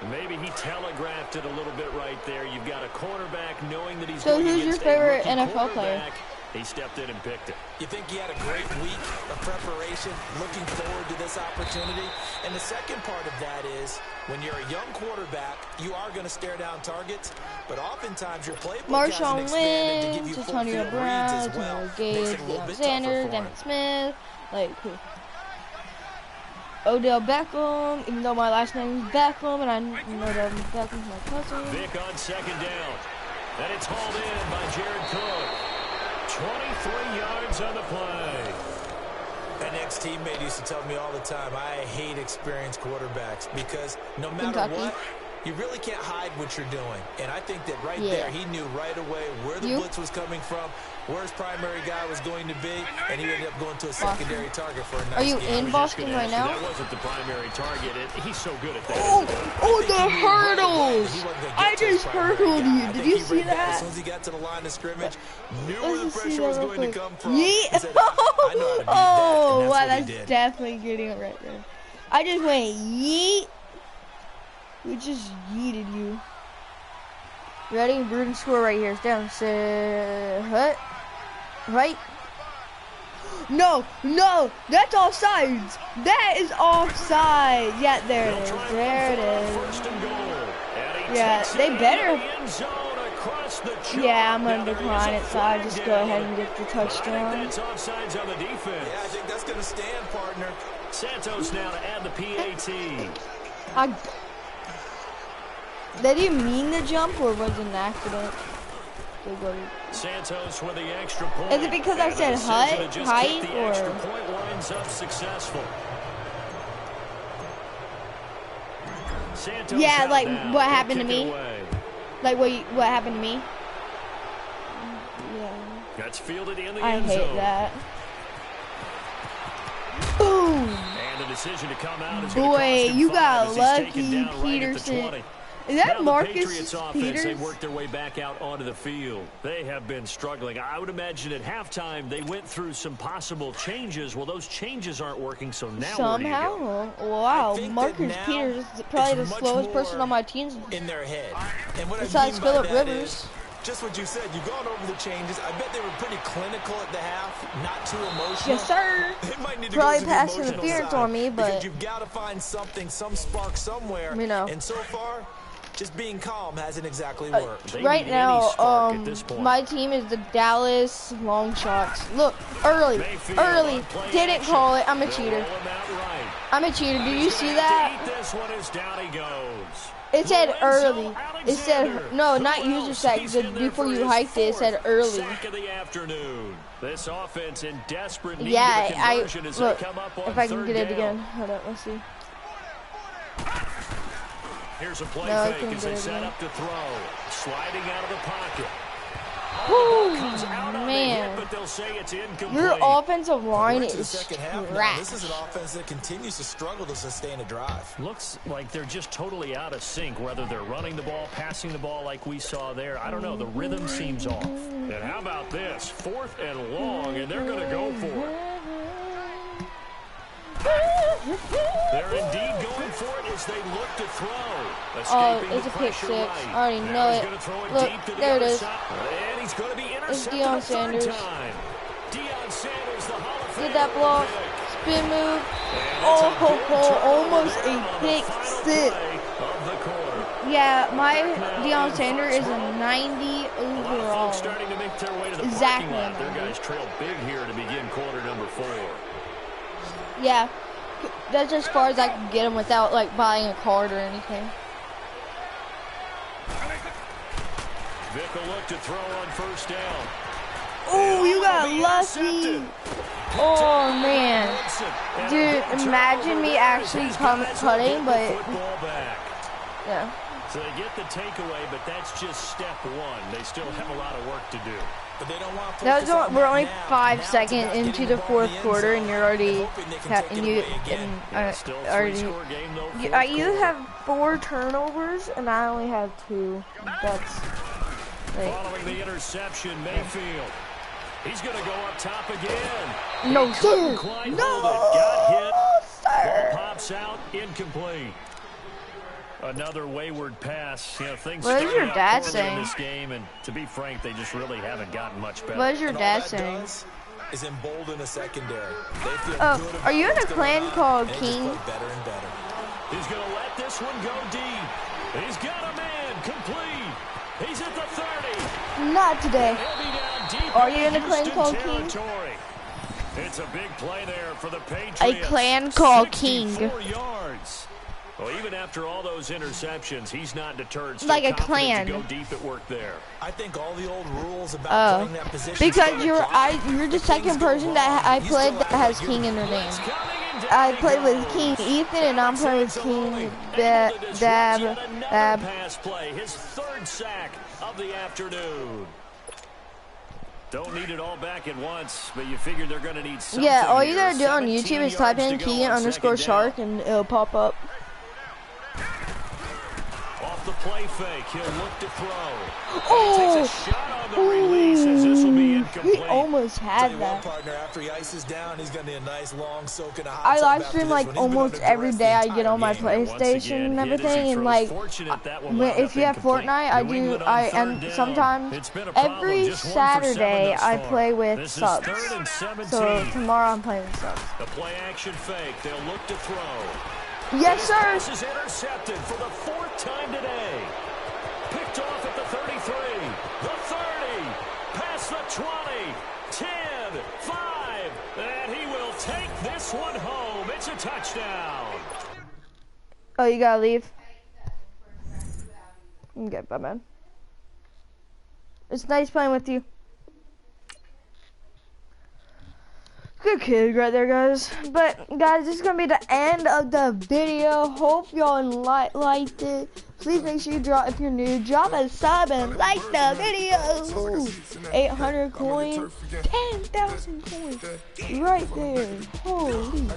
Maybe he telegraphed it a little bit right there. You've got a cornerback knowing that he's So going who's your against a favorite rookie NFL player? quarterback. He stepped in and picked it. You think he had a great week of preparation, looking forward to this opportunity? And the second part of that is, when you're a young quarterback, you are going to stare down targets, but oftentimes your playbook Marshawn hasn't expanded to give Lynch, you full Antonio field Brown, reads as well. Antonio Makes Gates, it a little Deion bit Sanders, tougher for him. Emmitt Smith, like who? Odell Beckham, even though my last name is Beckham, and I know that Beckham's my cousin. Vic on 2nd down. And it's hauled in by Jared Cook. 23 yards on the play. An ex-teammate used to tell me all the time, I hate experienced quarterbacks because no matter Kentucky. what, you really can't hide what you're doing. And I think that right there, he knew right away where the blitz was coming from, where his primary guy was going to be, and he ended up going to a secondary target for a nice Are you game. in Boston right now? That wasn't the primary target. He's so good at that. Oh, the hurdles! I just hurdled you. Did you see that? As soon as he got to the line of scrimmage, knew where the pressure was going to come from. Yeet! Said, I know how to beat that, Oh, and wow, that's that's definitely getting it right there. I just went yeet. We just yeeted you. Ready? Bruton score right here. It's down. Hut. Right. No, that's offsides. That is offside. Yeah, there it is. There it is. Yeah, they better. Yeah, I'm gonna decline it, so I just go ahead and get the touchdown. That's offsides on the defense. Yeah, I think that's gonna stand, partner. Santos now to add the PAT. They didn't mean to jump, or was it an accident? Santos with the extra point. Is it because I said height, the or? extra point lines up successful. Santos Yeah, like now. what happened to me? Like what happened to me? Yeah. That's fielded in the I end hate zone. that. Boom! And the decision to come out is Boy, you got lucky, lucky, Peterson. Is that Marcus Patriots offense, Peters? they worked their way back out onto the field. They have been struggling. I would imagine at halftime they went through some possible changes. Well, those changes aren't working, so now Somehow, where do you go? wow, Marcus Peters is probably the slowest person on my team. In their head. And what besides I mean by Phillip that Rivers. is, just what you said, you've gone over the changes. I bet they were pretty clinical at the half, not too emotional. Yes, sir. They might need to Probably go to pass the emotional interference side, on me, but because you've got to find something, some spark somewhere. You know. And so far, just being calm hasn't exactly worked. Right now, my team is the Dallas Long Shots. Look, early, didn't call it. I'm a cheater. I'm a cheater. Did you see that? This one is down he goes. It said early. It said, no, not user sack. Before you hiked it, it said early. Sack of the afternoon. This offense in desperate need Yeah, of a conversion as look, they come up on if I can third get it down. again. Hold up, let's see. Here's a play No, I fake couldn't as get they it set again. up to throw. Sliding out of the pocket. Woo, Comes out on the man. hit, but they'll say it's incomplete. Your offensive line Into the is second half now. trash. This is an offense that continues to struggle to sustain a drive. Looks like they're just totally out of sync, whether they're running the ball, passing the ball like we saw there. I don't know. The rhythm seems off. And how about this? 4th and long, and they're going to go for it. They're indeed going for it as they look to throw. Escaping it's the a pick pressure six. right. I already Now know he's it. gonna throw it Look, deep to the there it other is. side. And he's going to be It's intercepted Deion a third Sanders. time. Deion Sanders, the Hall of Fame. Get that block. Spin move. Almost a pick six. Of the quarter. Yeah, my Deion Sanders is a 90 A lot of overall. folks starting to make their way to the Exactly. parking lot. Their guys trail big here to begin quarter number 4. Yeah, that's as far as I can get him without like buying a card or anything. Vic will look to throw on first down. Oh, you got lucky. Oh man, dude, imagine me actually cutting, but yeah. So they get the takeaway, but that's just step 1. They still have a lot of work to do. But they don't want to That was focus on we're that only now. 5 Now it's seconds about into getting the ball in fourth end quarter, zone and you're already hoping they can take it away again. Still a already. three-score game, though, fourth You quarter. have 4 turnovers, and I only have 2. That's like, Following the interception, Mayfield. He's going to go up top again. no, He sir. couldn't quite No, hold it. Got hit. sir. Ball pops out, incomplete. Another wayward pass. You know, things What is started your out dad poorly saying? in this game, and to be frank, they just really haven't gotten much better. What is your And all dad that saying? does is embolden a secondary. They feel Oh, good about are you in what's a going clan on, called and they just King? play better and better. He's going to let this one go deep. He's got a man complete. He's at the 30. Not today. He'll be down deep Are you in a clan Houston called King? territory. It's a big play there for the Patriots. A clan called King. 64 yards. Well, even after all those interceptions, he's not deterred. Still Like a confident clan. to go deep at work there. I think all the old rules about playing that position. Because you're the second person that I played that has King in their name. I played with King Ethan and I'm playing with King Dab. Pass play, his third sack of the afternoon. Don't need it all back at once, but you figure they're going to need something. Yeah, all you here. gotta do on YouTube is type in Keegan_Shark and it'll pop up. Off the play fake, he'll look to throw. Oh, takes a shot on the release as this will be incomplete. He almost had that. Partner, after he ices down, he's going to need a nice long soak in a hot I live tub stream after like this one. almost every day. I get on my game. PlayStation and everything, and like if you have Fortnite, and sometimes every Saturday I play with subs. So tomorrow I'm playing with subs. The play action fake, they'll look to throw. Yes, sir. This is intercepted for the 4th time today. Picked off at the 33, the 30, past the 20, 10, 5, and he will take this one home. It's a touchdown. Oh, you gotta leave? Okay, bye, man. It's nice playing with you. Good kid right there, guys. But guys, this is gonna be the end of the video. Hope y'all liked it. Please make sure you if you're new, drop a sub and like the video. 800 coins, 10,000 coins, right there. Holy!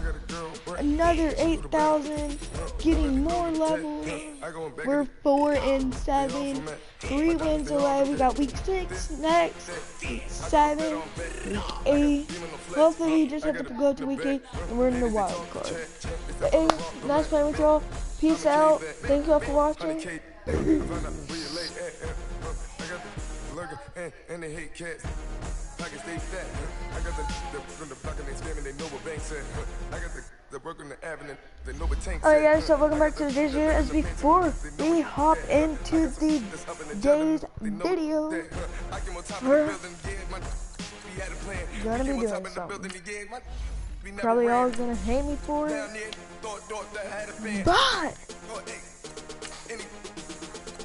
Another 8,000. Getting more levels. We're 4 and 7. 3 wins away. We got week 6 next. Week 7. Week 8. Hopefully we just have to go to week 8 and we're in the wild card. But hey, nice playing with y'all. Peace out. Thank y'all for watching. Alright guys, so welcome back to today's video. As before we hop into the day's video, we're gonna be doing something. Probably all gonna hate me for it, but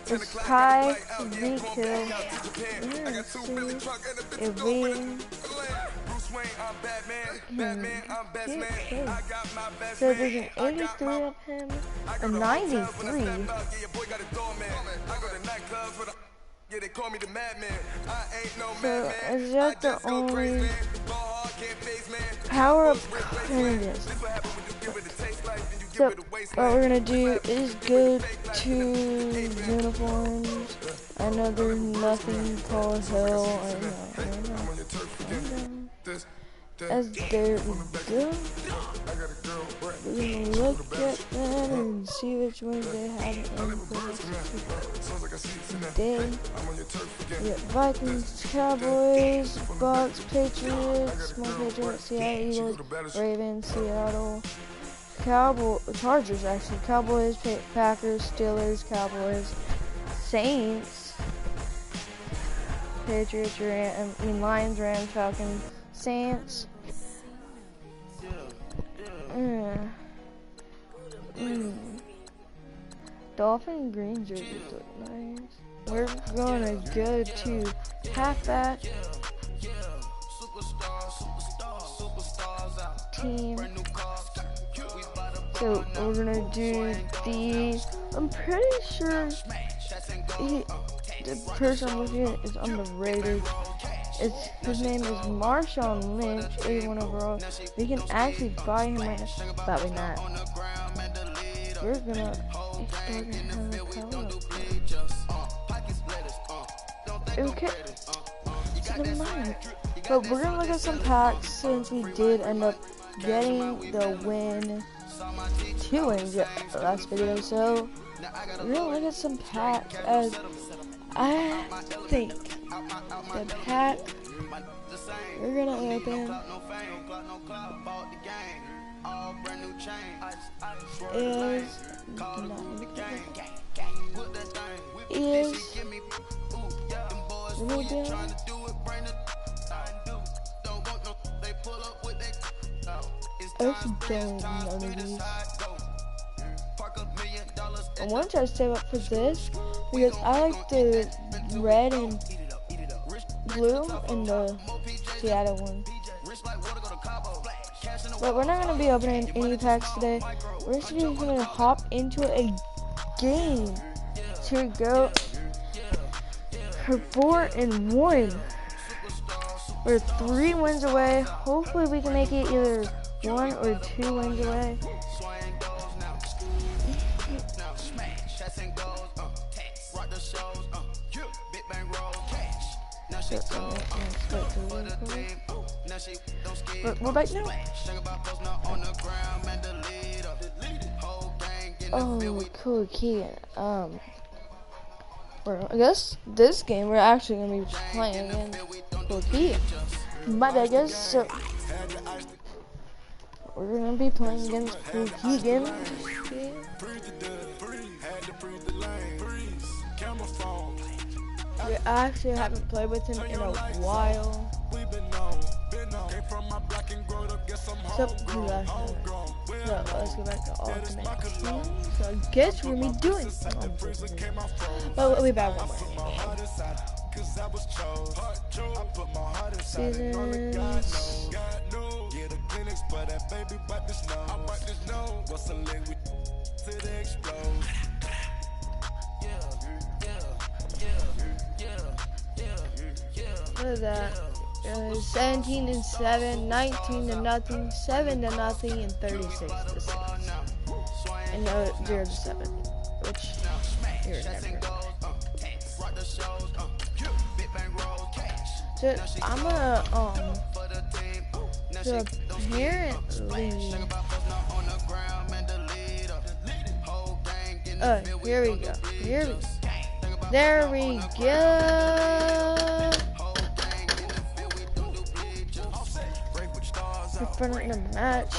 it's Kai V2. If we so there's an 83 of him, a 93. So is that the only power-up candidates? So what we're gonna do is go to uniforms. I know there's nothing called hell. I know. As there we go. We're gonna look at them and see which ones they have in today. We got Vikings, Cowboys, Bucks, Patriots, Small Patriots, Seattle Eagles, Ravens, Seattle, Chargers actually, Cowboys, Packers, Steelers, Cowboys, Saints, Patriots, Lions, Rams, Falcons, Saints. Dolphin green jerseys look nice. We're gonna go to halfback team. So we're gonna do the. I'm pretty sure the person I'm looking at is underrated. His name is Marshawn Lynch, 81 overall. We can actually buy him right now, but we're not. We're gonna start having a power. Okay, so never mind. But we're gonna look at some packs since we did end up getting the win. 2 wins last video, so we're gonna look at some packs as I think the pack we're gonna open I want to try to save up for this because I like the red and blue and the Seattle one. But we're not going to be opening any packs today. We're just going to hop into a game to go for 4-1. We're 3 wins away. Hopefully we can make it either 1 or 2 wins away. But we're back now. Oh, cool key. I guess this game we're actually gonna be playing against cool key. But I guess so. We're gonna be playing against cool key again. We actually haven't played with him in a while. Except the last time. So let's go back to Ultimate Team. So I guess we're gonna be doing but we'll be back one more. Seasons. What is that? 17-7, 19-0, 7-0, and 36-6. And no 0-7, which you're never. So I'm gonna so apparently here we go. There we go. In front of the match.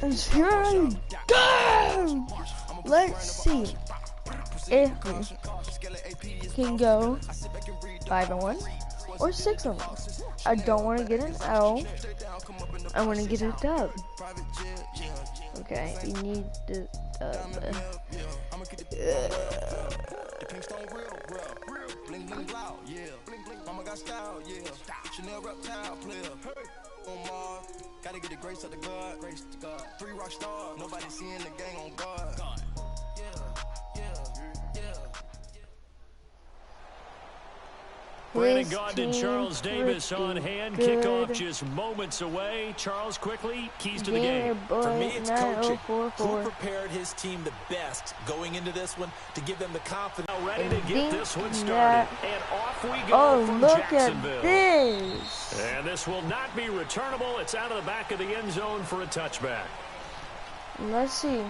And here we go! Let's see if we can go 5-1 or 6-1. I don't want to get an L. I want to get a dub. Okay, you need the Mama got style, yeah. Chanel reptile player. Gotta get the grace of the God. 3 rock stars. Nobody seeing the gang on guard. Brandon Gaudin and Charles Davis on hand. Kickoff just moments away. Charles, quickly, keys to the game. For me, it's coaching. Who prepared his team the best going into this one to give them the confidence? Now ready to get this one started. And off we go from Jacksonville. At this. And this will not be returnable. It's out of the back of the end zone for a touchback. Let's see.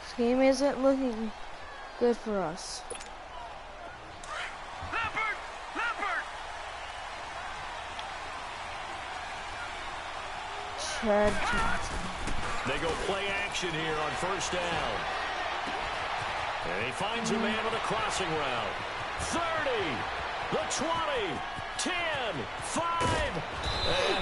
This game isn't looking good for us. Chad Johnson. They go play action here on first down. And he finds a man on the crossing route. 30, the 20, 10, 5.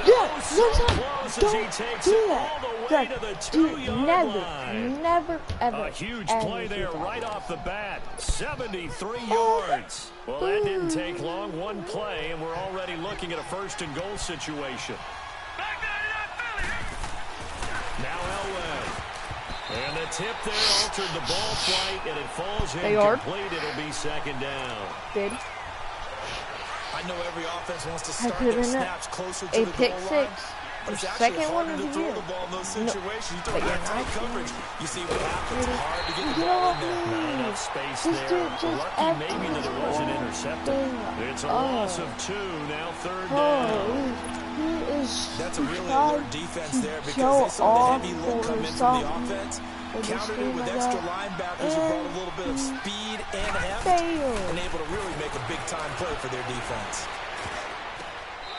And so close as he takes it all the way to the 2-yard line. Never, ever. A huge play there right off the bat. 73 yards. Well, that didn't take long. One play, and we're already looking at a first-and-goal situation. Now Elway. And the tip there altered the ball flight, and it falls incomplete. It'll be second down. Good. I know every offense wants to start their snaps closer to the pick goal 6. line. But it's actually harder to throw the ball in those situations. You throw that tight coverage, you see what happens. It's hard to get the ball in there. Not enough space there. Lucky maybe that it wasn't intercepted. It's a loss of 2. Now third down. That's a really alert defense there because they saw the heavy look come in from the offense. Countered it with extra linebackers who brought a little bit of speed and heft and able to really make a big-time play for their defense.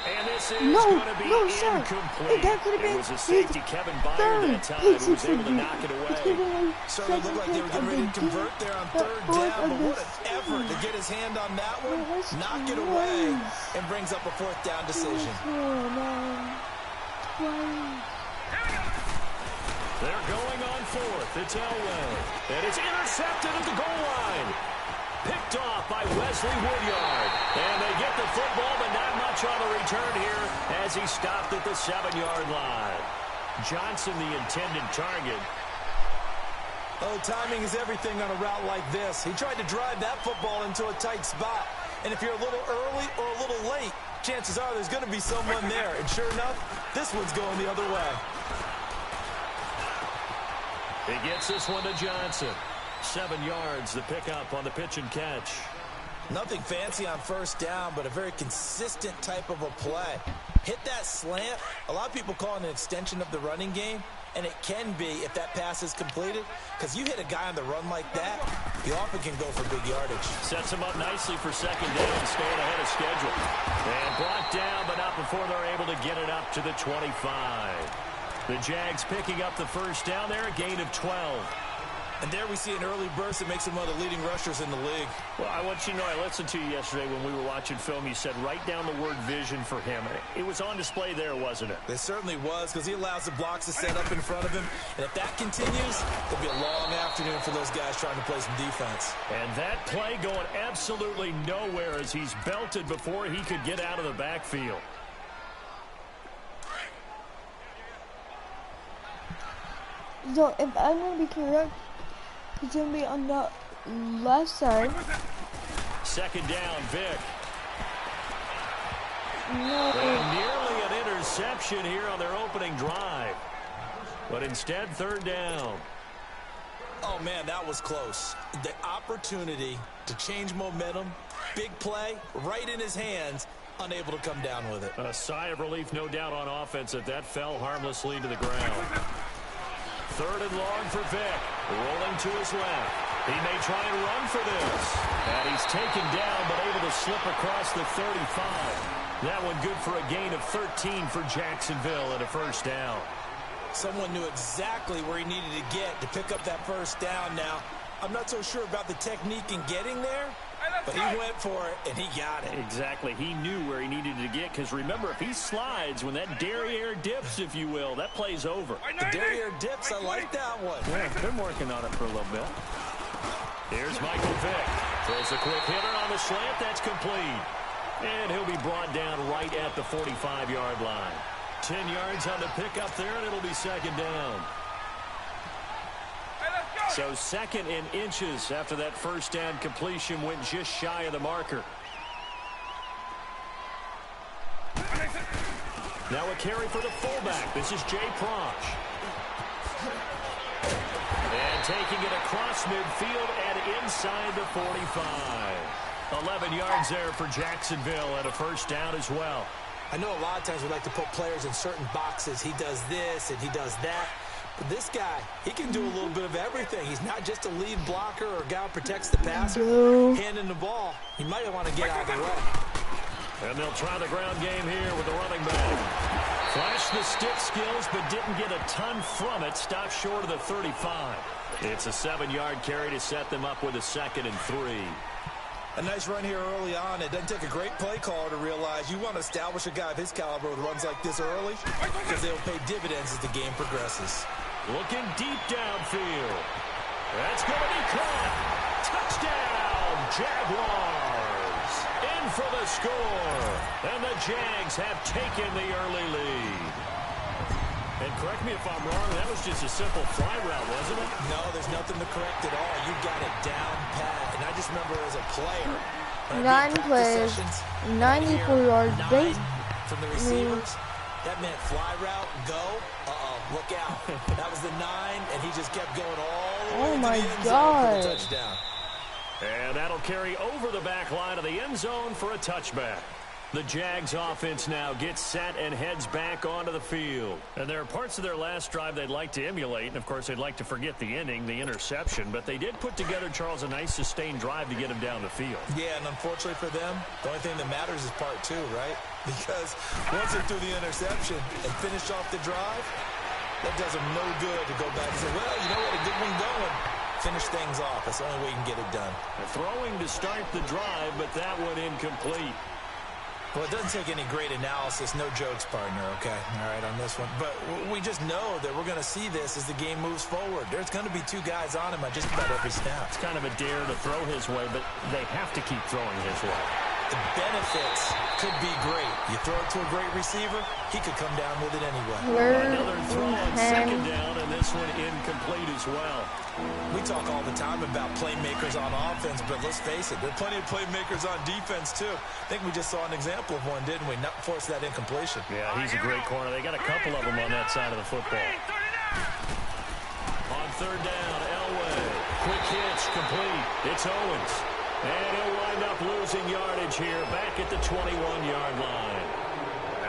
And this is going to be incomplete. It was a safety, Kevin Byard, that time, who was able to knock it away. Certainly looked like they were getting ready to convert there on third down, but what an effort to get his hand on that one, knock it away, and brings up a fourth down decision. They're going on fourth. It's Elway. And it's intercepted at the goal line. Picked off by Wesley Woodyard. And they get the football, but not much on the return here as he stopped at the 7-yard line. Johnson, the intended target. Oh, timing is everything on a route like this. He tried to drive that football into a tight spot. And if you're a little early or a little late, chances are there's going to be someone there. And sure enough, this one's going the other way. He gets this one to Johnson. 7 yards, the pickup on the pitch and catch. Nothing fancy on first down, but a very consistent type of a play. Hit that slant. A lot of people call it an extension of the running game, and it can be if that pass is completed, because you hit a guy on the run like that, he often can go for big yardage. Sets him up nicely for second down, staying ahead of schedule. And brought down, but not before they're able to get it up to the 25. The Jags picking up the first down there, a gain of 12. And there we see an early burst that makes him one of the leading rushers in the league. Well, I want you to know, I listened to you yesterday when we were watching film. You said write down the word vision for him. It was on display there, wasn't it? It certainly was, because he allows the blocks to set up in front of him. And if that continues, it'll be a long afternoon for those guys trying to play some defense. And that play going absolutely nowhere as he's belted before he could get out of the backfield. So if I'm going to be correct, he's going to be on the left side. Second down, Vic. No. And nearly an interception here on their opening drive. But instead, third down. Oh, man, that was close. The opportunity to change momentum, big play, right in his hands, unable to come down with it. A sigh of relief, no doubt, on offense that fell harmlessly to the ground. Third and long for Vic. Rolling to his left. He may try and run for this. And he's taken down, but able to slip across the 35. That one good for a gain of 13 for Jacksonville and a first down. Someone knew exactly where he needed to get to pick up that first down now. I'm not so sure about the technique in getting there, but he went for it, and he got it. Exactly. He knew where he needed to get, because remember, if he slides, when that derriere dips, if you will, that play's over. The derriere dips, I like that one. Yeah, been working on it for a little bit. Here's Michael Vick. Throws a quick hitter on the slant. That's complete. And he'll be brought down right at the 45-yard line. 10 yards on the pickup there, and it'll be second down. So second in inches after that first down completion, went just shy of the marker. Now a carry for the fullback. This is Jay Prosch. And taking it across midfield and inside the 45. 11 yards there for Jacksonville and a first down as well. I know a lot of times we like to put players in certain boxes. He does this and he does that. But this guy, he can do a little bit of everything. He's not just a lead blocker or a guy who protects the passer. Handing the ball, he might want to get out of the way. And they'll try the ground game here with the running back. Flashed the stick skills, but didn't get a ton from it. Stopped short of the 35. It's a 7-yard carry to set them up with a 2nd and 3. A nice run here early on. It doesn't take a great play caller to realize you want to establish a guy of his caliber with runs like this early, because they'll pay dividends as the game progresses. Looking deep downfield. That's going to be caught. Touchdown, Jaguars. In for the score. And the Jags have taken the early lead. And correct me if I'm wrong, that was just a simple fly route, wasn't it? No, there's nothing to correct at all. You got it down pat. And I just remember as a player, 9 plays, 94 yards. 9 from the receivers. That meant fly route, go. Look out. That was the 9, and he just kept going all the way to the end zone for the touchdown. And that'll carry over the back line of the end zone for a touchback. The Jags offense now gets set and heads back onto the field. And there are parts of their last drive they'd like to emulate. And, of course, they'd like to forget the ending, the interception. But they did put together, Charles, a nice sustained drive to get them down the field. Yeah, and unfortunately for them, the only thing that matters is part 2, right? Because once they threw the interception and finished off the drive, that does them no good to go back and say, well, you know what, a good one going. Finish things off. That's the only way you can get it done. Throwing to start the drive, but that one incomplete. Well, it doesn't take any great analysis. No jokes, partner, okay? All right, on this one. But we just know that we're going to see this as the game moves forward. There's going to be two guys on him at just about every snap. It's kind of a dare to throw his way, but they have to keep throwing his way. The benefits could be great. You throw it to a great receiver, he could come down with it anyway. Another throw on second down, and this one incomplete as well. We talk all the time about playmakers on offense, but let's face it, there are plenty of playmakers on defense, too. I think we just saw an example of one, didn't we? Not force that incompletion. Yeah, he's a great corner. They got a couple of them on that side of the football. On third down, Elway. Quick hitch, complete. It's Owens. And he'll wind up losing yardage here back at the 21-yard line.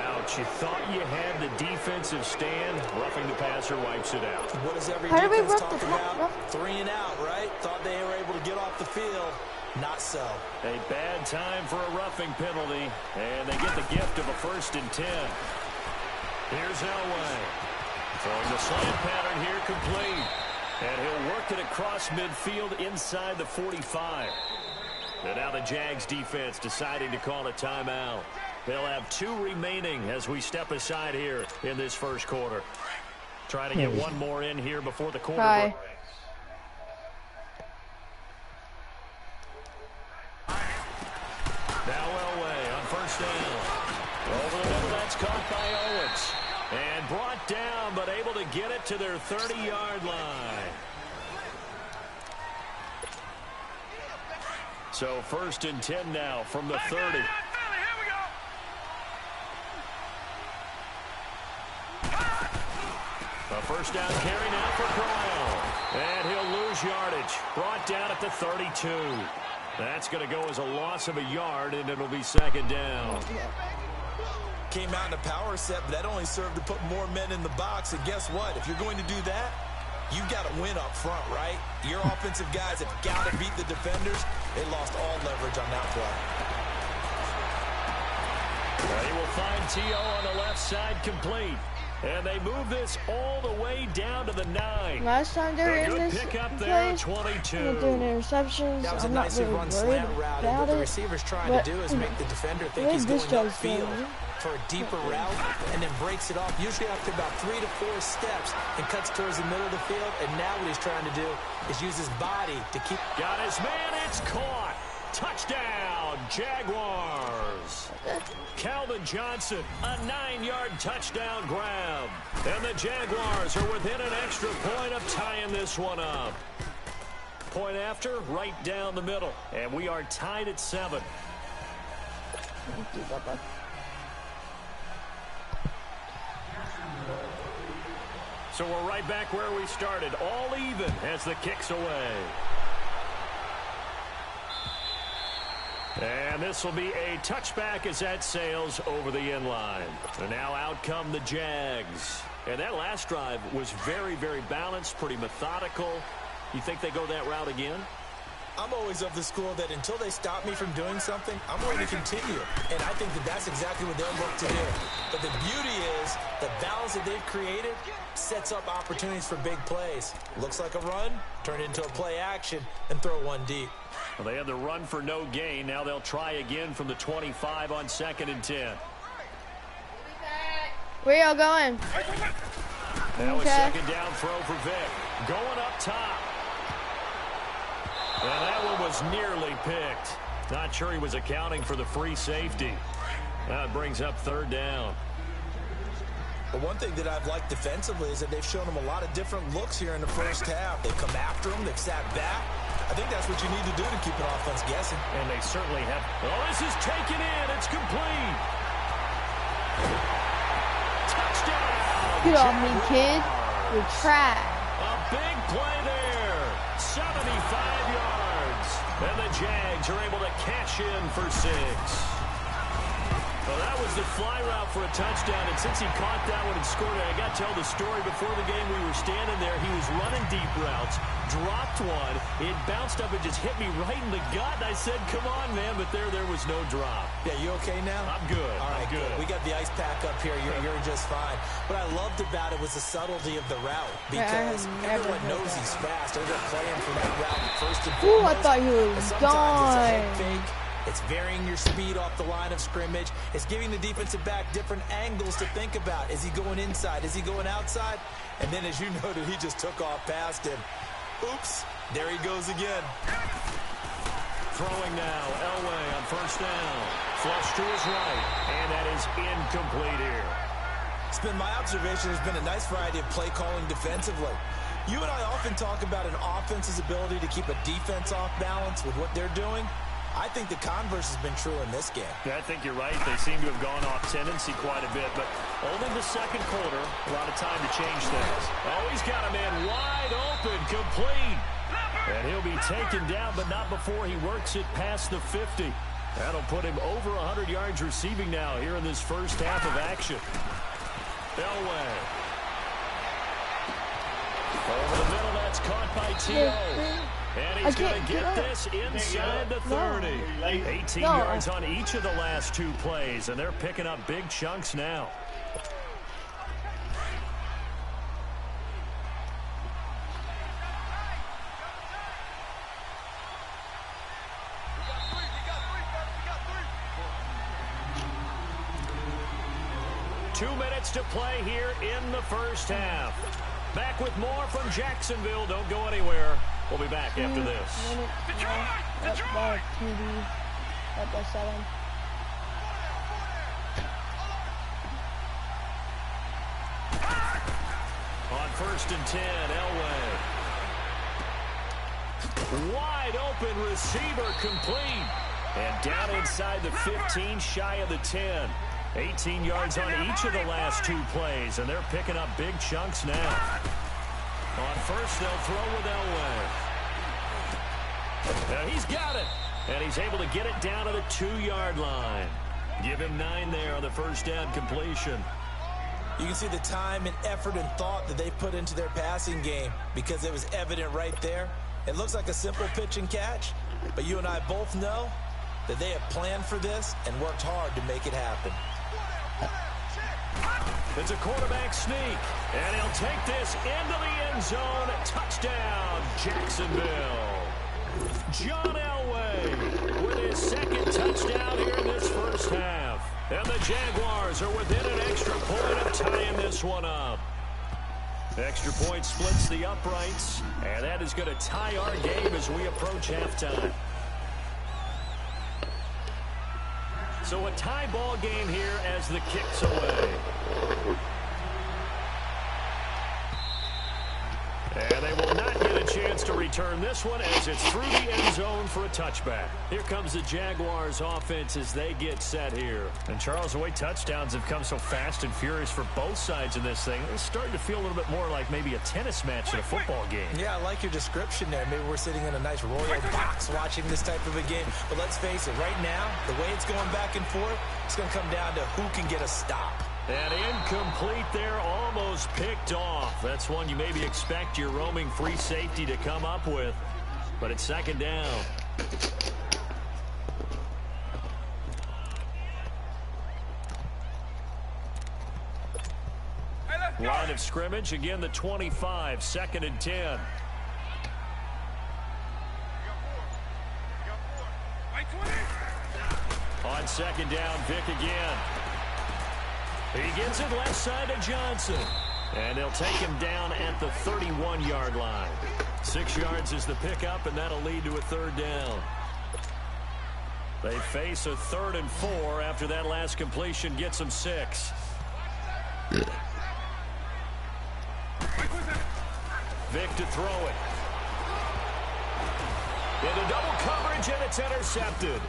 Ouch, you thought you had the defensive stand. Roughing the passer wipes it out. What does every defense talk about? 3 and out, right? Thought they were able to get off the field. Not so. A bad time for a roughing penalty. And they get the gift of a 1st and 10. Here's Elway. Throwing the slant pattern here complete. And he'll work it across midfield inside the 45. And now the Jags defense deciding to call a timeout. They'll have 2 remaining as we step aside here in this first quarter. Trying to get one more in here before the quarter break. Now Elway on 1st down. Over the middle, that's caught by Owens. And brought down, but able to get it to their 30-yard line. So 1st and 10 now from the 30. A 1st down carry now for Brown. And he'll lose yardage. Brought down at the 32. That's going to go as a loss of a yard, and it'll be 2nd down. Came out in a power set, but that only served to put more men in the box. And guess what? If you're going to do that, you've got to win up front, right? Your offensive guys have got to beat the defenders. They lost all leverage on that play. He will find T.O. on the left side complete. And they move this all the way down to the 9. Last time they were in this pickup there, 22. doing interceptions. That was I'm a nice not really run worried slant route. And about what the it, receiver's trying to do is make the defender think he's this going guy's upfield doing? for a deeper route and then breaks it off, usually after about 3 to 4 steps, and cuts towards the middle of the field. And now what he's trying to do is use his body to keep. Got his man. It's caught. Touchdown, Jaguars. Calvin Johnson, a 9-yard touchdown grab. And the Jaguars are within an extra point of tying this one up. Point after, right down the middle. And we are tied at 7. So we're right back where we started. All even as the kick's away. And this will be a touchback as that sails over the end line. And now out come the Jags. And that last drive was very, very balanced, pretty methodical. You think they go that route again? I'm always of the school that until they stop me from doing something, I'm going to continue. And I think that that's exactly what they'll look to do. But the beauty is the balance that they've created sets up opportunities for big plays. Looks like a run, turn it into a play action, and throw one deep. Well, they had the run for no gain. Now they'll try again from the 25 on 2nd and 10. Where y'all going? Now a 2nd down throw for Vic. Going up top. And that one was nearly picked. Not sure he was accounting for the free safety. Now it brings up 3rd down. But one thing that I've liked defensively is that they've shown him a lot of different looks here in the first half. They've come after him. They've sat back. I think that's what you need to do to keep an offense guessing. And they certainly have. Oh, this is taken in. It's complete. Touchdown. Get off me, kid. You're trash. A big play there. 75 yards. And the Jags are able to cash in for 6. Well, that was the fly route for a touchdown, and since he caught that one and scored it, I got to tell the story. Before the game, we were standing there. He was running deep routes, dropped one. It bounced up and just hit me right in the gut. And I said, come on, man, but there was no drop. Yeah, you okay now? I'm good. All right, I'm good. We got the ice pack up here. You're just fine. What I loved about it was the subtlety of the route, because everyone knows he's fast. They're playing for that route first and foremost. Ooh, I thought he was sometimes it's a head gone. fake, It's varying your speed off the line of scrimmage. It's giving the defensive back different angles to think about. Is he going inside? Is he going outside? And then, as you noted, he just took off past him. Oops, there he goes again. Throwing now, Elway on first down. Flush to his right, and that is incomplete here. It's been my observation there's been a nice variety of play calling defensively. You and I often talk about an offense's ability to keep a defense off balance with what they're doing. I think the converse has been true in this game. Yeah, I think you're right. They seem to have gone off tendency quite a bit, but only the second quarter, a lot of time to change things. Oh, he's got a man wide open, complete. And he'll be taken down, but not before he works it past the 50. That'll put him over 100 yards receiving now here in this first half of action. Elway. Over the middle, that's caught by T.O. And he's going to get this inside the 30. 18 yards on each of the last two plays, and they're picking up big chunks now. Two minutes to play here in the first half. Back with more from Jacksonville. Don't go anywhere. We'll be back after this. Detroit! QB. Up by 7. On first and 10, Elway. Wide open receiver complete. And down inside the 15, shy of the 10. 18 yards on each of the last two plays, and they're picking up big chunks now. On first, they'll throw with Elway. Now he's got it, and he's able to get it down to the 2-yard line. Give him 9 there on the first down completion. You can see the time and effort and thought that they put into their passing game because it was evident right there. It looks like a simple pitch and catch, but you and I both know that they have planned for this and worked hard to make it happen. It's a quarterback sneak, and he'll take this into the end zone. Touchdown, Jacksonville. John Elway with his second touchdown here in this first half. And the Jaguars are within an extra point of tying this one up. Extra point splits the uprights, and that is going to tie our game as we approach halftime. So a tie ball game here as the kick's away. And they will not get a chance to return this one as it's through the end zone for a touchback. Here comes the Jaguars offense as they get set here. And Charles, the way touchdowns have come so fast and furious for both sides in this thing, it's starting to feel a little bit more like maybe a tennis match in a football game. Yeah, I like your description there. Maybe we're sitting in a nice royal box watching this type of a game. But let's face it, right now, the way it's going back and forth, it's going to come down to who can get a stop. And incomplete there, almost picked off. That's one you maybe expect your roaming free safety to come up with. But it's second down. Line of scrimmage, again the 25, second and 10. On second down, Vick again. He gets it left side of Johnson. And they'll take him down at the 31-yard line. 6 yards is the pickup, and that'll lead to a third down. They face a 3rd and 4 after that last completion gets them 6. Vick to throw it. Into double coverage, and it's intercepted.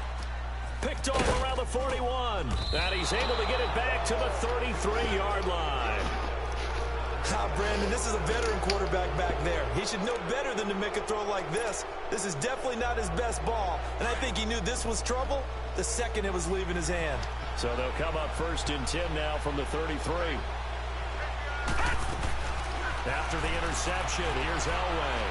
Picked off around the 41. And he's able to get it back to the 33-yard line. Brandon, this is a veteran quarterback back there. He should know better than to make a throw like this. This is definitely not his best ball. And I think he knew this was trouble the second it was leaving his hand. So they'll come up first and 10 now from the 33. After the interception, here's Elway.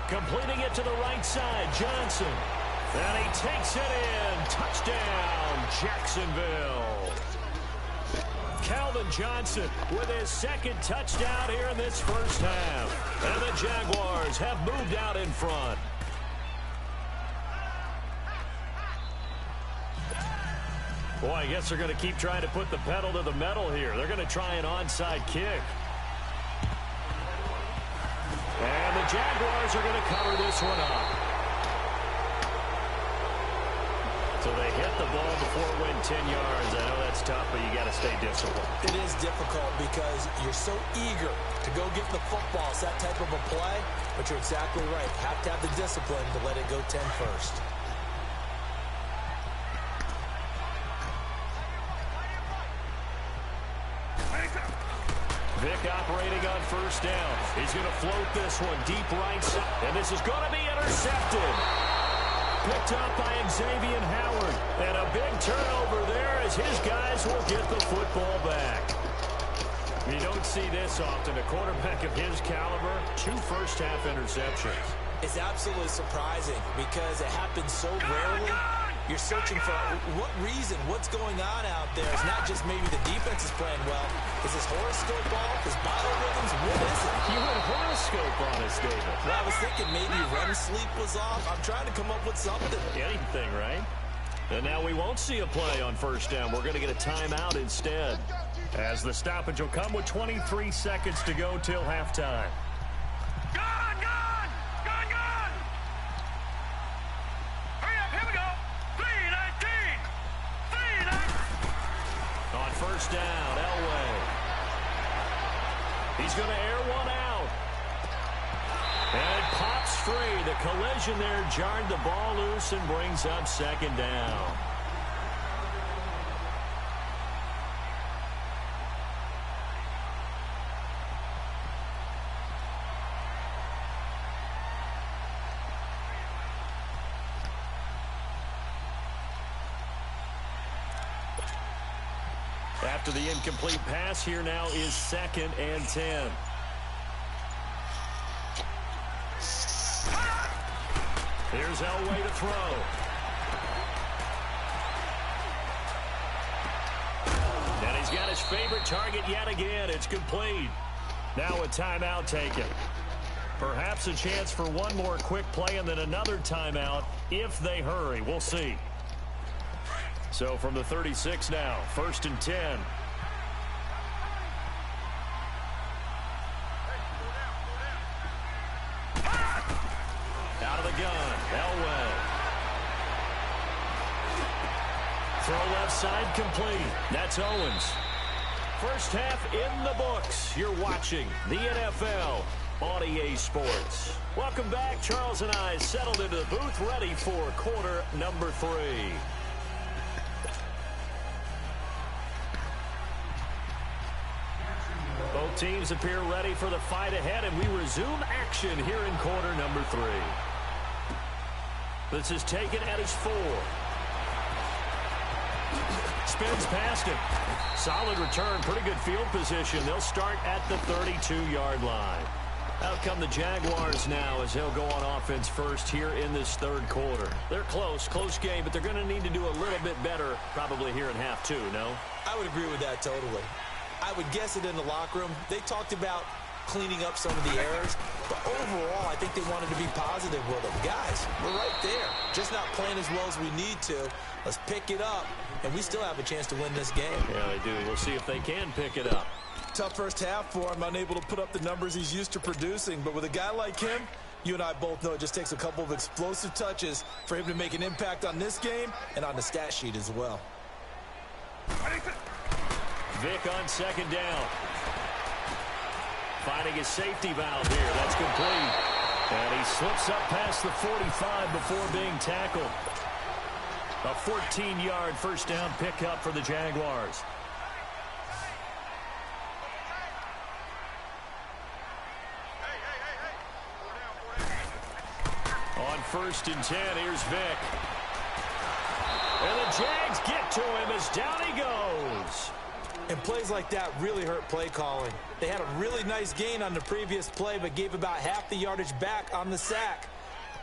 Completing it to the right side, Johnson. And he takes it in. Touchdown, Jacksonville. Calvin Johnson with his second touchdown here in this first half. And the Jaguars have moved out in front. Boy, I guess they're going to keep trying to put the pedal to the metal here. They're going to try an onside kick. And the Jaguars are going to cover this one up. So they hit the ball before it went 10 yards. I know that's tough, but you got to stay disciplined. It is difficult because you're so eager to go get the football. It's that type of a play, but you're exactly right. You have to have the discipline to let it go 10 first. Vic operating on first down. He's going to float this one deep right side. And this is going to be intercepted. Picked up by Xavier Howard. And a big turnover there as his guys will get the football back. You don't see this often. A quarterback of his caliber, 2 first-half interceptions. It's absolutely surprising because it happens so rarely. You're searching for what reason, what's going on out there. It's not just maybe the defense is playing well. Is his horoscope off? His biorhythms? What is it? You went horoscope on us, David. Well, I was thinking maybe REM sleep was off. I'm trying to come up with something. Anything, right? And now we won't see a play on first down. We're going to get a timeout instead. As the stoppage will come with 23 seconds to go till halftime. First down, Elway. He's going to air one out. And it pops free. The collision there jarred the ball loose and brings up second down. After the incomplete pass, here now is 2nd and 10. Here's Elway to throw. And he's got his favorite target yet again. It's complete. Now a timeout taken. Perhaps a chance for one more quick play and then another timeout if they hurry. We'll see. So from the 36 now, 1st and 10. Out of the gun, Elway. Throw left side complete. That's Owens. First half in the books. You're watching the NFL on EA Sports. Welcome back. Charles and I settled into the booth ready for quarter number 3. Both teams appear ready for the fight ahead, and we resume action here in quarter number 3. This is taken at his 4. Spins past him. Solid return, pretty good field position. They'll start at the 32-yard line. Out come the Jaguars now as they'll go on offense first here in this 3rd quarter. They're close game, but they're going to need to do a little bit better probably here in half 2, no? I would agree with that totally. I would guess it in the locker room. They talked about cleaning up some of the errors, but overall, I think they wanted to be positive with them. Guys, we're right there. Just not playing as well as we need to. Let's pick it up, and we still have a chance to win this game. Yeah, they do. We'll see if they can pick it up. Tough first half for him, unable to put up the numbers he's used to producing, but with a guy like him, you and I both know it just takes a couple of explosive touches for him to make an impact on this game and on the stat sheet as well. Vic on 2nd down. Finding his safety valve here. That's complete. And he slips up past the 45 before being tackled. A 14-yard first down pickup for the Jaguars. On 1st and 10, here's Vic. And the Jags get to him as down he goes. And plays like that really hurt play calling. They had a really nice gain on the previous play, but gave about half the yardage back on the sack.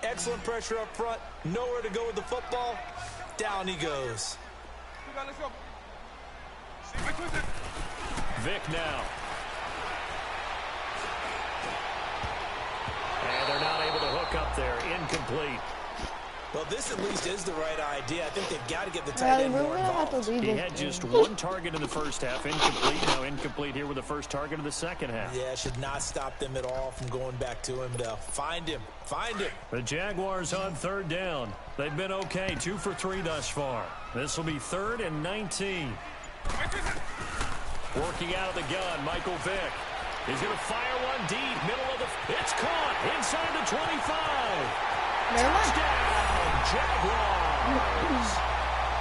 Excellent pressure up front. Nowhere to go with the football. Down he goes. Vic now. And they're not able to hook up there. Incomplete. Well, this at least is the right idea. I think they've got to get the tight end more involved. He had just one target in the first half, incomplete. Now incomplete here with the first target of the second half. Yeah, should not stop them at all from going back to him, though. Find him. Find him. The Jaguars on third down. They've been okay, 2 for 3 thus far. This will be 3rd and 19. Working out of the gun, Michael Vick. He's going to fire one deep, middle of the... It's caught inside the 25. Touchdown, Jaguars.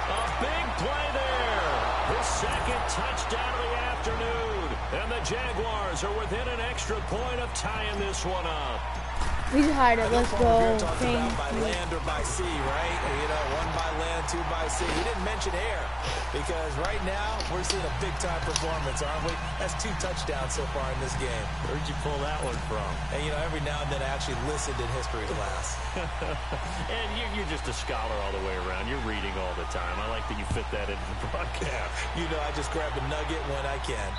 A big play there. The second touchdown of the afternoon. And the Jaguars are within an extra point of tying this one up. We hired it. Let's go. You're talking about by land or by sea, right? You know, 1 by land, 2 by sea. He didn't mention air because right now we're seeing a big-time performance, aren't we? That's 2 touchdowns so far in this game. Where'd you pull that one from? And, you know, every now and then I actually listened in history class. And you're just a scholar all the way around. You're reading all the time. I like that you fit that into the broadcast. You know, I just grab a nugget when I can.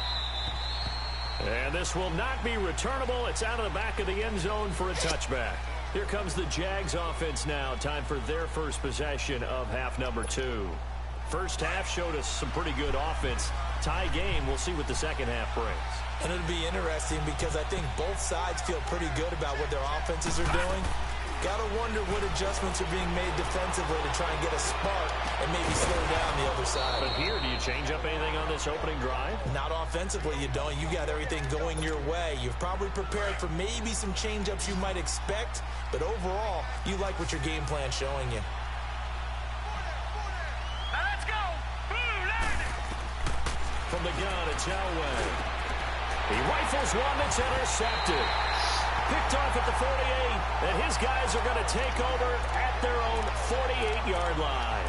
And this will not be returnable. It's out of the back of the end zone for a touchback. Here comes the Jags offense now. Time for their first possession of half number 2. First half showed us some pretty good offense. Tie game. We'll see what the second half brings. And it'll be interesting because I think both sides feel pretty good about what their offenses are doing. Gotta wonder what adjustments are being made defensively to try and get a spark and maybe slow down the other side. But here, do you change up anything on this opening drive? Not offensively, you don't. You got everything going your way. You've probably prepared for maybe some change-ups you might expect, but overall, you like what your game plan's showing you. Now let's go. From the gun, it's Elway. He rifles one that's intercepted. Picked off at the 48, and his guys are going to take over at their own 48-yard line.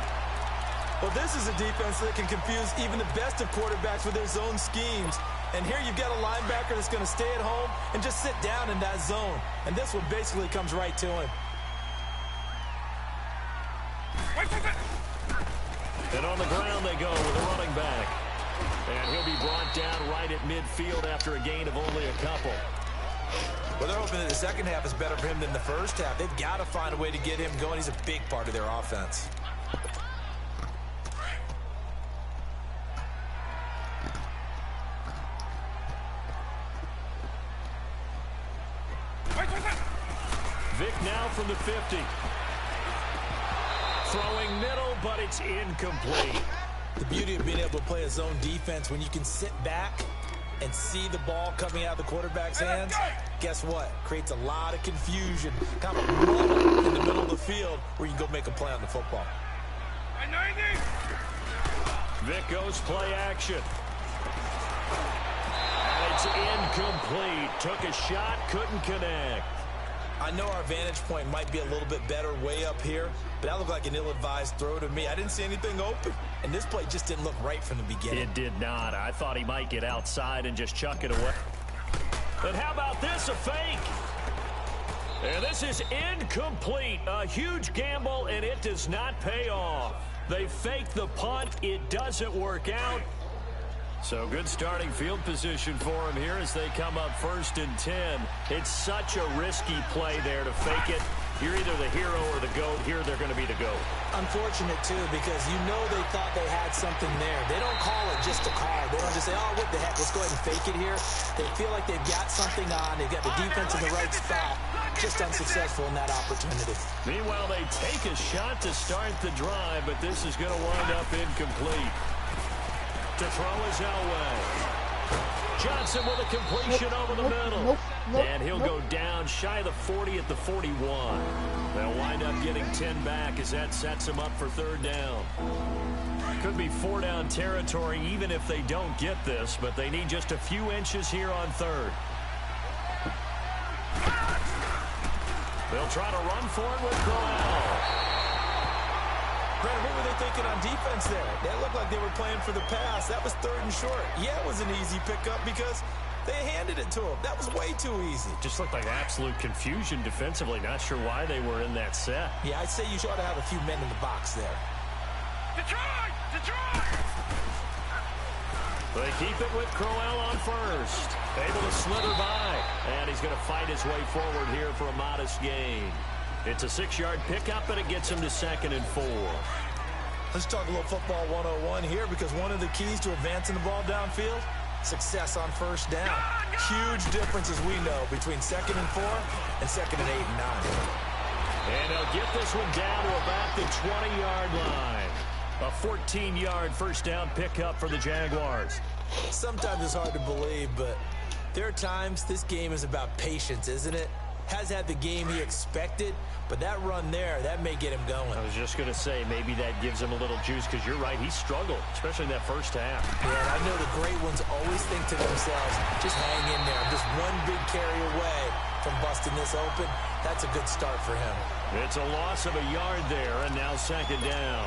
Well, this is a defense that can confuse even the best of quarterbacks with their zone schemes. And here you've got a linebacker that's going to stay at home and just sit down in that zone. And this one basically comes right to him. And on the ground they go with a running back. And he'll be brought down right at midfield after a gain of only a couple. Well, they're hoping that the second half is better for him than the first half. They've got to find a way to get him going. He's a big part of their offense. Vick now from the 50. Throwing middle, but it's incomplete. The beauty of being able to play a zone defense when you can sit back and see the ball coming out of the quarterback's hands, guess what? Creates a lot of confusion, kind of a muddle in the middle of the field where you can go make a play on the football. Vick goes play action. And it's incomplete. Took a shot, couldn't connect. I know our vantage point might be a little bit better way up here, but that looked like an ill-advised throw to me. I didn't see anything open, and this play just didn't look right from the beginning. It did not. I thought he might get outside and just chuck it away. But how about this, a fake? And this is incomplete. A huge gamble, and it does not pay off. They fake the punt. It doesn't work out. So good starting field position for him here as they come up 1st and 10. It's such a risky play there to fake it. You're either the hero or the GOAT. Here they're going to be the GOAT. Unfortunate, too, because you know they thought they had something there. They don't call it just a call. They don't just say, oh, what the heck, let's go ahead and fake it here. They feel like they've got something on. They've got the defense in the right spot. Just unsuccessful in that opportunity. Meanwhile, they take a shot to start the drive, but this is going to wind up incomplete. To throw is Elway. Johnson with a completion over the middle. And he'll go down shy of the 40 at the 41. They'll wind up getting 10 back as that sets them up for 3rd down. Could be 4-down territory even if they don't get this, but they need just a few inches here on 3rd. They'll try to run for it with Crowell. Brandon, what were they thinking on defense there? That looked like they were playing for the pass. That was 3rd and short. Yeah, it was an easy pickup because they handed it to him. That was way too easy. Just looked like absolute confusion defensively. Not sure why they were in that set. Yeah, I'd say you ought to have a few men in the box there. Detroit! Detroit! They keep it with Crowell on 1st. Able to slither by. And he's going to fight his way forward here for a modest gain. It's a 6-yard pickup, and it gets him to 2nd and 4. Let's talk a little football 101 here, because one of the keys to advancing the ball downfield, success on first down. Huge difference, as we know, between 2nd and 4 and 2nd and 8 and 9. And they'll get this one down to about the 20-yard line. A 14-yard first down pickup for the Jaguars. Sometimes it's hard to believe, but there are times this game is about patience, isn't it? Has had the game he expected, but that run there, that may get him going. I was just going to say, maybe that gives him a little juice, because you're right, he struggled, especially in that first half. Yeah, and I know the great ones always think to themselves, just hang in there. I'm just one big carry away from busting this open. That's a good start for him. It's a loss of a yard there, and now 2nd down.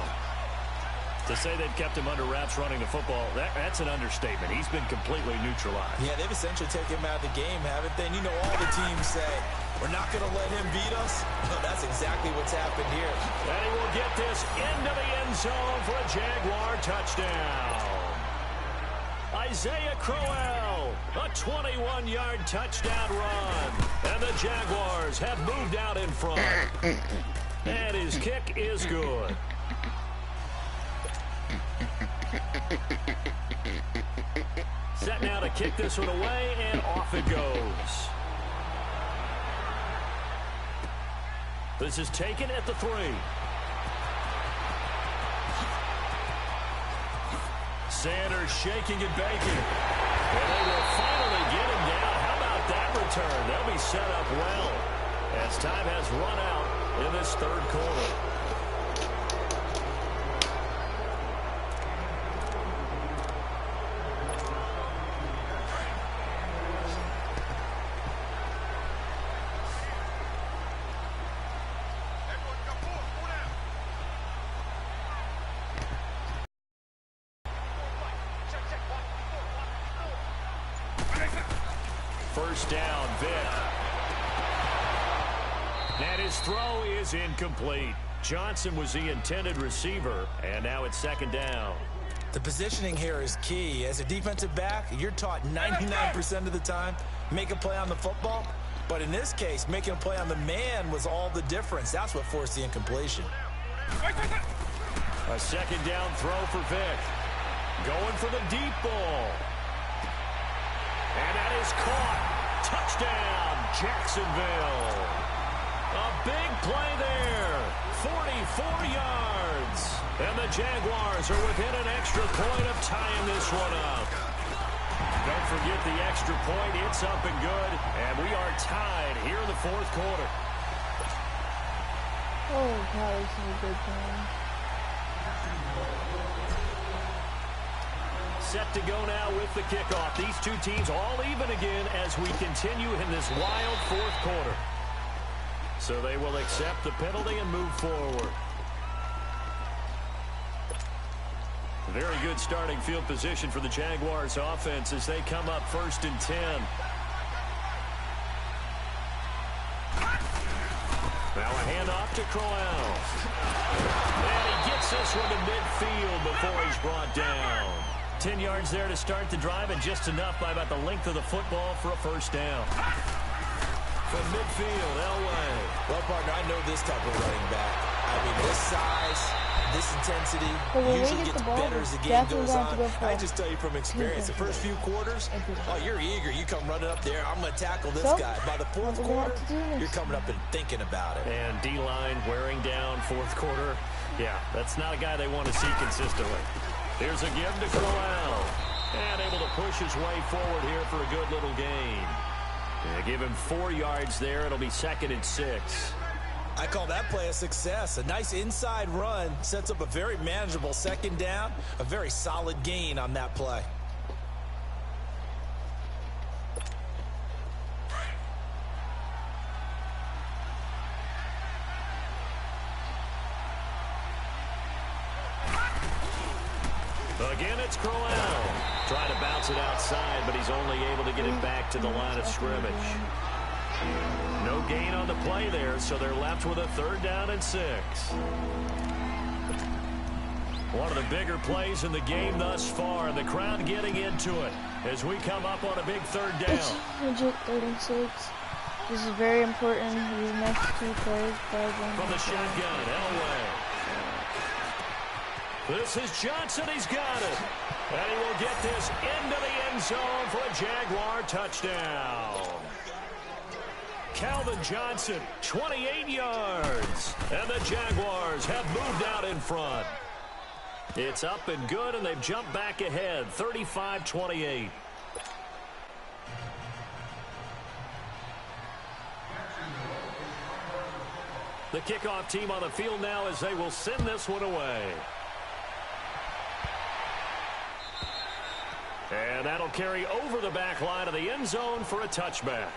To say they've kept him under wraps running the football, that's an understatement. He's been completely neutralized. Yeah, they've essentially taken him out of the game, haven't they? And you know all the teams say, we're not going to let him beat us. Well, that's exactly what's happened here. And he will get this into the end zone for a Jaguar touchdown. Isaiah Crowell, a 21-yard touchdown run. And the Jaguars have moved out in front. And his kick is good. Set now to kick this one away, and off it goes. This is taken at the 3. Sanders shaking and baking. And they will finally get him down. How about that return? They'll be set up well as time has run out in this 3rd quarter. First down, Vic. And his throw is incomplete. Johnson was the intended receiver, and now it's 2nd down. The positioning here is key. As a defensive back, you're taught 99% of the time, make a play on the football. But in this case, making a play on the man was all the difference. That's what forced the incompletion. A 2nd down throw for Vic. Going for the deep ball. And that is caught. Touchdown, Jacksonville. A big play there. 44 yards. And the Jaguars are within an extra point of tying this one up. Don't forget the extra point. It's up and good. And we are tied here in the 4th quarter. Oh, God, this is a good game. Set to go now with the kickoff. These two teams all even again as we continue in this wild 4th quarter. So they will accept the penalty and move forward. Very good starting field position for the Jaguars offense as they come up 1st and 10. Now a handoff to Crowell. And he gets this one to midfield before he's brought down. 10 yards there to start the drive, and just enough by about the length of the football for a first down. From midfield, Elway. Well, partner, I know this type of running back. I mean, this size, this intensity usually gets better as the game goes on. I just tell you from experience, the first few quarters, oh, you're eager. You come running up there. I'm going to tackle this guy. By the 4th quarter, you're coming up and thinking about it. And D-line wearing down 4th quarter. Yeah, that's not a guy they want to see consistently. Here's a give to Crowell. And able to push his way forward here for a good little gain. Give him 4 yards there. It'll be 2nd and 6. I call that play a success. A nice inside run sets up a very manageable 2nd down. A very solid gain on that play. Again, it's Crowell. Trying to bounce it outside, but he's only able to get it back to the line of scrimmage. No gain on the play there, so they're left with a 3rd down and 6. One of the bigger plays in the game thus far, and the crowd getting into it as we come up on a big 3rd down. It's legit 3rd and 6. This is very important. These next two plays. From the shotgun, Elway. This is Johnson. He's got it. And he will get this into the end zone for a Jaguar touchdown. Calvin Johnson, 28 yards. And the Jaguars have moved out in front. It's up and good, and they've jumped back ahead, 35-28. The kickoff team on the field now as they will send this one away. And that'll carry over the back line of the end zone for a touchback.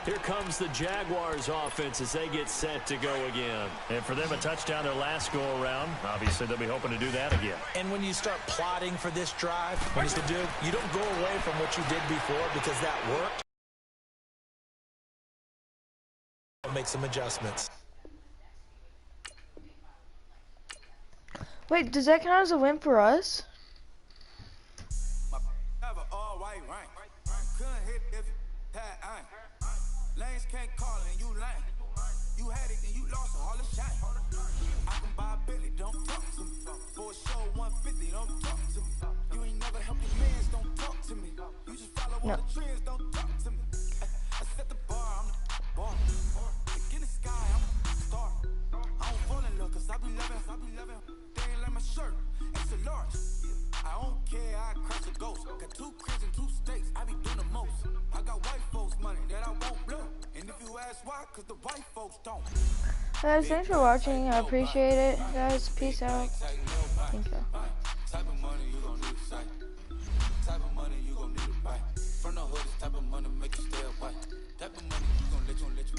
Here comes the Jaguars offense as they get set to go again. And for them, a touchdown their last go-around. Obviously, they'll be hoping to do that again. And when you start plotting for this drive, what you do, you don't go away from what you did before because that worked. Make some adjustments. Wait, does that count as a win for us? Lanes can't call it and you lame. You had it and you lost all the shine. I can buy a Billy, don't talk to me. For a show 150, don't talk to me. You ain't never helped your mans, don't talk to me. You just follow all the trends, don't talk to me. I set the bar, I'm the bar. Look in the sky, I'm a star. I don't fall in love cause I be loving. They ain't like my shirt, extra large. I don't care, I crush a ghost. Got 2 cribs and 2 states, I be doing the most. I got white folks money that I won't blow. And if you ask why, cause the white folks don't. Guys, thanks for watching. I appreciate it. Guys, peace out. Thank you. Type of money you gon' need to sight. Type of money you gon' need to buy. From the hood, this type of money make you stay away. Type of money you gon' let you.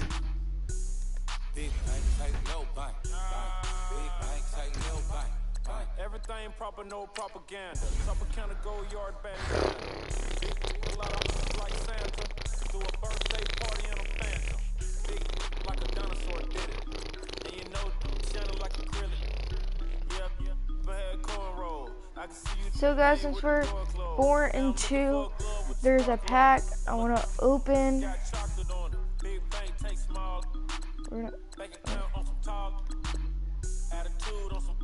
Big bank, tight, low buy. Big bank, tight, low buy. Everything proper, no propaganda. Top account of gold yard bandana. A lot of like Santa. Do a birthday party in a phantom. Big like a dinosaur did it. And you know, shining like acrylic. Yep. My head cornrow. I can see you. So guys, since we're 4-2, there's a pack I want to open. Big bank take small. We're gonna, Bank account on some talk. Attitude on some.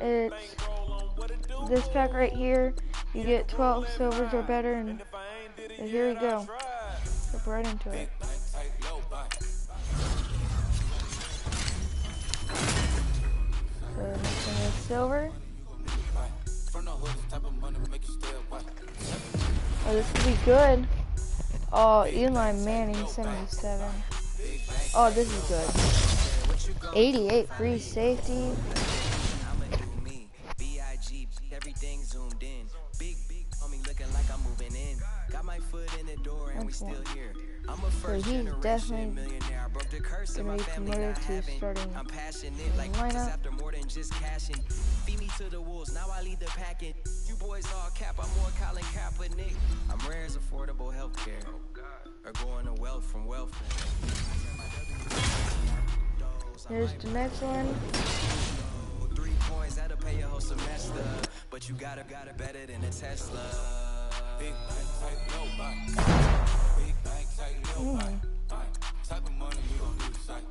it's this pack right here. You get 12 silvers or better, and here we go. Jump right into it. So mixing with silver. Oh, this could be good. Oh, Eli Manning 77. Oh, this is good. 88 free safety. Everything zoomed in. Big on me looking like I'm moving in. Got my foot in the door and we still here. I'm a first generation millionaire. I broke the curse of my family not having. I'm passionate like this after more than just cashing. Feed me to the wolves, now I lead the packing. You boys all cap, I'm more Colin Kaepernick. I'm rare as affordable healthcare. Or going to wealth from welfare. Here's the next one. 3 coins that'll pay your whole semester, but you gotta better than a Tesla. Big bank, tight, low buy. Big bank, tight, low buy. Type of money you gon' need to sight.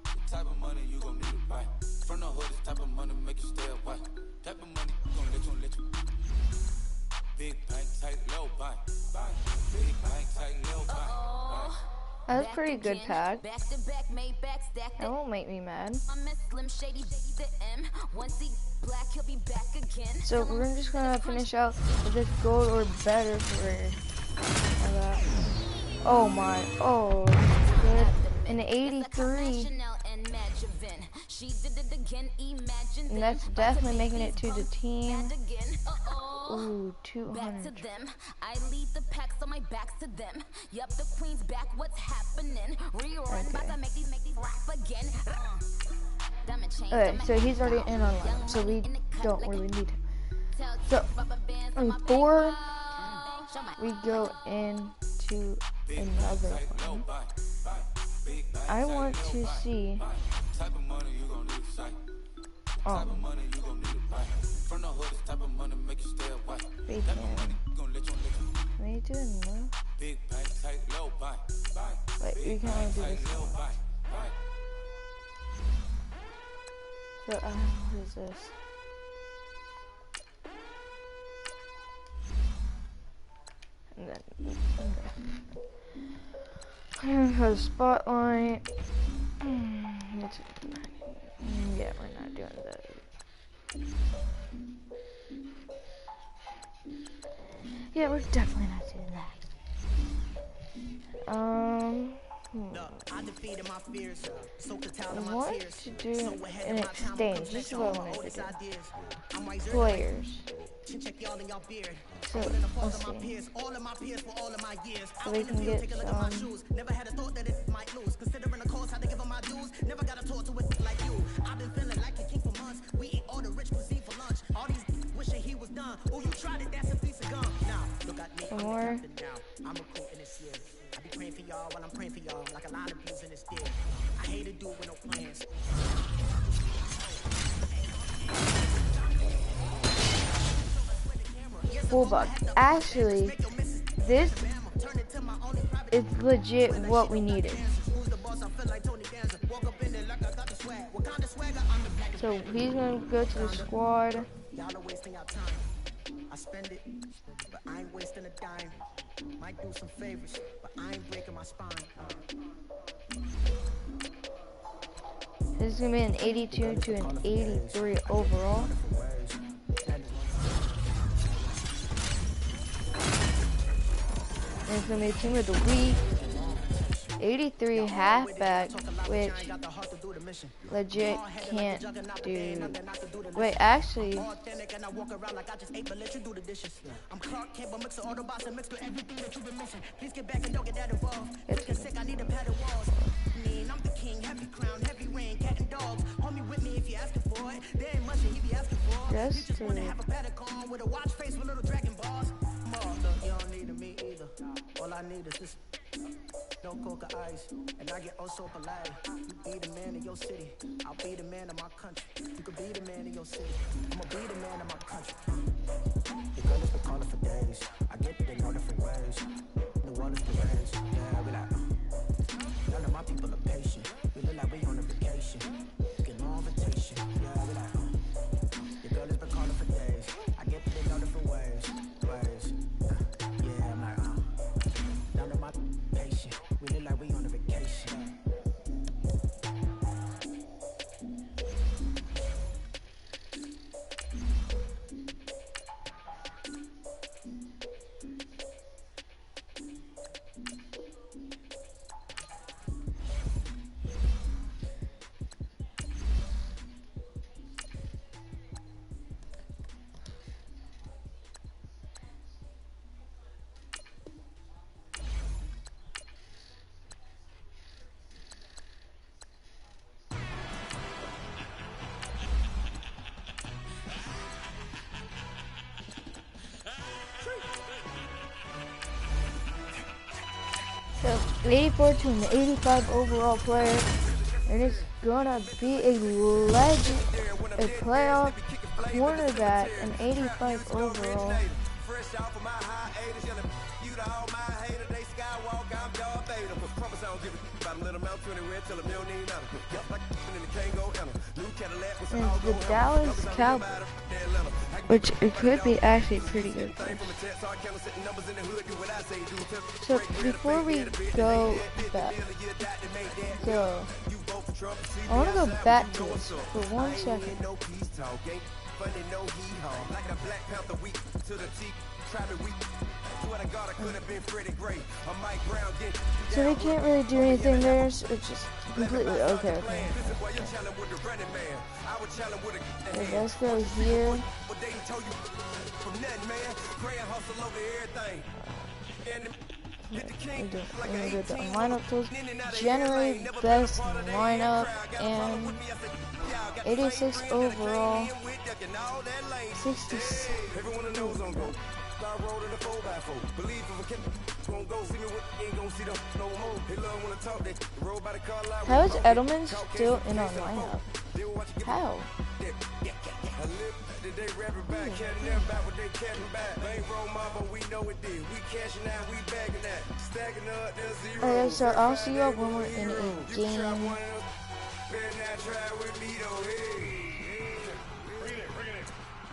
The type of money you gon' need to buy. From the hood, this type of money make you stay away. Type of money you gon' let you. Big bank, tight, low buy. Big bank, tight, low buy. That's a pretty good pack. That won't make me mad. So we're just gonna finish out with this gold or better for that. Oh my, oh, good. An 83. And that's definitely making it to the team. Ooh, 200. I lead the packs on my back to them. Yup, the queen's back, what's happening? Rerun, about to make these rap again. Okay, so he's already in online, so we don't really need him. So, before we go into another one, I want to see. Bacon. Can we do another? Wait, you can only do this. So, what is this? And then for the spotlight. Yeah, we're not doing that. Yeah, we're definitely not doing that. I defeated my fears, so I want to do an exchange. This is what I wanted to do. Players. So, let's see. So we can get some. Never had a thought that it might lose. Considering the cost, how to give them my dues. Never got to talk to it like you. I've been feeling like a king for months. We eat all the rich cuisine for lunch. All these wishing he was done. Oh, you tried it, that's a piece of gum. Now, look at me, I'm the captain now. I'm recruiting this year. I be praying for y'all while I'm praying for y'all. Like a lot of views in this deal. I hate to do it with no plans. Fullback. Actually, this is legit what we needed. So he's gonna go to the squad. Y'all are wasting our time. I spend it, but I ain't wasting a dime. Might do some favors, but I ain't breaking my spine. This is gonna be an 82 to an 83 overall. And it's gonna be a team of the week. 83 halfback, which legit can't do. Wait, actually, I'm the king, heavy crown, heavy rain, cat and dogs. Homie with me if you asking for it. There ain't much that he be asking for. Just You just wanna have a better con with a watch face with little dragon balls. Look, you don't need me either. All I need is this. No coca ice, and I get oh so polite. You be the man of your city, I'll be the man of my country. You could be the man of your city, I'ma be the man of my country. The girl has been calling for days. I get it in all different ways. The world is the race, yeah, we like. None of my people are patient. We look like we on a vacation. Get no invitation, yeah, we like. The girl has been calling for days. I get it in all different ways. Yeah, I'm like, none of my patient. We look like we on a vacation. so 84 to an 85 overall player. And it's gonna be a legend, a playoff cornerback, an 85 overall. Fresh off of my hiatus, yelling you to all my haters. They skywalk, I'm Darth Vader. Promise I don't give a about a little mouth 20 red till a million ain't out. Yup, like in the Kango Anna. New Cadillac with And the Dallas Cowboys, which it could be actually pretty good. So before we go back, I want to go back to this for 1 second. So we can't really do anything there, so it's just completely okay. Okay, let's go here. We're gonna go to lineup tools, generate best lineup, and 86 overall, 66. How is Edelman still in our lineup? How? that. I live that they rapping back, catching them back what they catching back. Ain't roll mama, we know it did. We cashing out, we bagging that. Stacking up, there's zero. Okay, so I'll see y'all when we're in a game. Better not try with me though, hey. Bring it in.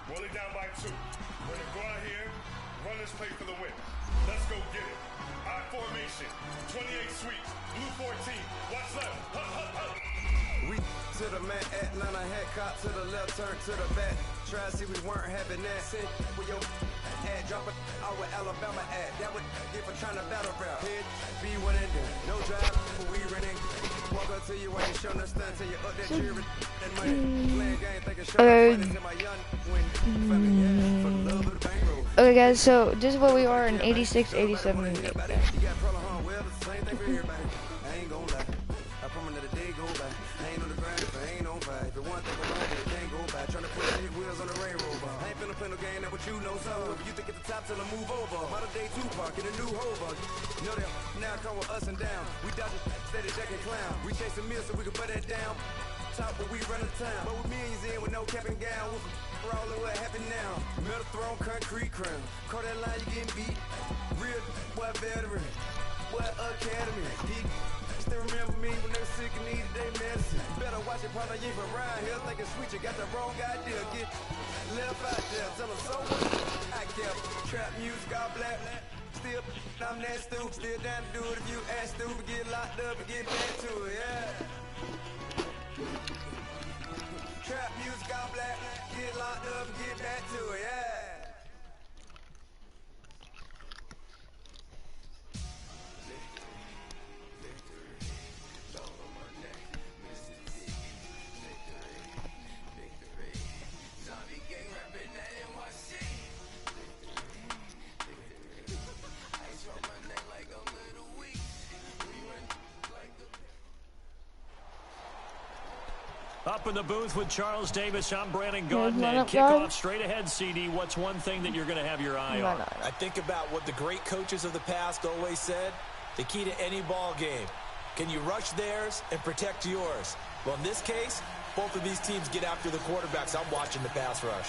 Roll it down by 2. We're gonna go out here, run this play for the win. Let's go get it. I formation, 28 sweeps, blue 14. Watch left. We to the man, Atlanta head cop to the left, turn to the back. Try to see we weren't having that. Sit with your ad, drop it out with Alabama ad. That would get for trying to battle rap. Head, be one and done. No drive, we running. Walk up to you, ain't show no stun till you up that jury and money. Playing game, thinking show no funny to my young win. Family, yeah, for the love of the bankroll. Okay, guys, so this is what we are in 86, 87, and 88. You got problem, huh? Well, it's the same thing for everybody. I ain't gonna lie. I promise that the day go by. I ain't on the grind if I ain't on fire. If it one thing alone, then it can't go by. Trying to put 8 wheels on the railroad. I ain't finna play no game, that what you know. So if you think at the top till I move over. Modern day Tupac in a new hover. You know that now come with us and down. We dodging steady deck and clown. We chasing meals so we can put that down. Top but we run the town. But with millions in with no cap and gown. We're all over what happened now. Metal throne, concrete crown. Call that line, you getting beat. Real boy veteran. Boy academy. Still remember me when they were sick and needed their medicine. Better watch it, probably ain't from around here. Thinking sweet, you got the wrong idea. Get left out there. Tell them so much. I kept trap music, all black. Still, I'm that stupid. Still down to do it if you ask stupid. Get locked up and get back to it, yeah. Trap music, all black. Get locked up and get back to it, yeah. Up in the booth with Charles Davis, I'm Brandon Gaudin, and kickoff straight ahead, CD. What's one thing that you're going to have your eye on? I think about what the great coaches of the past always said. The key to any ball game. Can you rush theirs and protect yours? Well, in this case, both of these teams get after the quarterbacks. I'm watching the pass rush.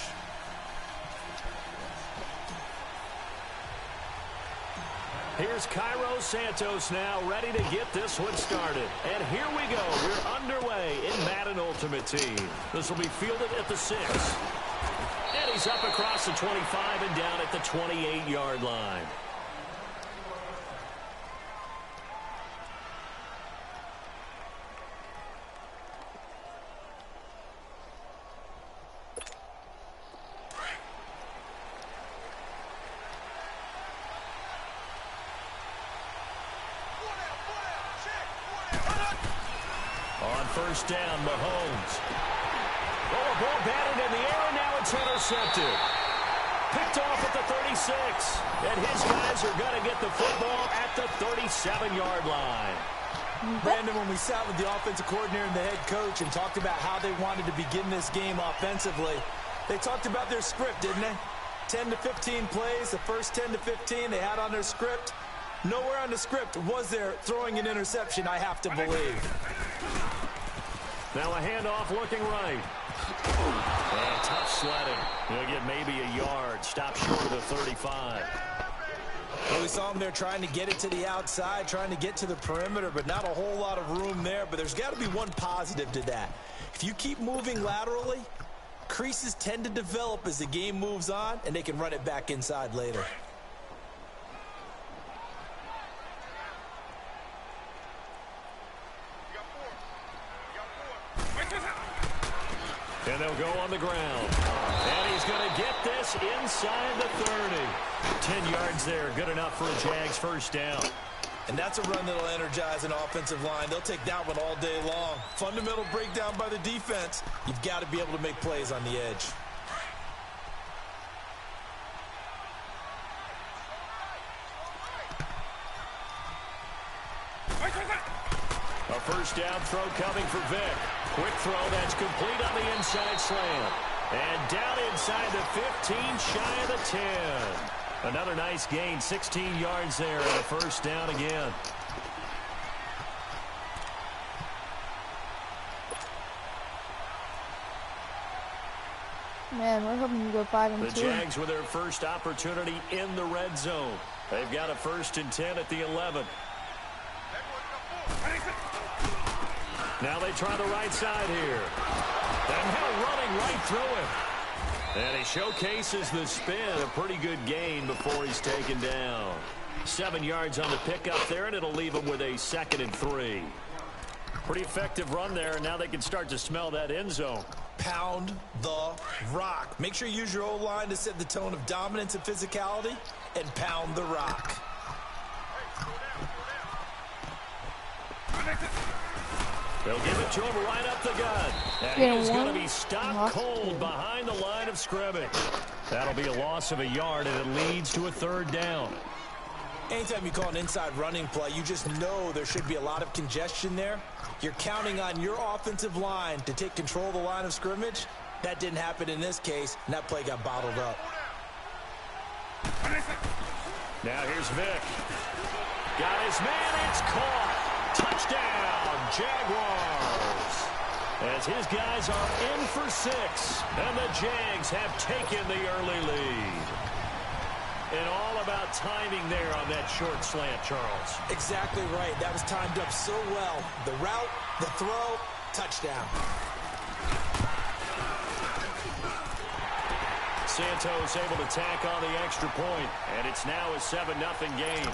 Here's Cairo Santos now, ready to get this one started. And here we go. We're underway in Madden Ultimate Team. This will be fielded at the 6. And he's up across the 25 and down at the 28-yard line. First down, Mahomes. Oh, a ball batted in the air, and now it's intercepted. Picked off at the 36. And his guys are going to get the football at the 37-yard line. Brandon, when we sat with the offensive coordinator and the head coach and talked about how they wanted to begin this game offensively, they talked about their script, didn't they? 10 to 15 plays, the first 10 to 15 they had on their script. Nowhere on the script was there throwing an interception, I have to believe. Now a handoff looking right. And tough sledding. He'll get maybe a yard. Stop short of the 35. Well, we saw him there trying to get it to the outside, trying to get to the perimeter, but not a whole lot of room there. But there's got to be one positive to that. If you keep moving laterally, creases tend to develop as the game moves on, and they can run it back inside later. And they'll go on the ground. And he's going to get this inside the 30. 10 yards there. Good enough for a Jags first down. And that's a run that'll energize an offensive line. They'll take that one all day long. Fundamental breakdown by the defense. You've got to be able to make plays on the edge. A first down throw coming for Vic. Quick throw that's complete on the inside slant. And down inside the 15, shy of the 10. Another nice gain, 16 yards there, and a first down again. Man, we're hoping to go 5-2. The Jags with their first opportunity in the red zone. They've got a 1st and 10 at the 11. Now they try the right side here. And Hill running right through him. And he showcases the spin. A pretty good gain before he's taken down. 7 yards on the pickup there, and it'll leave him with a 2nd and 3. Pretty effective run there, and now they can start to smell that end zone. Pound the rock. Make sure you use your O-line to set the tone of dominance and physicality, and pound the rock. They'll give it to him right up the gut. And he's going to be stopped cold behind the line of scrimmage. That'll be a loss of a yard, and it leads to a 3rd down. Anytime you call an inside running play, you just know there should be a lot of congestion there. You're counting on your offensive line to take control of the line of scrimmage. That didn't happen in this case, and that play got bottled up. Now here's Vic. Got his man, it's caught. Touchdown, Jaguars. As his guys are in for 6, and the Jags have taken the early lead. And all about timing there on that short slant, Charles. Exactly right. That was timed up so well. The route, the throw, touchdown. Santos able to tack on the extra point, and it's now a 7-0 game.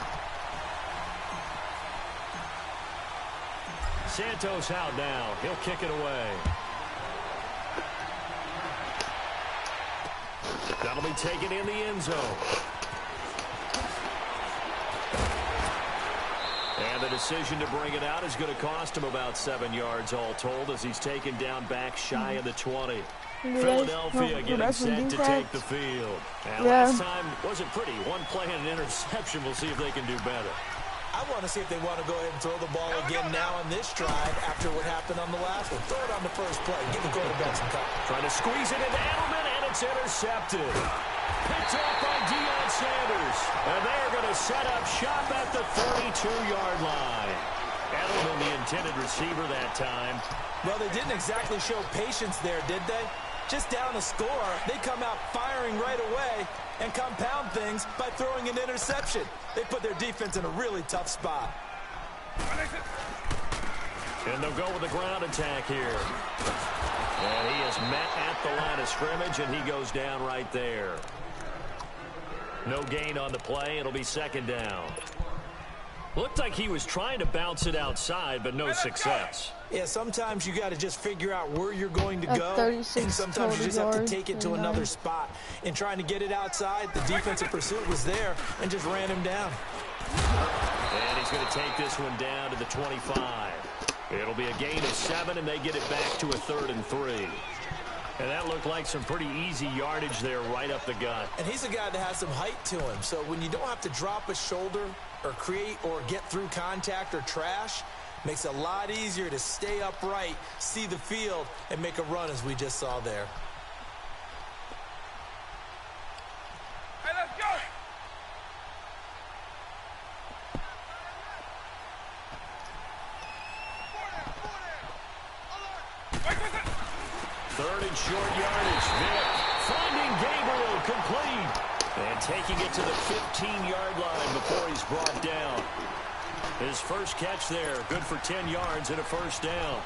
Santos out now. He'll kick it away. That'll be taken in the end zone. And the decision to bring it out is going to cost him about 7 yards all told as he's taken down back shy of the 20. Philadelphia getting set to take the field. And last time wasn't pretty. One play and an interception. We'll see if they can do better. I want to see if they want to go ahead and throw the ball again now on this drive after what happened on the last one. Throw it on the first play. Give the quarterback some time. Trying to squeeze it into Edelman, and it's intercepted. Picked off by Deion Sanders. And they're going to set up shop at the 32-yard line. Edelman, the intended receiver that time. Well, they didn't exactly show patience there, did they? Just down a score, they come out firing right away and compound things by throwing an interception. They put their defense in a really tough spot. And they'll go with the ground attack here. And he is met at the line of scrimmage, and he goes down right there. No gain on the play. It'll be 2nd down. Looked like he was trying to bounce it outside, but no success. Yeah, sometimes you got to just figure out where you're going to go, and sometimes you just have to take it to another spot. In trying to get it outside, the defensive pursuit was there and just ran him down. And he's going to take this one down to the 25. It'll be a gain of 7, and they get it back to a 3rd and 3. And that looked like some pretty easy yardage there right up the gut. And he's a guy that has some height to him, so when you don't have to drop a shoulder or create or get through contact or trash, makes it a lot easier to stay upright, see the field, and make a run as we just saw there. Hey, let's go! Third and short yardage. Vic finding Gabriel complete. And taking it to the 15-yard line before he's brought down. His first catch there, good for 10 yards and a 1st down.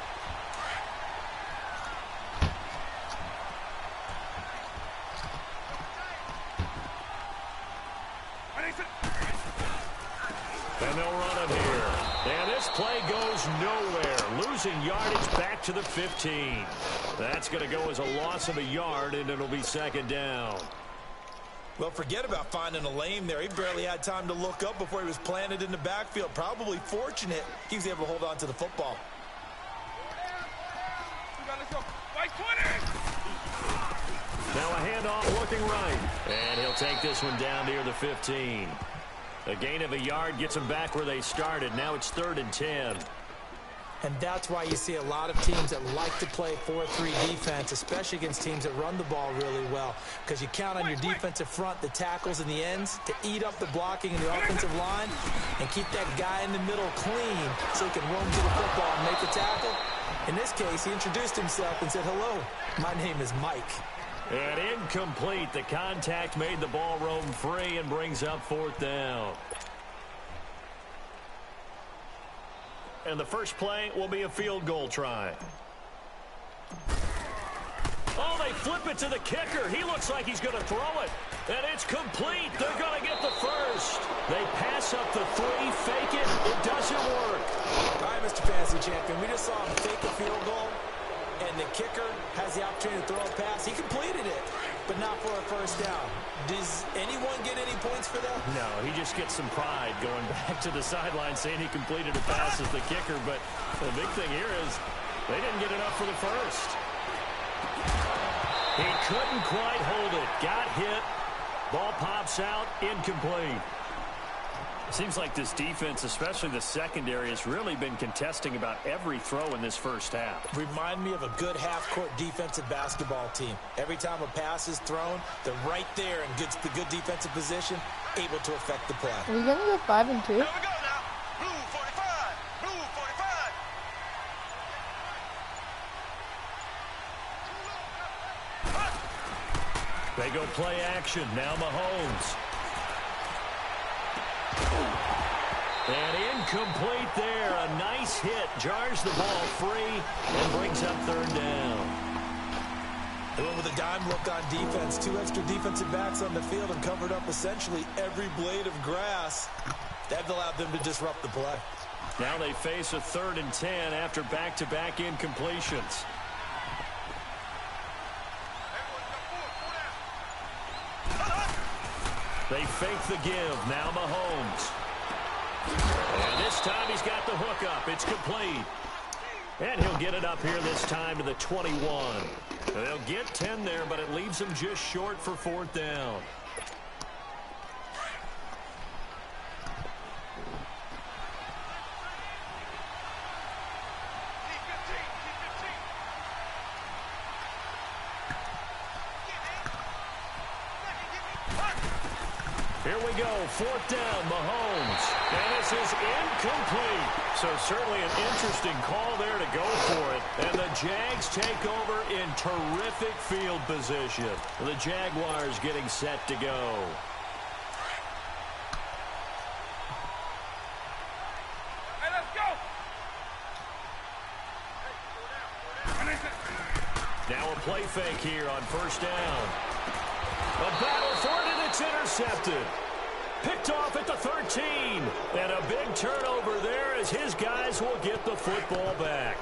And they'll run him here. And this play goes nowhere. Losing yardage back to the 15. That's going to go as a loss of a yard, and it'll be 2nd down. Well, forget about finding a lane there. He barely had time to look up before he was planted in the backfield. Probably fortunate he was able to hold on to the football. Now a handoff looking right. And he'll take this one down near the 15. A gain of a yard gets them back where they started. Now it's 3rd and 10. And that's why you see a lot of teams that like to play 4-3 defense, especially against teams that run the ball really well, because you count on your defensive front, the tackles and the ends, to eat up the blocking in the offensive line and keep that guy in the middle clean so he can roam to the football and make the tackle. In this case, he introduced himself and said, "Hello, my name is Mike." And incomplete. The contact made the ball roam free and brings up 4th down. And the first play will be a field goal try. Oh, they flip it to the kicker. He looks like he's going to throw it. And it's complete. They're going to get the first. They pass up the 3, fake it. It doesn't work. All right, Mr. Fantasy Champion, we just saw him fake a field goal, and the kicker has the opportunity to throw a pass. He completed it, but not for a first down. Does anyone get any points for that? No, he just gets some pride going back to the sideline saying he completed a pass as the kicker. But the big thing here is they didn't get enough for the first. He couldn't quite hold it. Got hit. Ball pops out. Incomplete. Seems like this defense, especially the secondary, has really been contesting about every throw in this first half. Remind me of a good half-court defensive basketball team. Every time a pass is thrown, they're right there in the good defensive position, able to affect the play. Are you going to go 5 and 2? Here we go now. Blue 45. Blue 45. They go play action. Now Mahomes. And incomplete there. A nice hit. Jars the ball free and brings up 3rd down. They went with a dime look on defense. 2 extra defensive backs on the field and covered up essentially every blade of grass. That allowed them to disrupt the play. Now they face a 3rd and 10 after back-to-back incompletions. They fake the give. Now Mahomes. And this time he's got the hook up. It's complete. And he'll get it up here this time to the 21. They'll get 10 there, but it leaves them just short for 4th down. Here we go, 4th down, Mahomes. And this is incomplete. So certainly an interesting call there to go for it. And the Jags take over in terrific field position. The Jaguars getting set to go. Hey, let's go. Now a play fake here on 1st down. A battle for it, and it's intercepted. Picked off at the 13. And a big turnover there as his guys will get the football back.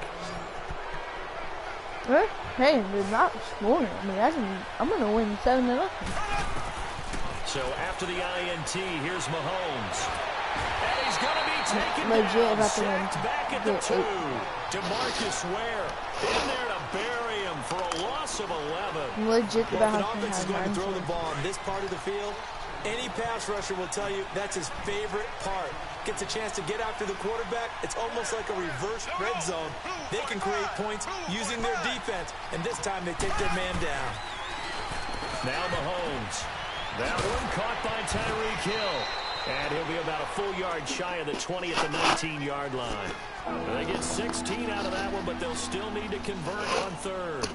Hey, they're not scoring. I mean, I'm going to win 7-0. So after the INT, here's Mahomes. And he's going to be taken Legit down. about to win. Sacked back at the 2. DeMarcus Ware in there to bury him for a loss of 11. Legit Well, if an about offense is going to throw the ball on this part of the field, any pass rusher will tell you that's his favorite part. Gets a chance to get after the quarterback. It's almost like a reverse red zone. They can create points using their defense, and this time they take their man down. Now Mahomes. That one caught by Tyreek Hill. And he'll be about a full yard shy of the 20 at the 19-yard line. They get 16 out of that one, but they'll still need to convert on 3rd.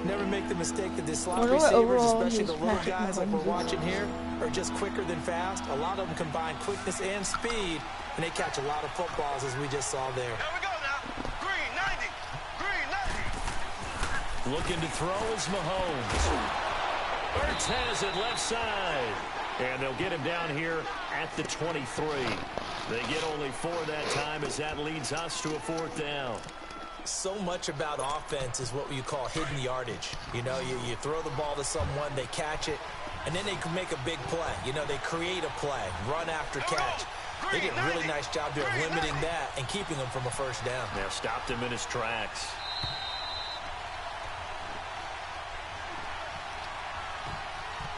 Never make the mistake that the slot receivers, especially the little guys like we're watching here, are just quicker than fast. A lot of them combine quickness and speed, and they catch a lot of footballs, as we just saw there. Here we go now. Green 90. Green 90. Looking to throw is Mahomes. Ertz has it left side. And they'll get him down here at the 23. They get only 4 that time as that leads us to a 4th down. So much about offense is what you call hidden yardage. You know, you throw the ball to someone, they catch it, and then they can make a big play. You know, they create a play, run after catch. They did a really nice job there of limiting that and keeping him from a 1st down. Now stopped him in his tracks.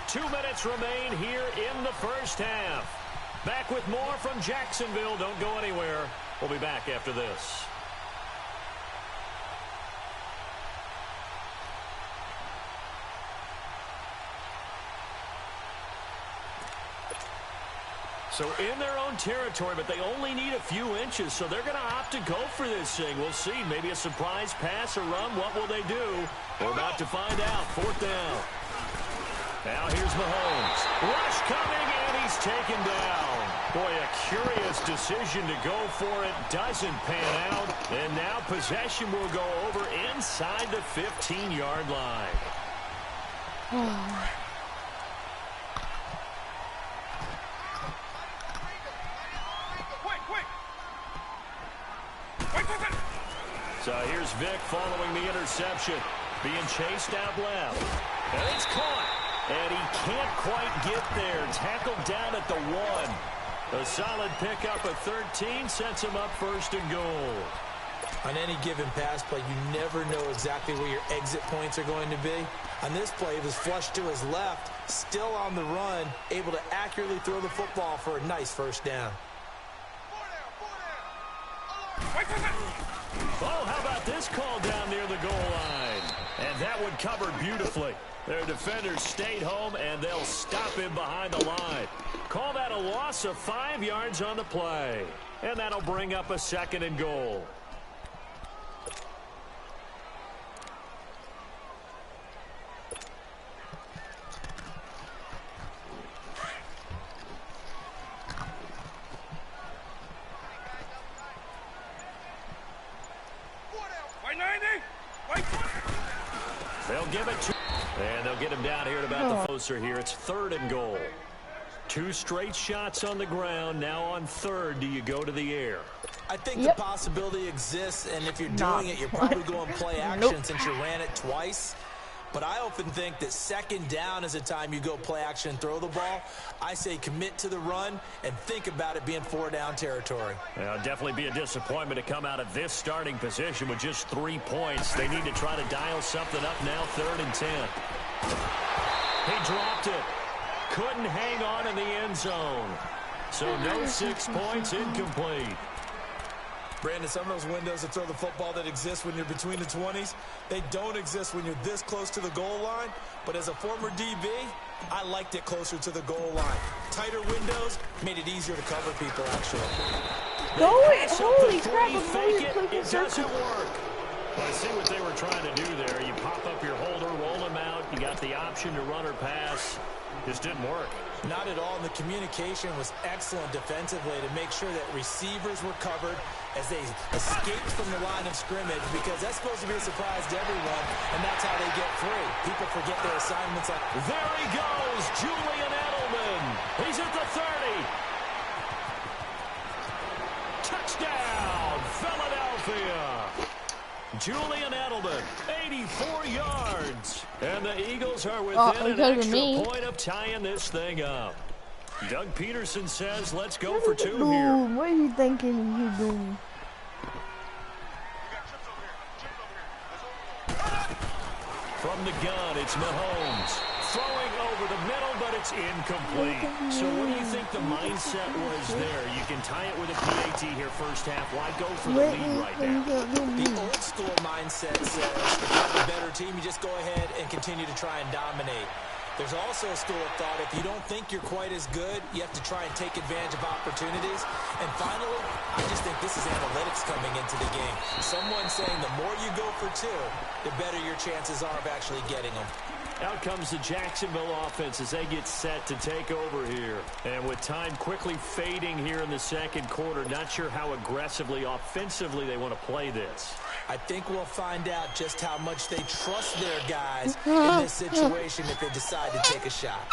Two minutes remain here in the first half. Back with more from Jacksonville. Don't go anywhere. We'll be back after this. So in their own territory, but they only need a few inches, so they're going to opt to go for this thing. We'll see. Maybe a surprise pass or run. What will they do? We're about to find out. 4th down. Now here's Mahomes. Rush coming, and he's taken down. Boy, a curious decision to go for it. Doesn't pan out. And now possession will go over inside the 15-yard line. So here's Vic following the interception. Being chased out left. And it's caught. And he can't quite get there. Tackled down at the 1. A solid pickup of 13 sets him up 1st and goal. On any given pass play, you never know exactly where your exit points are going to be. On this play, it was flushed to his left, still on the run, able to accurately throw the football for a nice 1st down. Oh, how about this call down near the goal line? And that one covered beautifully. Their defenders stayed home, and they'll stop him behind the line. Call that a loss of 5 yards on the play. And that'll bring up a 2nd and goal. They'll give it to, and they'll get him down here at about the closer here. It's 3rd and goal. 2 straight shots on the ground. Now on 3rd, do you go to the air? I think the possibility exists, and if you're doing it, you're probably going play action since you ran it twice. But I often think that 2nd down is a time you go play action and throw the ball. I say commit to the run and think about it being 4-down territory. Well, it'll definitely be a disappointment to come out of this starting position with just 3 points. They need to try to dial something up now, 3rd and 10. He dropped it. Couldn't hang on in the end zone. So no 6 points, incomplete. Brandon, some of those windows to throw the football that exist when you're between the 20s, they don't exist when you're this close to the goal line. But as a former DB, I liked it closer to the goal line. Tighter windows made it easier to cover people, actually. Holy crap, it doesn't work. Well, I see what they were trying to do there. You pop up your holder, roll him out. You got the option to run or pass. Just didn't work. Not at all, and the communication was excellent defensively to make sure that receivers were covered as they escaped from the line of scrimmage, because that's supposed to be a surprise to everyone, and that's how they get free. People forget their assignments. There he goes, Julian Edelman. He's at the 30. Touchdown, Philadelphia. Julian Edelman, 84 yards. And the Eagles are within an extra point of tying this thing up. Doug Peterson says, let's go for 2 here. What are you thinking you're doing? From the gun, it's Mahomes. Throwing over the middle, but it's incomplete. So what do you think the mindset was there? You can tie it with a PAT here 1st half. Why go for the lead right now? The old school mindset says if you have a better team, you just go ahead and continue to try and dominate. There's also a school of thought, if you don't think you're quite as good, you have to try and take advantage of opportunities. And finally, I just think this is analytics coming into the game. Someone saying the more you go for 2, the better your chances are of actually getting them. Out comes the Jacksonville offense as they get set to take over here. And with time quickly fading here in the 2nd quarter, not sure how aggressively, offensively they want to play this. I think we'll find out just how much they trust their guys in this situation if they decide to take a shot.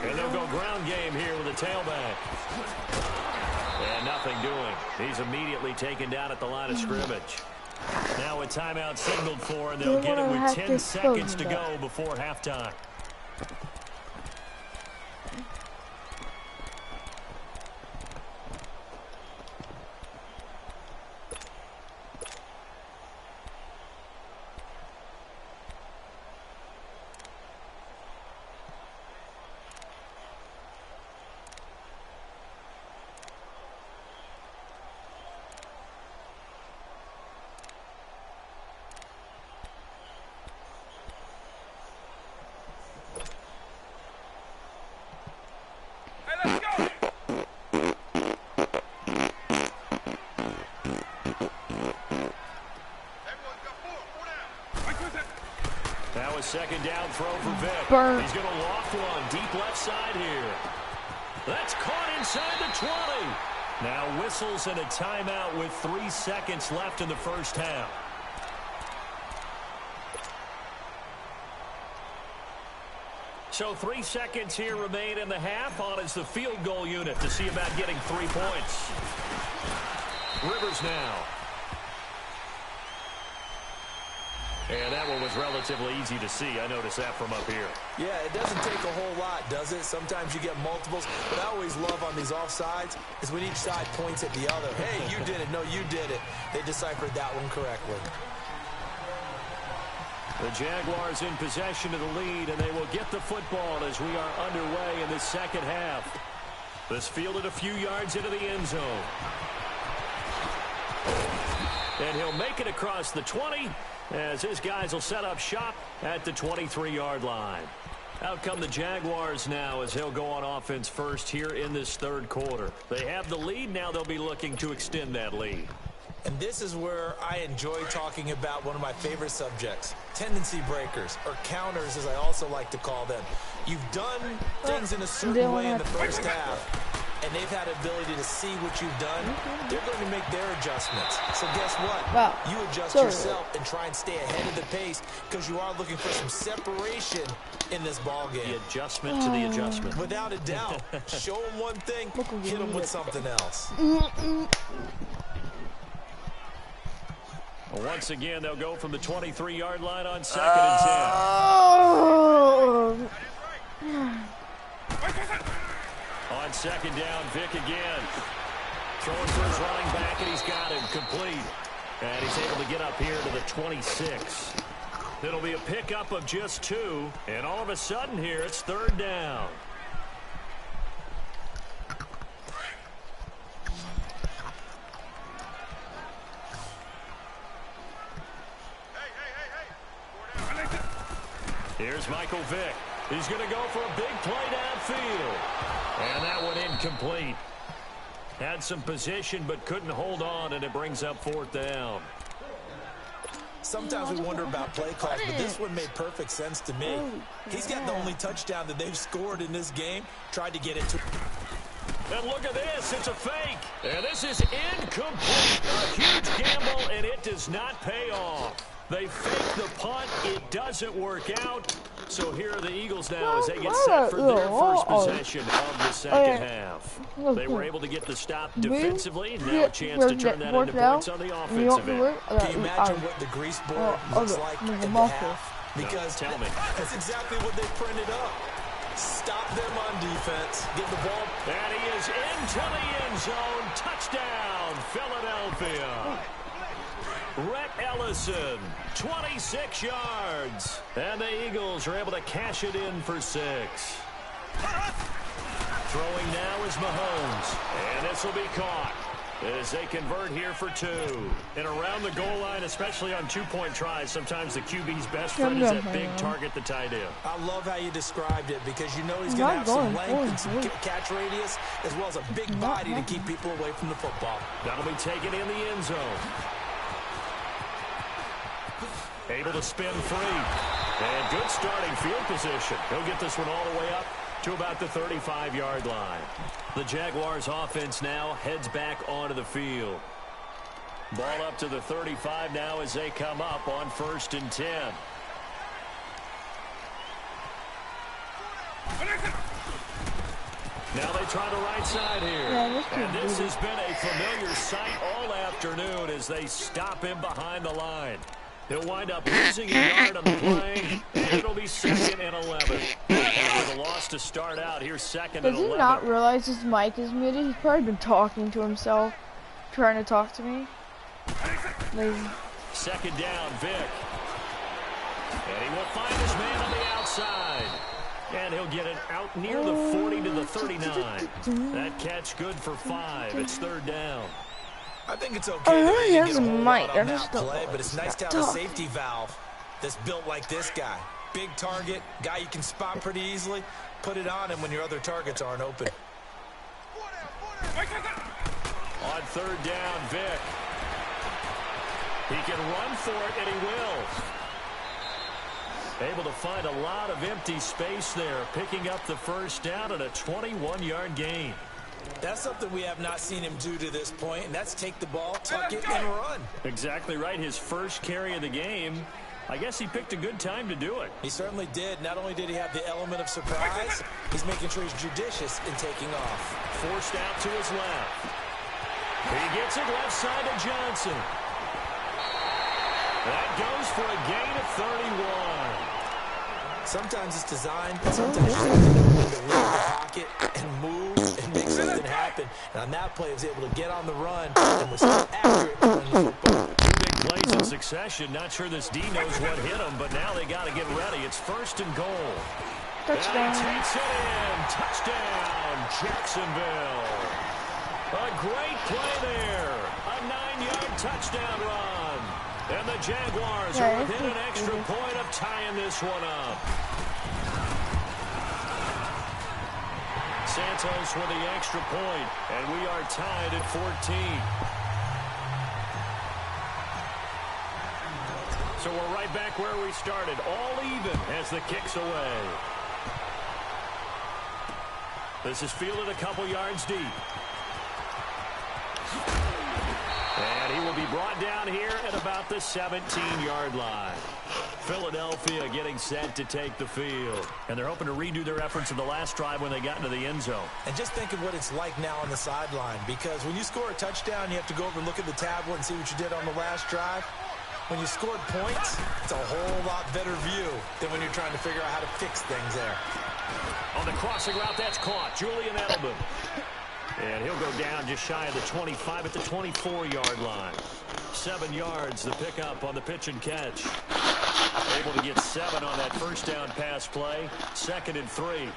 And they'll go ground game here with a tailback. And nothing doing. He's immediately taken down at the line of scrimmage. Now a timeout signaled for, and they'll get it with 10 seconds to go before halftime. a second down throw for Vic. Burn. He's going to loft one deep left side here. That's caught inside the 20. Now whistles and a timeout with 3 seconds left in the first half. So 3 seconds here remain in the half. On is the field goal unit to see about getting 3 points. Rivers now. And that one was relatively easy to see. I noticed that from up here. Yeah, it doesn't take a whole lot, does it? Sometimes you get multiples. What I always love on these offsides is when each side points at the other. Hey, you did it. No, you did it. They deciphered that one correctly. The Jaguars in possession of the lead, and they will get the football as we are underway in the second half. This fielded a few yards into the end zone. And he'll make it across the 20 as his guys will set up shop at the 23-yard line. Out come the Jaguars now as they'll go on offense first here in this third quarter. They have the lead. Now they'll be looking to extend that lead. And this is where I enjoy talking about one of my favorite subjects, tendency breakers, or counters as I also like to call them. You've done things in a certain way in the first half, and they've had the ability to see what you've done. They're going to make their adjustments. So guess what? You adjust yourself and try and stay ahead of the pace because you are looking for some separation in this ball game. The adjustment to the adjustment. Without a doubt. Show them one thing, hit them with something else. Once again, they'll go from the 23-yard line on 2nd and 10. On 2nd down, Vic again. Throwing for his running back, and he's got him complete. And he's able to get up here to the 26. It'll be a pickup of just 2. And all of a sudden here, it's 3rd down. Here's Michael Vick. He's going to go for a big play downfield. And that one incomplete. Had some position but couldn't hold on, and it brings up 4th down. Sometimes we wonder about play calls, but this one made perfect sense to me. He's got the only touchdown that they've scored in this game. Tried to get it to... And look at this. It's a fake. And this is incomplete. A huge gamble, and it does not pay off. They fake the punt. It doesn't work out. So here are the Eagles now as they get set for their first possession of the second half. They were able to get the stop defensively. Now a chance to turn that into points on the offensive end. Can you imagine what the grease board looks like in the half? Because tell me. That's exactly what they printed up. Stop them on defense. Get the ball. And he is into the end zone. Touchdown, Philadelphia. Rhett Ellison, 26 yards. And the Eagles are able to cash it in for 6. Throwing now is Mahomes. And this will be caught as they convert here for 2. And around the goal line, especially on 2-point tries, sometimes the QB's best friend is that big target, the tight end. I love how you described it because you know he's going to have some length and some catch radius as well as a big body to keep people away from the football. That'll be taken in the end zone. Able to spin free. And good starting field position. He'll get this one all the way up to about the 35-yard line. The Jaguars offense now heads back onto the field. Ball up to the 35 now as they come up on 1st and 10. Now they try the right side here. And this has been a familiar sight all afternoon as they stop him behind the line. He'll wind up losing a yard on the play, and it'll be 2nd and 11. After the loss to start out, here's 2nd and 11. Does he not realize his mic is muted? He's probably been talking to himself, trying to talk to me. Like, 2nd down, Vic. And he will find his man on the outside. And he'll get it out near the 40 to the 39. That catch good for 5. It's 3rd down. I think it's okay that he you has get a a whole mic. lot on that play, but it's nice to have a safety valve that's built like this guy. Big target, guy you can spot pretty easily. Put it on him when your other targets aren't open. On 3rd down, Vic. He can run for it, and he will. Able to find a lot of empty space there, picking up the first down and a 21-yard gain. That's something we have not seen him do to this point, and that's take the ball, tuck it, and run. Exactly right. His first carry of the game. I guess he picked a good time to do it. He certainly did. Not only did he have the element of surprise, he's making sure he's judicious in taking off. Forced out to his left. He gets it left side to Johnson. That goes for a gain of 31. Sometimes it's designed, but sometimes you have to know when to leave the pocket and move and make something happen. And on that play, he was able to get on the run and was still accurate on the football. Two big plays in succession. Not sure this D knows what hit him, but now they got to get ready. It's 1st and goal. Touchdown. And he takes it in. Touchdown, Jacksonville. A great play there. A 9-yard touchdown run. And the Jaguars are within an extra point of tying this one up. Santos with the extra point, and we are tied at 14. So we're right back where we started, all even as the kick's away. This is fielded a couple yards deep. And he will be brought down here at about the 17-yard line. Philadelphia getting set to take the field. And they're hoping to redo their efforts in the last drive when they got into the end zone. And just think of what it's like now on the sideline. Because when you score a touchdown, you have to go over and look at the tablet and see what you did on the last drive. When you scored points, it's a whole lot better view than when you're trying to figure out how to fix things there. On the crossing route, that's caught. Julian Edelman. And he'll go down just shy of the 25 at the 24-yard line. 7 yards the pickup on the pitch and catch. Able to get 7 on that first down pass play. 2nd and 3.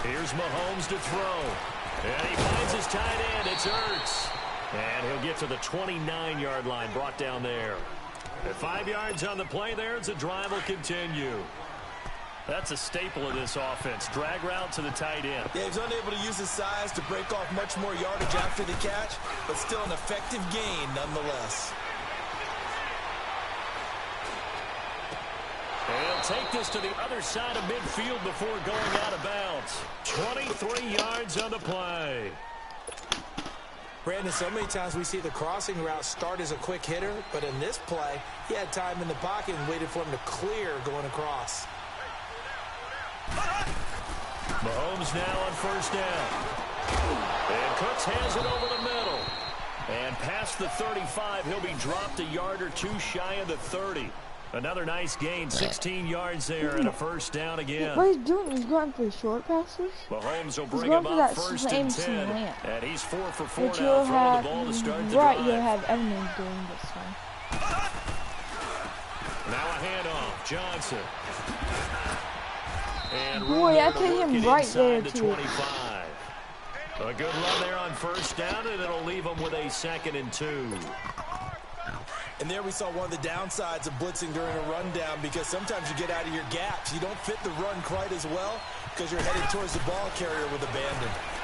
Here's Mahomes to throw. And he finds his tight end. It's Ertz. And he'll get to the 29-yard line, brought down there. At 5 yards on the play there, the drive will continue. That's a staple of this offense. Drag route to the tight end. Yeah, he's unable to use his size to break off much more yardage after the catch, but still an effective gain nonetheless. He'll take this to the other side of midfield before going out of bounds. 23 yards on the play. Brandon, so many times we see the crossing route start as a quick hitter, but in this play, he had time in the pocket and waited for him to clear going across. Mahomes now on first down. And Cooks has it over the middle. And past the 35, he'll be dropped a yard or two shy of the 30. Another nice gain, 16 yards there and a first down again. What he's doing, he's going for short passes. Mahomes will bring him up 1st and 10. And he's 4 for 4 now, throwing the ball to start the drive. Right, you'll have Edmonds doing this time. Now a handoff, Johnson. And boy, I put him right there, the too. 25. A good run there on first down, and it'll leave him with a 2nd and 2. And there we saw one of the downsides of blitzing during a rundown, because sometimes you get out of your gaps. You don't fit the run quite as well because you're headed towards the ball carrier with abandon.